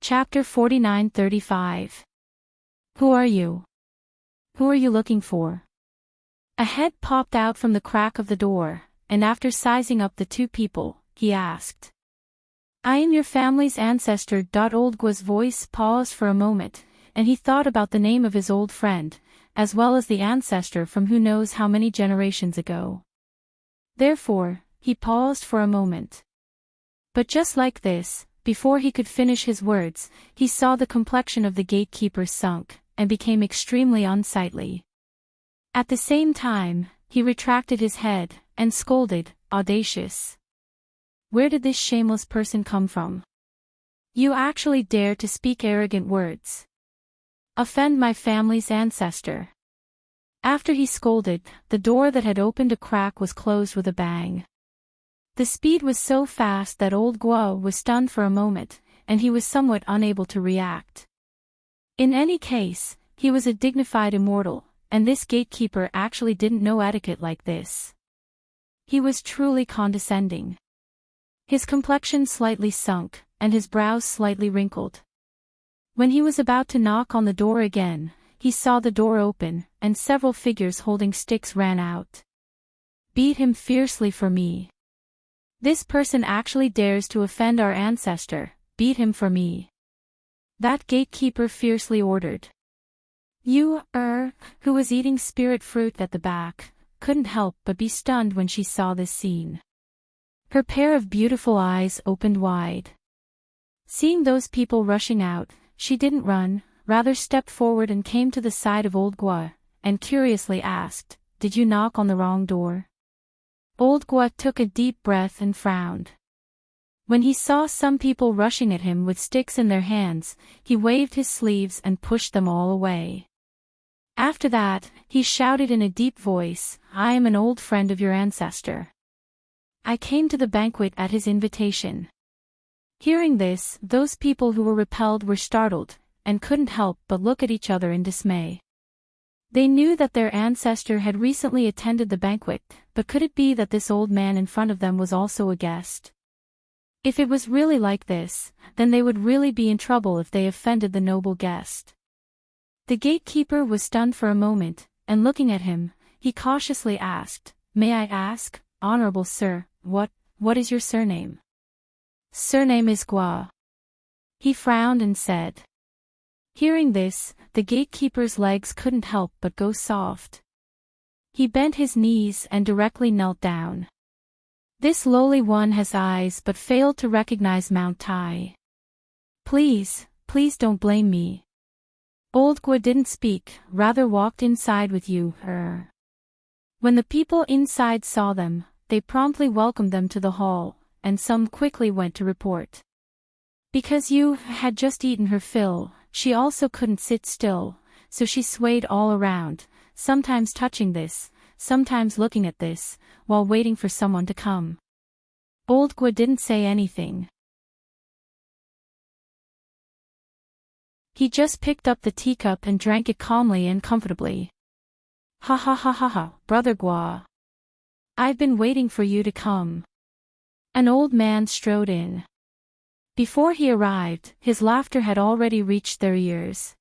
Chapter 49-35. Who are you? Who are you looking for? A head popped out from the crack of the door, and after sizing up the two people, he asked. "I am your family's ancestor." Old Guo's voice paused for a moment, and he thought about the name of his old friend, as well as the ancestor from who knows how many generations ago. Therefore, he paused for a moment. But just like this, before he could finish his words, he saw the complexion of the gatekeeper sunk, and became extremely unsightly. At the same time, he retracted his head, and scolded, "Audacious! Where did this shameless person come from? You actually dare to speak arrogant words. Offend my family's ancestor." After he scolded, the door that had opened a crack was closed with a bang. The speed was so fast that old Guo was stunned for a moment, and he was somewhat unable to react. In any case, he was a dignified immortal, and this gatekeeper actually didn't know etiquette like this. He was truly condescending. His complexion slightly sunk, and his brows slightly wrinkled. When he was about to knock on the door again, he saw the door open, and several figures holding sticks ran out. "Beat him fiercely for me. This person actually dares to offend our ancestor, beat him for me," that gatekeeper fiercely ordered. Yu, who was eating spirit fruit at the back, couldn't help but be stunned when she saw this scene. Her pair of beautiful eyes opened wide. Seeing those people rushing out, she didn't run, rather stepped forward and came to the side of old Guo, and curiously asked, "Did you knock on the wrong door?" Old Guo took a deep breath and frowned. When he saw some people rushing at him with sticks in their hands, he waved his sleeves and pushed them all away. After that, he shouted in a deep voice, "I am an old friend of your ancestor. I came to the banquet at his invitation." Hearing this, those people who were repelled were startled, and couldn't help but look at each other in dismay. They knew that their ancestor had recently attended the banquet, but could it be that this old man in front of them was also a guest? If it was really like this, then they would really be in trouble if they offended the noble guest. The gatekeeper was stunned for a moment, and looking at him, he cautiously asked, "May I ask, honorable sir, what is your surname?" "Surname is Guo." He frowned and said. Hearing this, the gatekeeper's legs couldn't help but go soft. He bent his knees and directly knelt down. This lowly one has eyes but failed to recognize Mount Tai. Please don't blame me." Old Guo didn't speak, rather walked inside with Yu. When the people inside saw them, they promptly welcomed them to the hall, and some quickly went to report. Because Yu had just eaten her fill, she also couldn't sit still, so she swayed all around, sometimes touching this, sometimes looking at this, while waiting for someone to come. Old Guo didn't say anything. He just picked up the teacup and drank it calmly and comfortably. "Ha ha ha ha ha, brother Guo. I've been waiting for you to come." An old man strode in. Before he arrived, his laughter had already reached their ears.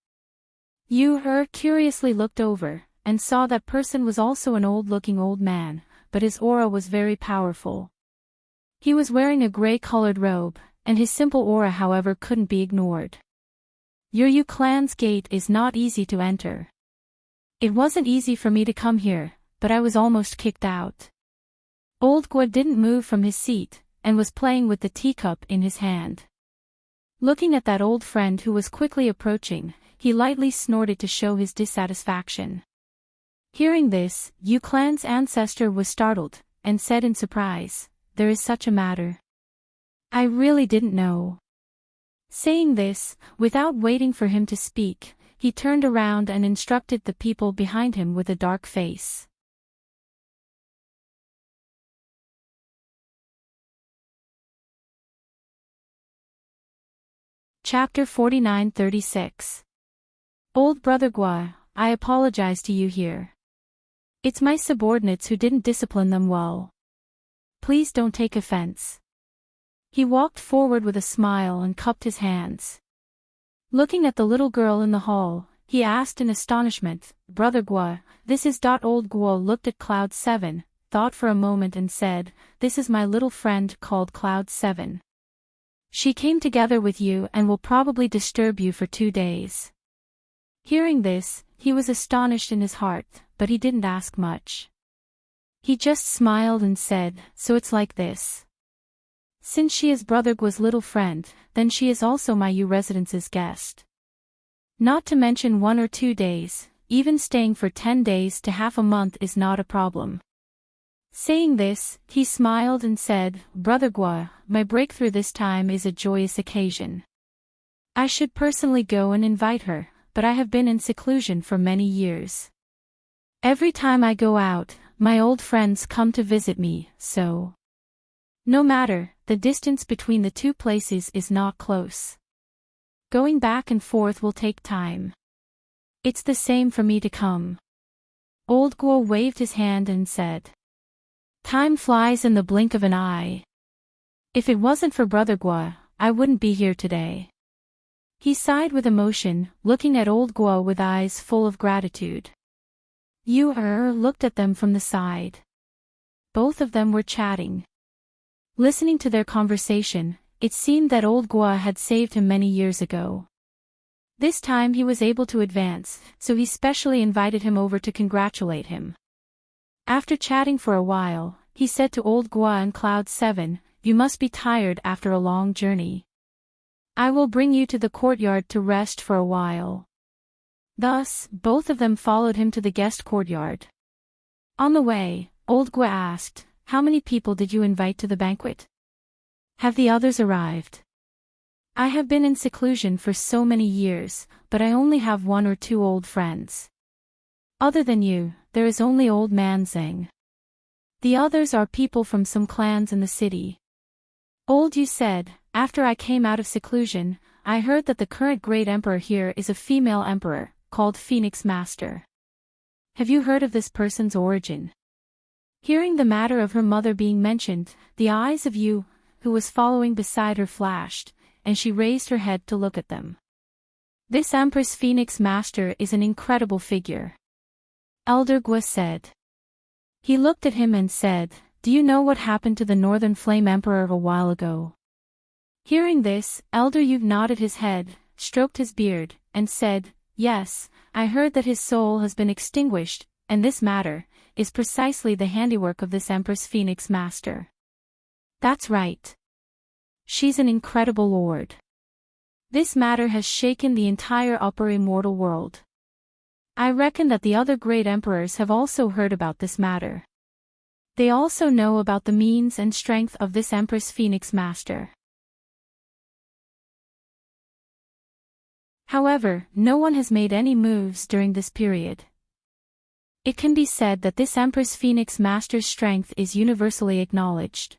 Yu curiously looked over, and saw that person was also an old-looking old man, but his aura was very powerful. He was wearing a gray-colored robe, and his simple aura however couldn't be ignored. "Your Yu clan's gate is not easy to enter. It wasn't easy for me to come here, but I was almost kicked out." Old Guo didn't move from his seat, and was playing with the teacup in his hand. Looking at that old friend who was quickly approaching, he lightly snorted to show his dissatisfaction. Hearing this, Yu Clan's ancestor was startled, and said in surprise, "There is such a matter. I really didn't know." Saying this, without waiting for him to speak, he turned around and instructed the people behind him with a dark face. Chapter 49-36. Old Brother Gua, I apologize to you here. It's my subordinates who didn't discipline them well. Please don't take offense. He walked forward with a smile and cupped his hands. Looking at the little girl in the hall, he asked in astonishment, "Brother Gua, this is..." Old Gua looked at Cloud 7, thought for a moment and said, "This is my little friend called Cloud 7. She came together with you and will probably disturb you for 2 days." Hearing this, he was astonished in his heart, but he didn't ask much. He just smiled and said, "So it's like this. Since she is Brother Gua's little friend, then she is also my Yu residence's guest. Not to mention 1 or 2 days, even staying for 10 days to half a month is not a problem." Saying this, he smiled and said, "Brother Gua, my breakthrough this time is a joyous occasion. I should personally go and invite her, but I have been in seclusion for many years. Every time I go out, my old friends come to visit me, so no matter, the distance between the 2 places is not close. Going back and forth will take time. It's the same for me to come." Old Guo waved his hand and said, "Time flies in the blink of an eye. If it wasn't for Brother Gua, I wouldn't be here today." He sighed with emotion, looking at Old Guo with eyes full of gratitude. Yu looked at them from the side. Both of them were chatting. Listening to their conversation, it seemed that Old Gua had saved him many years ago. This time he was able to advance, so he specially invited him over to congratulate him. After chatting for a while, he said to Old Gua and Cloud 7, "You must be tired after a long journey. I will bring you to the courtyard to rest for a while." Thus, both of them followed him to the guest courtyard. On the way, Old Gua asked, "How many people did you invite to the banquet? Have the others arrived? I have been in seclusion for so many years, but I only have 1 or 2 old friends. Other than you, there is only Old Man Zeng. The others are people from some clans in the city." Old Yu said, "After I came out of seclusion, I heard that the current great emperor here is a female emperor, called Phoenix Master. Have you heard of this person's origin?" Hearing the matter of her mother being mentioned, the eyes of Yu, who was following beside her, flashed, and she raised her head to look at them. "This Empress Phoenix Master is an incredible figure," Elder Gua said. He looked at him and said, "Do you know what happened to the Northern Flame Emperor a while ago?" Hearing this, Elder Yu nodded his head, stroked his beard, and said, "Yes, I heard that his soul has been extinguished, and this matter is precisely the handiwork of this Empress Phoenix Master." "That's right. She's an incredible lord. This matter has shaken the entire upper immortal world. I reckon that the other great emperors have also heard about this matter. They also know about the means and strength of this Empress Phoenix Master. However, no one has made any moves during this period. It can be said that this Empress Phoenix Master's strength is universally acknowledged."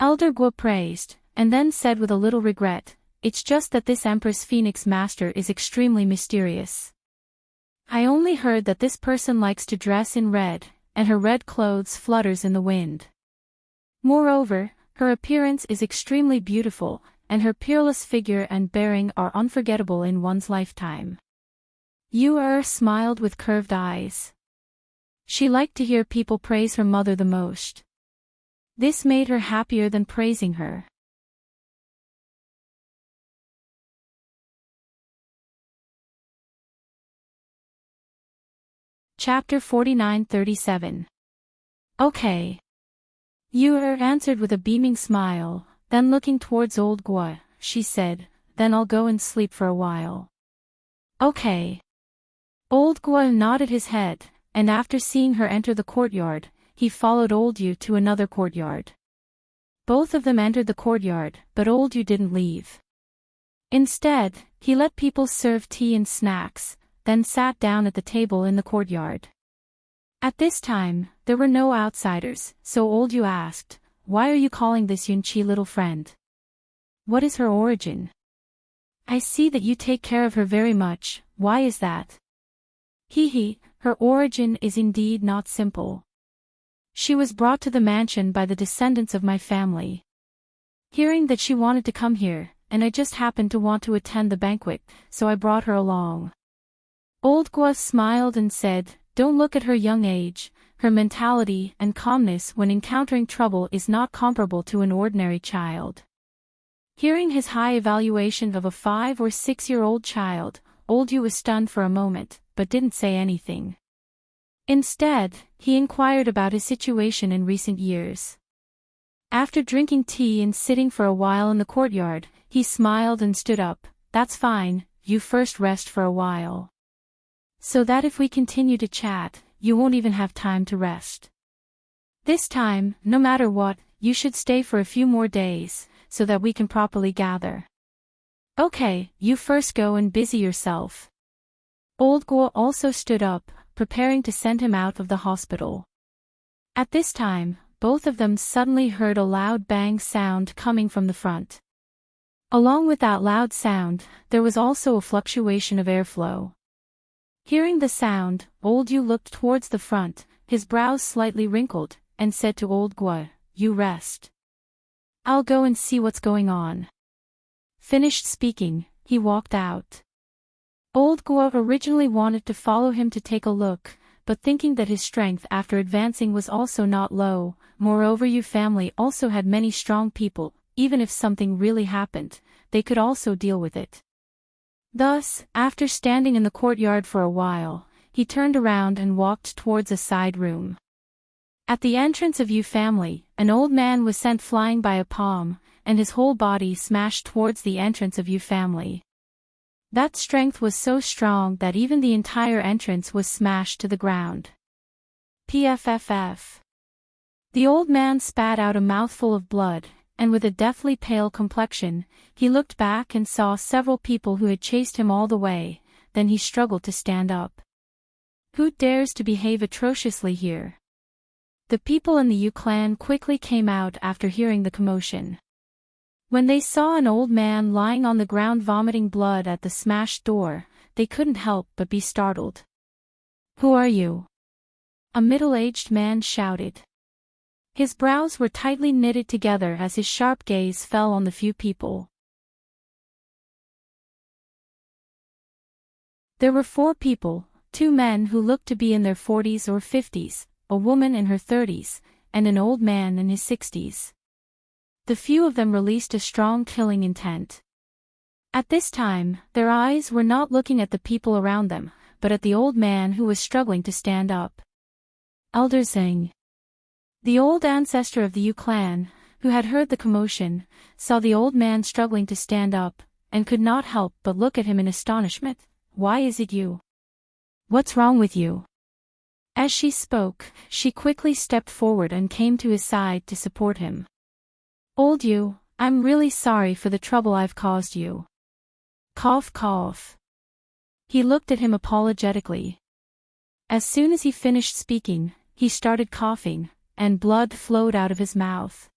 Elder Guo praised, and then said with a little regret, "It's just that this Empress Phoenix Master is extremely mysterious. I only heard that this person likes to dress in red, and her red clothes flutters in the wind. Moreover, her appearance is extremely beautiful, and her peerless figure and bearing are unforgettable in one's lifetime." Yu smiled with curved eyes. She liked to hear people praise her mother the most. This made her happier than praising her. Chapter 49-37. "Okay." Yu answered with a beaming smile, then looking towards Old Gua, she said, then I'll go and sleep for a while. Okay. Old Gua nodded his head, and after seeing her enter the courtyard, he followed Old Yu to another courtyard. Both of them entered the courtyard, but Old Yu didn't leave. Instead, he let people serve tea and snacks, then sat down at the table in the courtyard. At this time, there were no outsiders, so Old Yu asked, "Why are you calling this Yunqi little friend? What is her origin? I see that you take care of her very much, why is that?" "Hee, her origin is indeed not simple. She was brought to the mansion by the descendants of my family. Hearing that she wanted to come here, and I just happened to want to attend the banquet, so I brought her along." Old Gua smiled and said, "Don't look at her young age, her mentality and calmness when encountering trouble is not comparable to an ordinary child." Hearing his high evaluation of a 5 or 6-year-old child, Old Yu was stunned for a moment, but didn't say anything. Instead, he inquired about his situation in recent years. After drinking tea and sitting for a while in the courtyard, he smiled and stood up. "That's fine, you first rest for a while. So that if we continue to chat, you won't even have time to rest. This time, no matter what, you should stay for a few more days, so that we can properly gather. Okay, you first go and busy yourself." Old Guo also stood up, preparing to send him out of the hospital. At this time, both of them suddenly heard a loud bang sound coming from the front. Along with that loud sound, there was also a fluctuation of airflow. Hearing the sound, Old Yu looked towards the front, his brows slightly wrinkled, and said to Old Guo, "You rest. I'll go and see what's going on." Finished speaking, he walked out. Old Guo originally wanted to follow him to take a look, but thinking that his strength after advancing was also not low, moreover Yu family also had many strong people, even if something really happened, they could also deal with it. Thus, after standing in the courtyard for a while, he turned around and walked towards a side room. At the entrance of Yu family, an old man was sent flying by a palm, and his whole body smashed towards the entrance of Yu family. That strength was so strong that even the entire entrance was smashed to the ground. PFFF. The old man spat out a mouthful of blood, and with a deathly pale complexion, he looked back and saw several people who had chased him all the way, then he struggled to stand up. Who dares to behave atrociously here? The people in the Yu clan quickly came out after hearing the commotion. When they saw an old man lying on the ground vomiting blood at the smashed door, they couldn't help but be startled. "Who are you?" a middle-aged man shouted. His brows were tightly knitted together as his sharp gaze fell on the few people. There were 4 people, 2 men who looked to be in their 40s or 50s, a woman in her 30s, and an old man in his 60s. The few of them released a strong killing intent. At this time, their eyes were not looking at the people around them, but at the old man who was struggling to stand up. Elder Zheng, the old ancestor of the Yu clan, who had heard the commotion, saw the old man struggling to stand up, and could not help but look at him in astonishment. "Why is it you? What's wrong with you?" As she spoke, she quickly stepped forward and came to his side to support him. "Old Yu, I'm really sorry for the trouble I've caused you." Cough cough. He looked at him apologetically. As soon as he finished speaking, he started coughing, and blood flowed out of his mouth.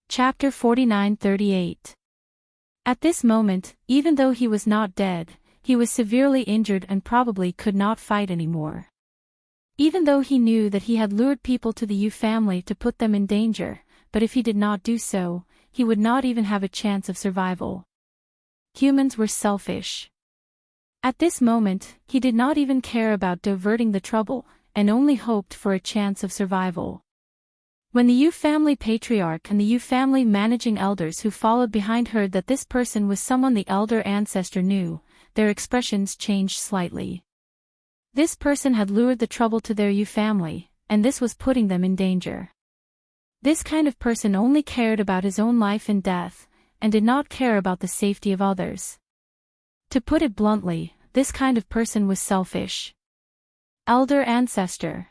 Chapter 49-38. At this moment, even though he was not dead, he was severely injured and probably could not fight anymore. Even though he knew that he had lured people to the Yu family to put them in danger, but if he did not do so, he would not even have a chance of survival. Humans were selfish. At this moment, he did not even care about diverting the trouble, and only hoped for a chance of survival. When the Yu family patriarch and the Yu family managing elders who followed behind heard that this person was someone the elder ancestor knew, their expressions changed slightly. This person had lured the trouble to their family, and this was putting them in danger. This kind of person only cared about his own life and death, and did not care about the safety of others. To put it bluntly, this kind of person was selfish. Elder Ancestor.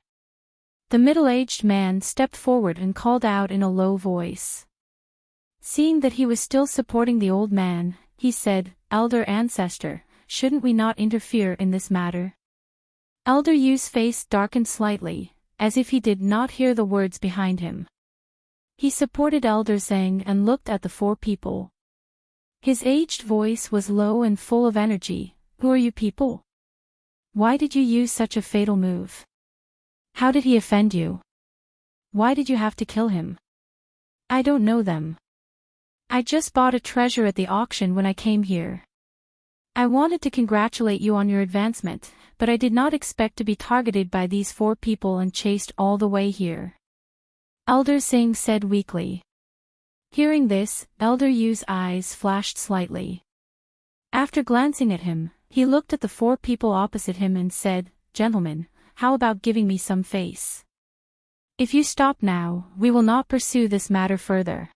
The middle-aged man stepped forward and called out in a low voice. Seeing that he was still supporting the old man, he said, "Elder Ancestor, shouldn't we not interfere in this matter?" Elder Yu's face darkened slightly, as if he did not hear the words behind him. He supported Elder Zhang and looked at the four people. His aged voice was low and full of energy. "Who are you people? Why did you use such a fatal move? How did he offend you? Why did you have to kill him?" "I don't know them. I just bought a treasure at the auction when I came here. I wanted to congratulate you on your advancement, but I did not expect to be targeted by these four people and chased all the way here," Elder Singh said weakly. Hearing this, Elder Yu's eyes flashed slightly. After glancing at him, he looked at the four people opposite him and said, "Gentlemen, how about giving me some face? If you stop now, we will not pursue this matter further."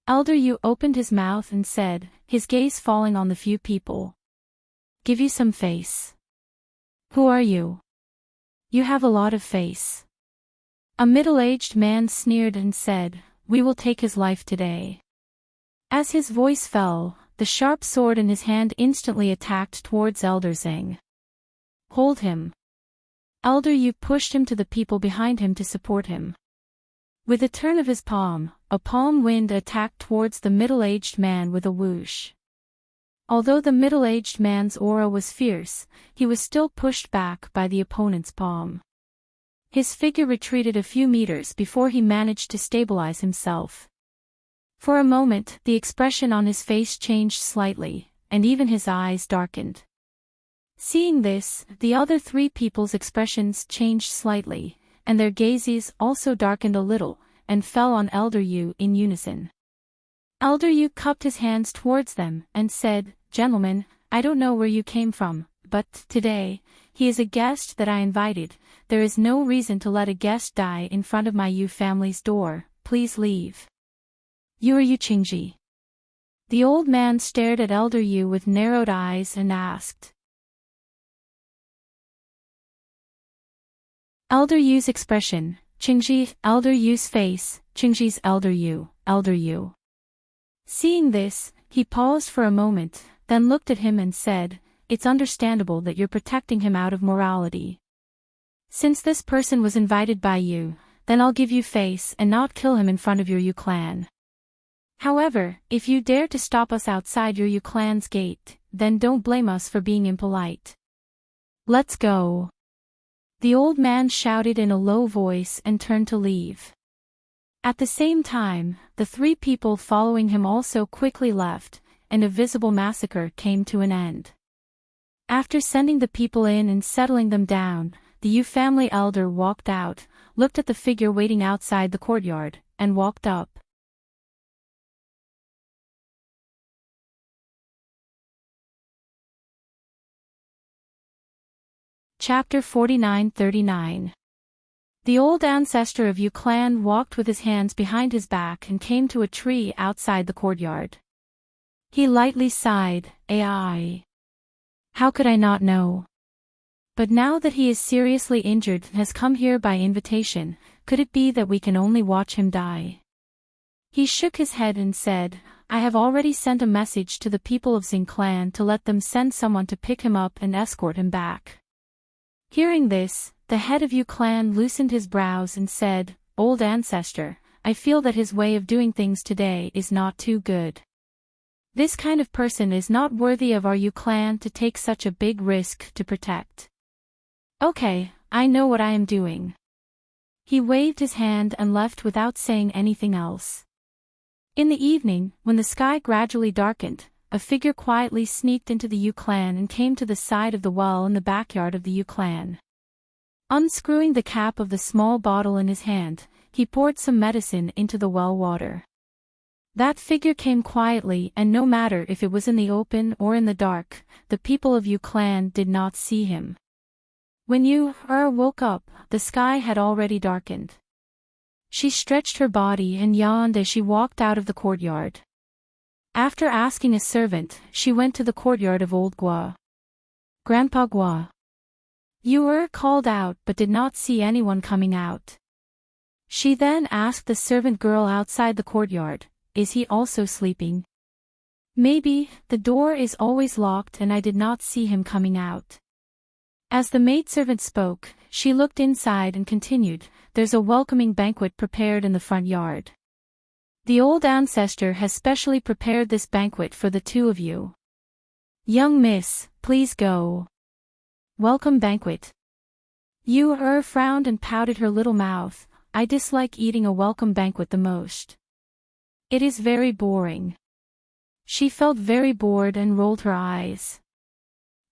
Elder Yu opened his mouth and said, his gaze falling on the few people. "Give you some face? Who are you? You have a lot of face." A middle-aged man sneered and said, "We will take his life today." As his voice fell, the sharp sword in his hand instantly attacked towards Elder Zhang. "Hold him." Elder Yu pushed him to the people behind him to support him. With a turn of his palm, a palm wind attacked towards the middle-aged man with a whoosh. Although the middle-aged man's aura was fierce, he was still pushed back by the opponent's palm. His figure retreated a few meters before he managed to stabilize himself. For a moment, the expression on his face changed slightly, and even his eyes darkened. Seeing this, the other three people's expressions changed slightly, and their gazes also darkened a little, and fell on Elder Yu in unison. Elder Yu cupped his hands towards them and said, "Gentlemen, I don't know where you came from, but today, he is a guest that I invited. There is no reason to let a guest die in front of my Yu family's door. Please leave." "You are Yu Qingji?" The old man stared at Elder Yu with narrowed eyes and asked. Elder Yu's expression, Qingji, Elder Yu's face, Qingji's Elder Yu, Elder Yu. Seeing this, he paused for a moment, then looked at him and said, "It's understandable that you're protecting him out of morality. Since this person was invited by you, then I'll give you face and not kill him in front of your Yu clan. However, if you dare to stop us outside your Yu clan's gate, then don't blame us for being impolite. Let's go." The old man shouted in a low voice and turned to leave. At the same time, the three people following him also quickly left, and a visible massacre came to an end. After sending the people in and settling them down, the Yu family elder walked out, looked at the figure waiting outside the courtyard, and walked up. Chapter 49-39. The old ancestor of Yu clan walked with his hands behind his back and came to a tree outside the courtyard. He lightly sighed, "Ai. How could I not know? But now that he is seriously injured and has come here by invitation, could it be that we can only watch him die?" He shook his head and said, "I have already sent a message to the people of Xing clan to let them send someone to pick him up and escort him back." Hearing this, the head of Yu clan loosened his brows and said, "Old ancestor, I feel that his way of doing things today is not too good. This kind of person is not worthy of our Yu clan to take such a big risk to protect. Okay, I know what I am doing." He waved his hand and left without saying anything else. In the evening, when the sky gradually darkened, a figure quietly sneaked into the Yu clan and came to the side of the well in the backyard of the Yu clan. Unscrewing the cap of the small bottle in his hand, he poured some medicine into the well water. That figure came quietly, and no matter if it was in the open or in the dark, the people of Yu clan did not see him. When Yu woke up, the sky had already darkened. She stretched her body and yawned as she walked out of the courtyard. After asking a servant, she went to the courtyard of Old Gua. Grandpa Gua. Yu called out but did not see anyone coming out. She then asked the servant girl outside the courtyard, "Is he also sleeping?" "Maybe, the door is always locked and I did not see him coming out." As the maidservant spoke, she looked inside and continued, "There's a welcoming banquet prepared in the front yard. The old ancestor has specially prepared this banquet for the two of you. Young miss, please go." Welcome banquet. Yu frowned and pouted her little mouth. "I dislike eating a welcome banquet the most. It is very boring." She felt very bored and rolled her eyes.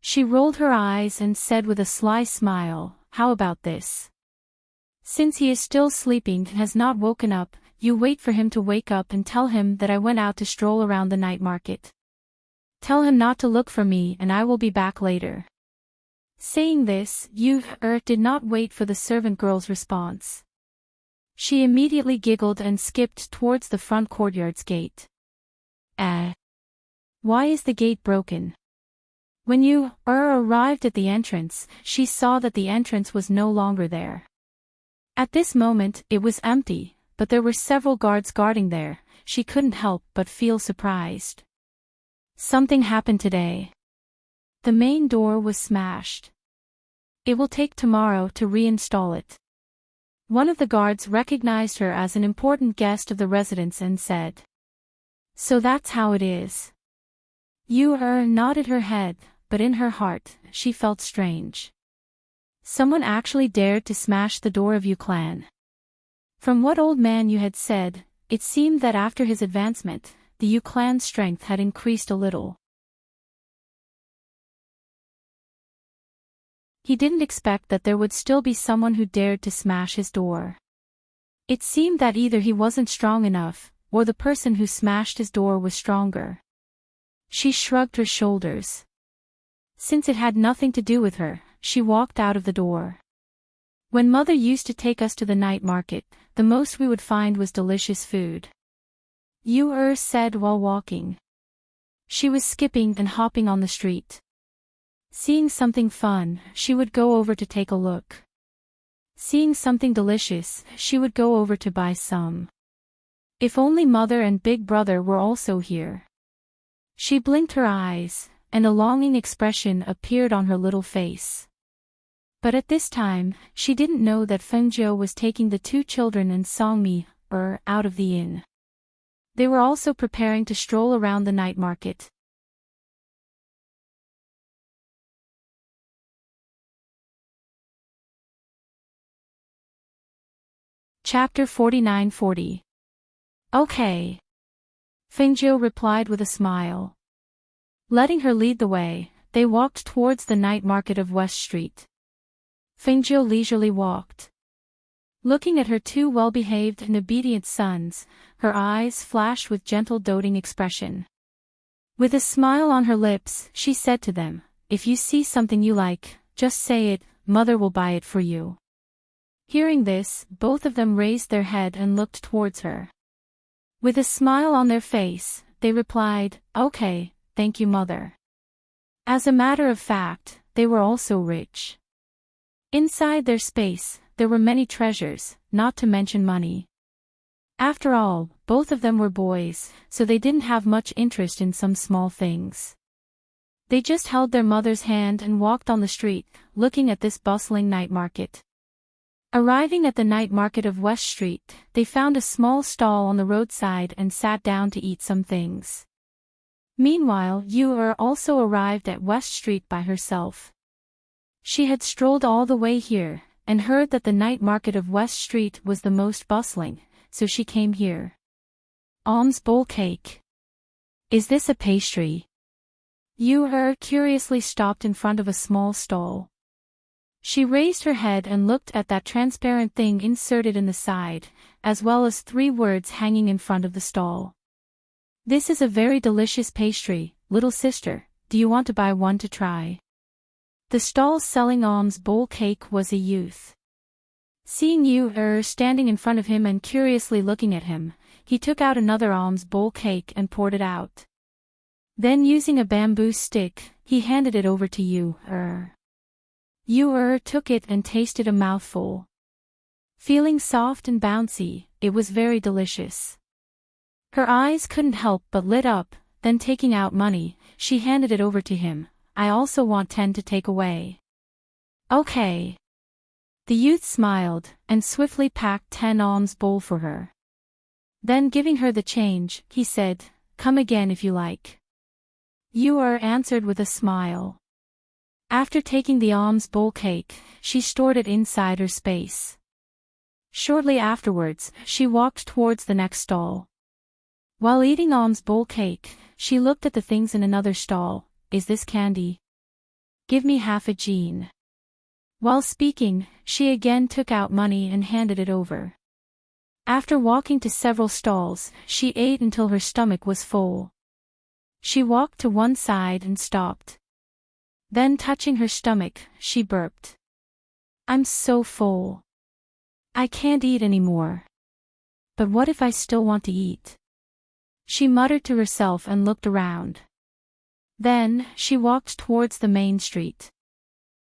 She rolled her eyes and said with a sly smile, "How about this? Since he is still sleeping and has not woken up, you wait for him to wake up and tell him that I went out to stroll around the night market. Tell him not to look for me and I will be back later." Saying this, Yu did not wait for the servant girl's response. She immediately giggled and skipped towards the front courtyard's gate. Why is the gate broken? When Yu arrived at the entrance, she saw that the entrance was no longer there. At this moment, it was empty, but there were several guards guarding there. She couldn't help but feel surprised. Something happened today. The main door was smashed. It will take tomorrow to reinstall it. One of the guards recognized her as an important guest of the residence and said, "So that's how it is." Yu nodded her head, but in her heart, she felt strange. Someone actually dared to smash the door of Yu clan. From what old man Yu had said, it seemed that after his advancement, the Yu clan's strength had increased a little. He didn't expect that there would still be someone who dared to smash his door. It seemed that either he wasn't strong enough, or the person who smashed his door was stronger. She shrugged her shoulders. Since it had nothing to do with her, she walked out of the door. When mother used to take us to the night market, the most we would find was delicious food. Yu said while walking. She was skipping and hopping on the street. Seeing something fun, she would go over to take a look. Seeing something delicious, she would go over to buy some. If only mother and big brother were also here. She blinked her eyes, and a longing expression appeared on her little face. But at this time, she didn't know that Fengjiu was taking the two children and Songmi out of the inn. They were also preparing to stroll around the night market. Chapter 49-40. Okay. Fengjiu replied with a smile. Letting her lead the way, they walked towards the night market of West Street. Fengjiu leisurely walked. Looking at her two well-behaved and obedient sons, her eyes flashed with gentle doting expression. With a smile on her lips, she said to them, "If you see something you like, just say it, mother will buy it for you." Hearing this, both of them raised their head and looked towards her. With a smile on their face, they replied, "Okay, thank you mother." As a matter of fact, they were also rich. Inside their space, there were many treasures, not to mention money. After all, both of them were boys, so they didn't have much interest in some small things. They just held their mother's hand and walked on the street, looking at this bustling night market. Arriving at the night market of West Street, they found a small stall on the roadside and sat down to eat some things. Meanwhile, Yu also arrived at West Street by herself. She had strolled all the way here, and heard that the night market of West Street was the most bustling, so she came here. Alms bowl cake. Is this a pastry? Yu curiously stopped in front of a small stall. She raised her head and looked at that transparent thing inserted in the side, as well as 3 words hanging in front of the stall. This is a very delicious pastry, little sister, do you want to buy one to try? The stall selling alms bowl cake was a youth. Seeing Yu standing in front of him and curiously looking at him, he took out another alms bowl cake and poured it out. Then using a bamboo stick, he handed it over to Yu. Yu took it and tasted a mouthful. Feeling soft and bouncy, it was very delicious. Her eyes couldn't help but lit up, then taking out money, she handed it over to him. I also want 10 to take away. Okay. The youth smiled, and swiftly packed 10 alms bowl for her. Then giving her the change, he said, come again if you like. Yu answered with a smile. After taking the alms bowl cake, she stored it inside her space. Shortly afterwards, she walked towards the next stall. While eating alms bowl cake, she looked at the things in another stall. Is this candy? Give me half a gene. While speaking, she again took out money and handed it over. After walking to several stalls, she ate until her stomach was full. She walked to one side and stopped. Then touching her stomach, she burped. I'm so full. I can't eat anymore. But what if I still want to eat? She muttered to herself and looked around. Then, she walked towards the main street.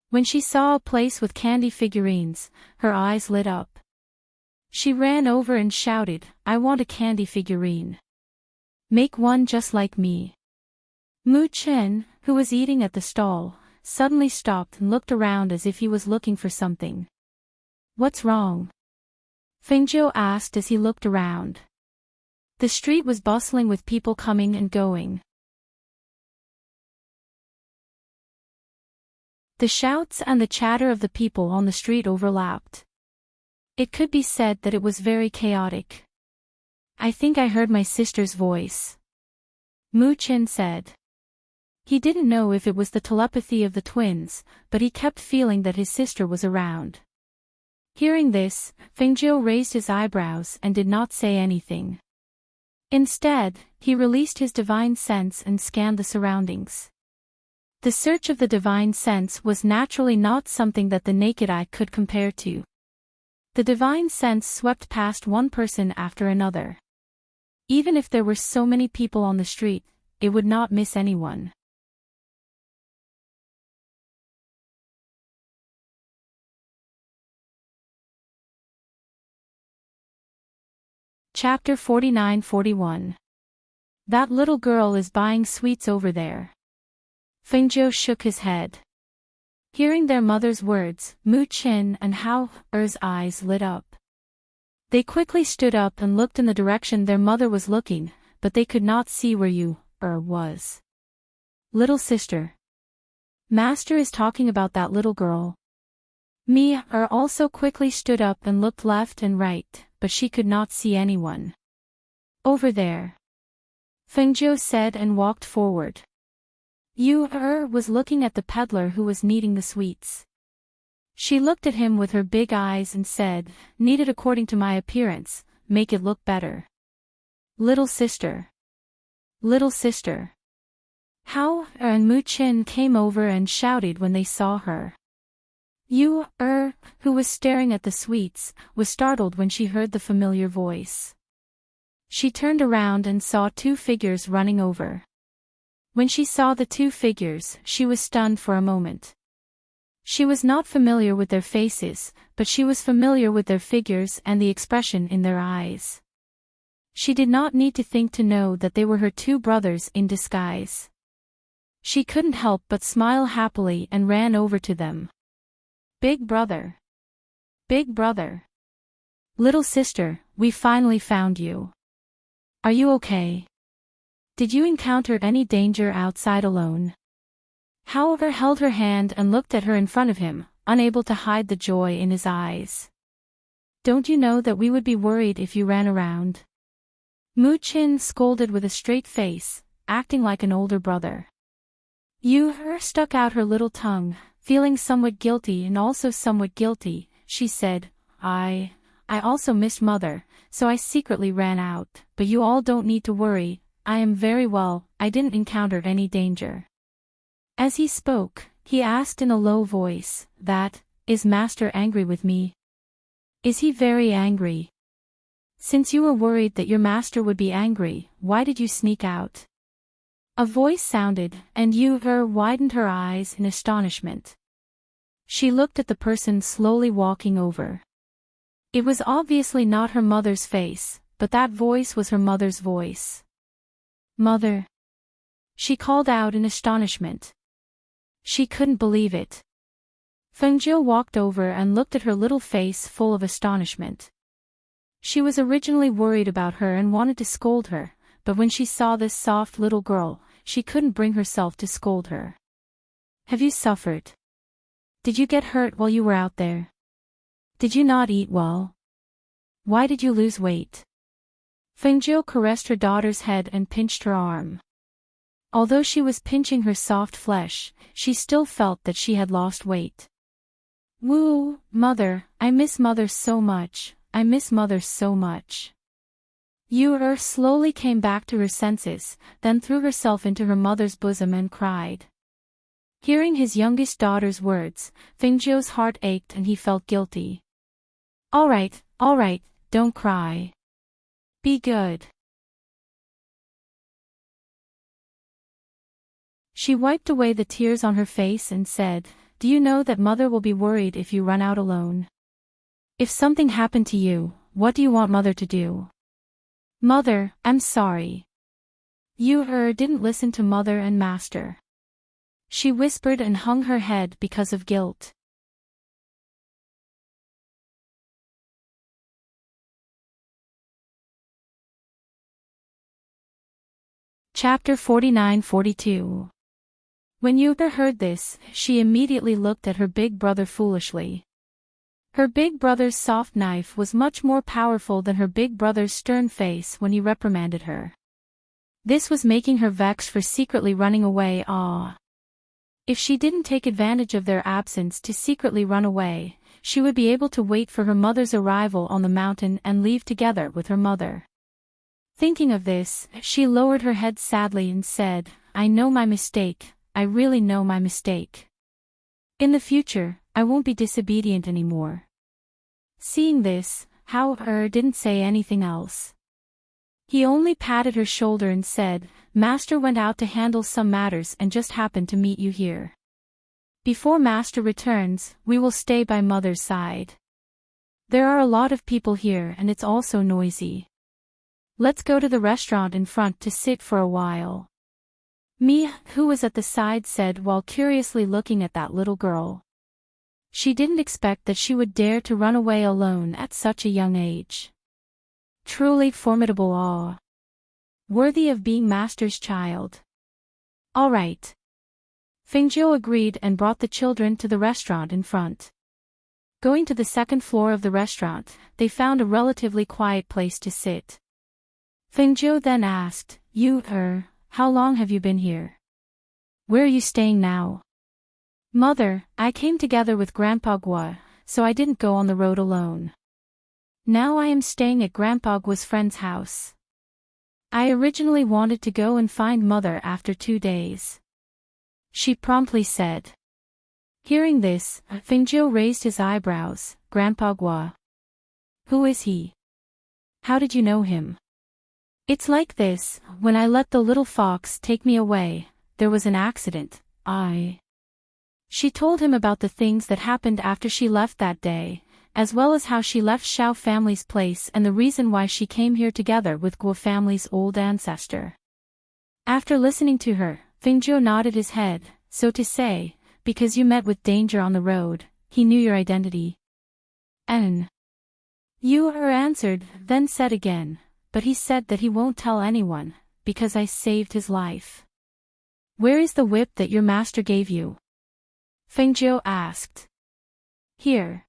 When she saw a place with candy figurines, her eyes lit up. She ran over and shouted, I want a candy figurine. Make one just like me. Mu Chen, who was eating at the stall, suddenly stopped and looked around as if he was looking for something. What's wrong? Fengjiu asked as he looked around. The street was bustling with people coming and going. The shouts and the chatter of the people on the street overlapped. It could be said that it was very chaotic. I think I heard my sister's voice. Mu Chen said. He didn't know if it was the telepathy of the twins, but he kept feeling that his sister was around. Hearing this, Fengjiu raised his eyebrows and did not say anything. Instead, he released his divine sense and scanned the surroundings. The search of the divine sense was naturally not something that the naked eye could compare to. The divine sense swept past one person after another. Even if there were so many people on the street, it would not miss anyone. Chapter 49-41. That little girl is buying sweets over there. Fengjiu shook his head. Hearing their mother's words, Mu Chen and Hao Er's eyes lit up. They quickly stood up and looked in the direction their mother was looking, but they could not see where Yu was. Little sister. Master is talking about that little girl. Mi also quickly stood up and looked left and right, but she could not see anyone. Over there. Fengjiu said and walked forward. Yu was looking at the peddler who was kneading the sweets. She looked at him with her big eyes and said, knead it according to my appearance, make it look better. Little sister. Little sister. Hao and Mu Chen came over and shouted when they saw her. Yu who was staring at the sweets, was startled when she heard the familiar voice. She turned around and saw two figures running over. When she saw the two figures, she was stunned for a moment. She was not familiar with their faces, but she was familiar with their figures and the expression in their eyes. She did not need to think to know that they were her two brothers in disguise. She couldn't help but smile happily and ran over to them. Big brother. Big brother. Little sister, we finally found you. Are you okay? Did you encounter any danger outside alone? However, held her hand and looked at her in front of him, unable to hide the joy in his eyes. Don't you know that we would be worried if you ran around? Mu Chen scolded with a straight face, acting like an older brother. Yu stuck out her little tongue, feeling somewhat guilty and also somewhat guilty. She said, I also missed mother, so I secretly ran out, but you all don't need to worry, I am very well, I didn't encounter any danger. As he spoke, He asked in a low voice, Is master angry with me? Is he very angry? Since you were worried that your master would be angry, why did you sneak out? A voice sounded, and Yu-er widened her eyes in astonishment. She looked at the person slowly walking over. It was obviously not her mother's face, but that voice was her mother's voice. Mother! She called out in astonishment. She couldn't believe it. Fengjiu walked over and looked at her little face full of astonishment. She was originally worried about her and wanted to scold her, but when she saw this soft little girl, she couldn't bring herself to scold her. Have you suffered? Did you get hurt while you were out there? Did you not eat well? Why did you lose weight? Fengjiu caressed her daughter's head and pinched her arm. Although she was pinching her soft flesh, she still felt that she had lost weight. Woo, mother, I miss mother so much, I miss mother so much. Yu-er slowly came back to her senses, then threw herself into her mother's bosom and cried. Hearing his youngest daughter's words, Fengjiu's heart ached and he felt guilty. All right, don't cry. Be good. She wiped away the tears on her face and said, Do you know that mother will be worried if you run out alone? If something happened to you, what do you want mother to do? Mother, I'm sorry. Yu-er didn't listen to mother and master. She whispered and hung her head because of guilt. Chapter 49-42. When Yu-er heard this, she immediately looked at her big brother foolishly. Her big brother's soft knife was much more powerful than her big brother's stern face when he reprimanded her. This was making her vexed for secretly running away. If she didn't take advantage of their absence to secretly run away, she would be able to wait for her mother's arrival on the mountain and leave together with her mother. Thinking of this, she lowered her head sadly and said, I know my mistake, I really know my mistake. In the future, I won't be disobedient anymore. Seeing this, Hao-er didn't say anything else. He only patted her shoulder and said, Master went out to handle some matters and just happened to meet you here. Before Master returns, we will stay by Mother's side. There are a lot of people here and it's also noisy. Let's go to the restaurant in front to sit for a while. Mi, who was at the side, said while curiously looking at that little girl. She didn't expect that she would dare to run away alone at such a young age. Truly formidable awe. Worthy of being Master's child. All right. Fengjiu agreed and brought the children to the restaurant in front. Going to the second floor of the restaurant, they found a relatively quiet place to sit. Fengjiu then asked, Yu-er, how long have you been here? Where are you staying now? Mother, I came together with Grandpa Gua, so I didn't go on the road alone. Now I am staying at Grandpa Gua's friend's house. I originally wanted to go and find Mother after 2 days. She promptly said. Hearing this, Fengjiu raised his eyebrows. Grandpa Gua. Who is he? How did you know him? It's like this, when I let the little fox take me away, there was an accident. She told him about the things that happened after she left that day, as well as how she left Xiao family's place and the reason why she came here together with Guo family's old ancestor. After listening to her, Fengjiu nodded his head, so to say, because you met with danger on the road, he knew your identity. Yu-er answered, then said again, but he said that he won't tell anyone, because I saved his life. Where is the whip that your master gave you? Fengjiu asked. Here.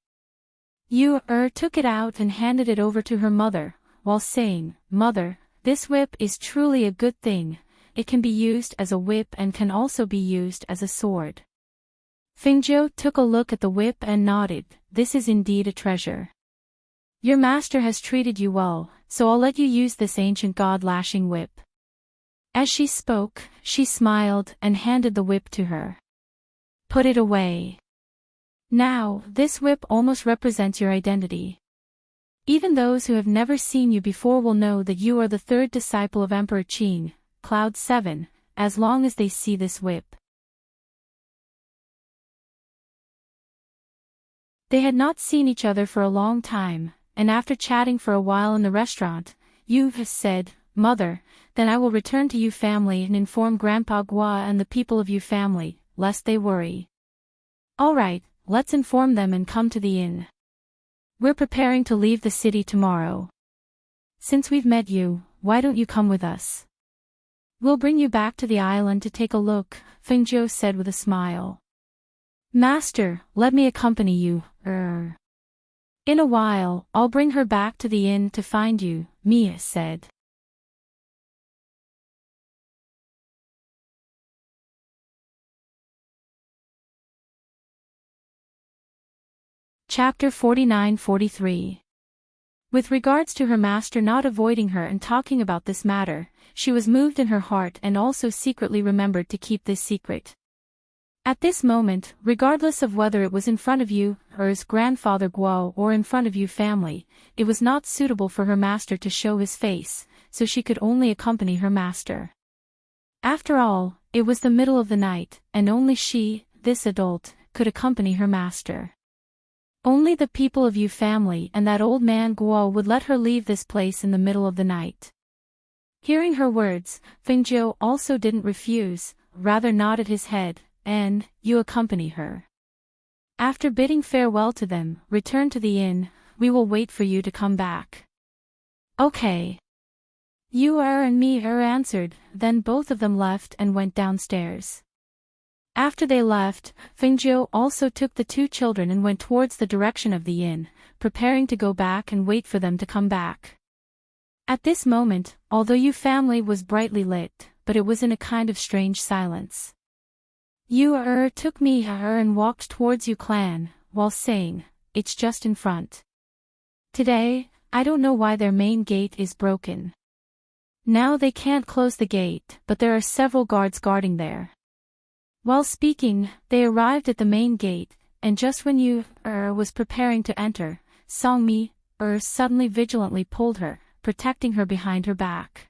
Yu-er took it out and handed it over to her mother, while saying, Mother, this whip is truly a good thing, it can be used as a whip and can also be used as a sword. Fengjiu took a look at the whip and nodded, this is indeed a treasure. Your master has treated you well, so I'll let you use this ancient god-lashing whip. As she spoke, she smiled and handed the whip to her. Put it away. Now, this whip almost represents your identity. Even those who have never seen you before will know that you are the third disciple of Emperor Qing, Cloud 7, as long as they see this whip. They had not seen each other for a long time, and after chatting for a while in the restaurant, Yu said, "Mother, then I will return to Yu family and inform Grandpa Gua and the people of Yu family, lest they worry." "All right, let's inform them and come to the inn. We're preparing to leave the city tomorrow. Since we've met you, why don't you come with us? We'll bring you back to the island to take a look," Fengjiu said with a smile. "Master, let me accompany you, In a while, I'll bring her back to the inn to find you," Mia said. Chapter 49-43. With regards to her master not avoiding her and talking about this matter, she was moved in her heart and also secretly remembered to keep this secret. At this moment, regardless of whether it was in front of Yu, her's grandfather Guo, or in front of Yu family, it was not suitable for her master to show his face, so she could only accompany her master. After all, it was the middle of the night, and only she, this adult, could accompany her master. Only the people of Yu family and that old man Guo would let her leave this place in the middle of the night. Hearing her words, Fengjiu also didn't refuse, rather nodded his head, and, "You accompany her. After bidding farewell to them, return to the inn, we will wait for you to come back." "Okay." Yu and me answered, then both of them left and went downstairs. After they left, Fengjiu also took the two children and went towards the direction of the inn, preparing to go back and wait for them to come back. At this moment, although Yu family was brightly lit, but it was in a kind of strange silence. Yu took me and walked towards Yu clan, while saying, "It's just in front. Today, I don't know why their main gate is broken. Now they can't close the gate, but there are several guards guarding there." While speaking, they arrived at the main gate, and just when Yu was preparing to enter, Songmi suddenly vigilantly pulled her, protecting her behind her back.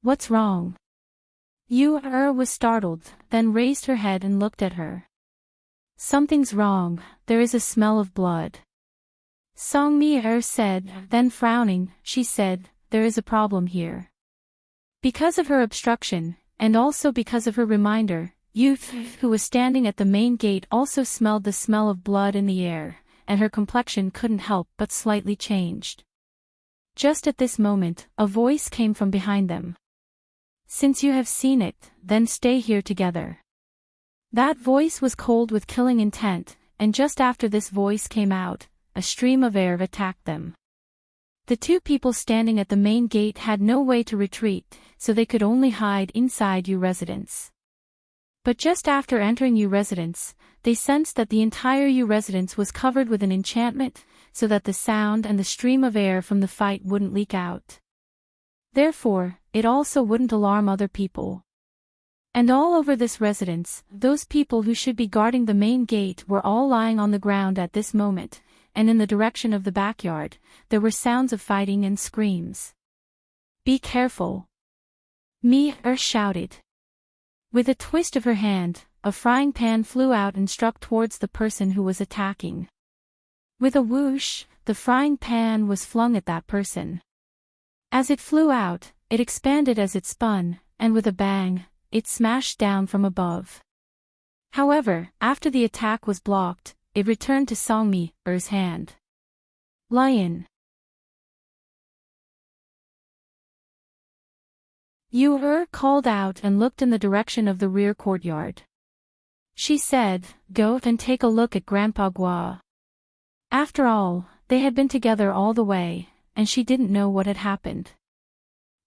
"What's wrong?" Yu was startled, then raised her head and looked at her. "Something's wrong, there is a smell of blood." Songmi said, then frowning, she said, "There is a problem here." Because of her obstruction, and also because of her reminder, Yu, who was standing at the main gate, also smelled the smell of blood in the air, and her complexion couldn't help but slightly changed. Just at this moment, a voice came from behind them. "Since you have seen it, then stay here together." That voice was cold with killing intent, and just after this voice came out, a stream of air attacked them. The two people standing at the main gate had no way to retreat, so they could only hide inside Yu residence. But just after entering Yu residence, they sensed that the entire Yu residence was covered with an enchantment, so that the sound and the stream of air from the fight wouldn't leak out. Therefore, it also wouldn't alarm other people. And all over this residence, those people who should be guarding the main gate were all lying on the ground at this moment, and in the direction of the backyard, there were sounds of fighting and screams. "Be careful!" Mi shouted. With a twist of her hand, a frying pan flew out and struck towards the person who was attacking. With a whoosh, the frying pan was flung at that person. As it flew out, it expanded as it spun, and with a bang, it smashed down from above. However, after the attack was blocked, it returned to Songmi's hand. "Lion." Yu called out and looked in the direction of the rear courtyard. She said, "Go and take a look at Grandpa Gua." After all, they had been together all the way, and she didn't know what had happened.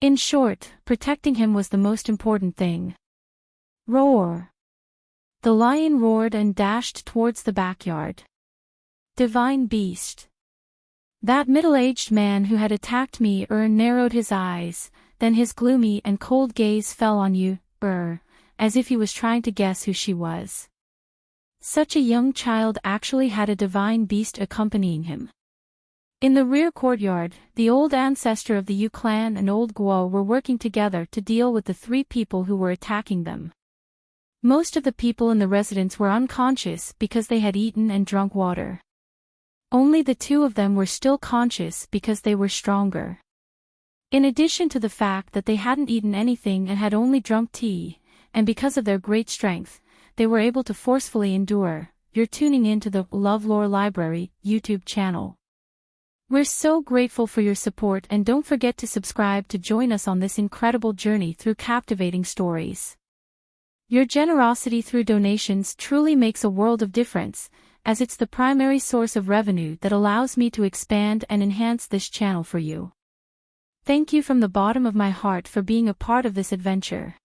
In short, protecting him was the most important thing. Roar! The lion roared and dashed towards the backyard. Divine beast! That middle-aged man who had attacked me narrowed his eyes, then his gloomy and cold gaze fell on Yu, as if he was trying to guess who she was. Such a young child actually had a divine beast accompanying him. In the rear courtyard, the old ancestor of the Yu clan and old Guo were working together to deal with the 3 people who were attacking them. Most of the people in the residence were unconscious because they had eaten and drunk water. Only the 2 of them were still conscious because they were stronger. In addition to the fact that they hadn't eaten anything and had only drunk tea, and because of their great strength, they were able to forcefully endure. You're tuning into the LoveLore Library YouTube channel. We're so grateful for your support, and don't forget to subscribe to join us on this incredible journey through captivating stories. Your generosity through donations truly makes a world of difference, as it's the primary source of revenue that allows me to expand and enhance this channel for you. Thank you from the bottom of my heart for being a part of this adventure.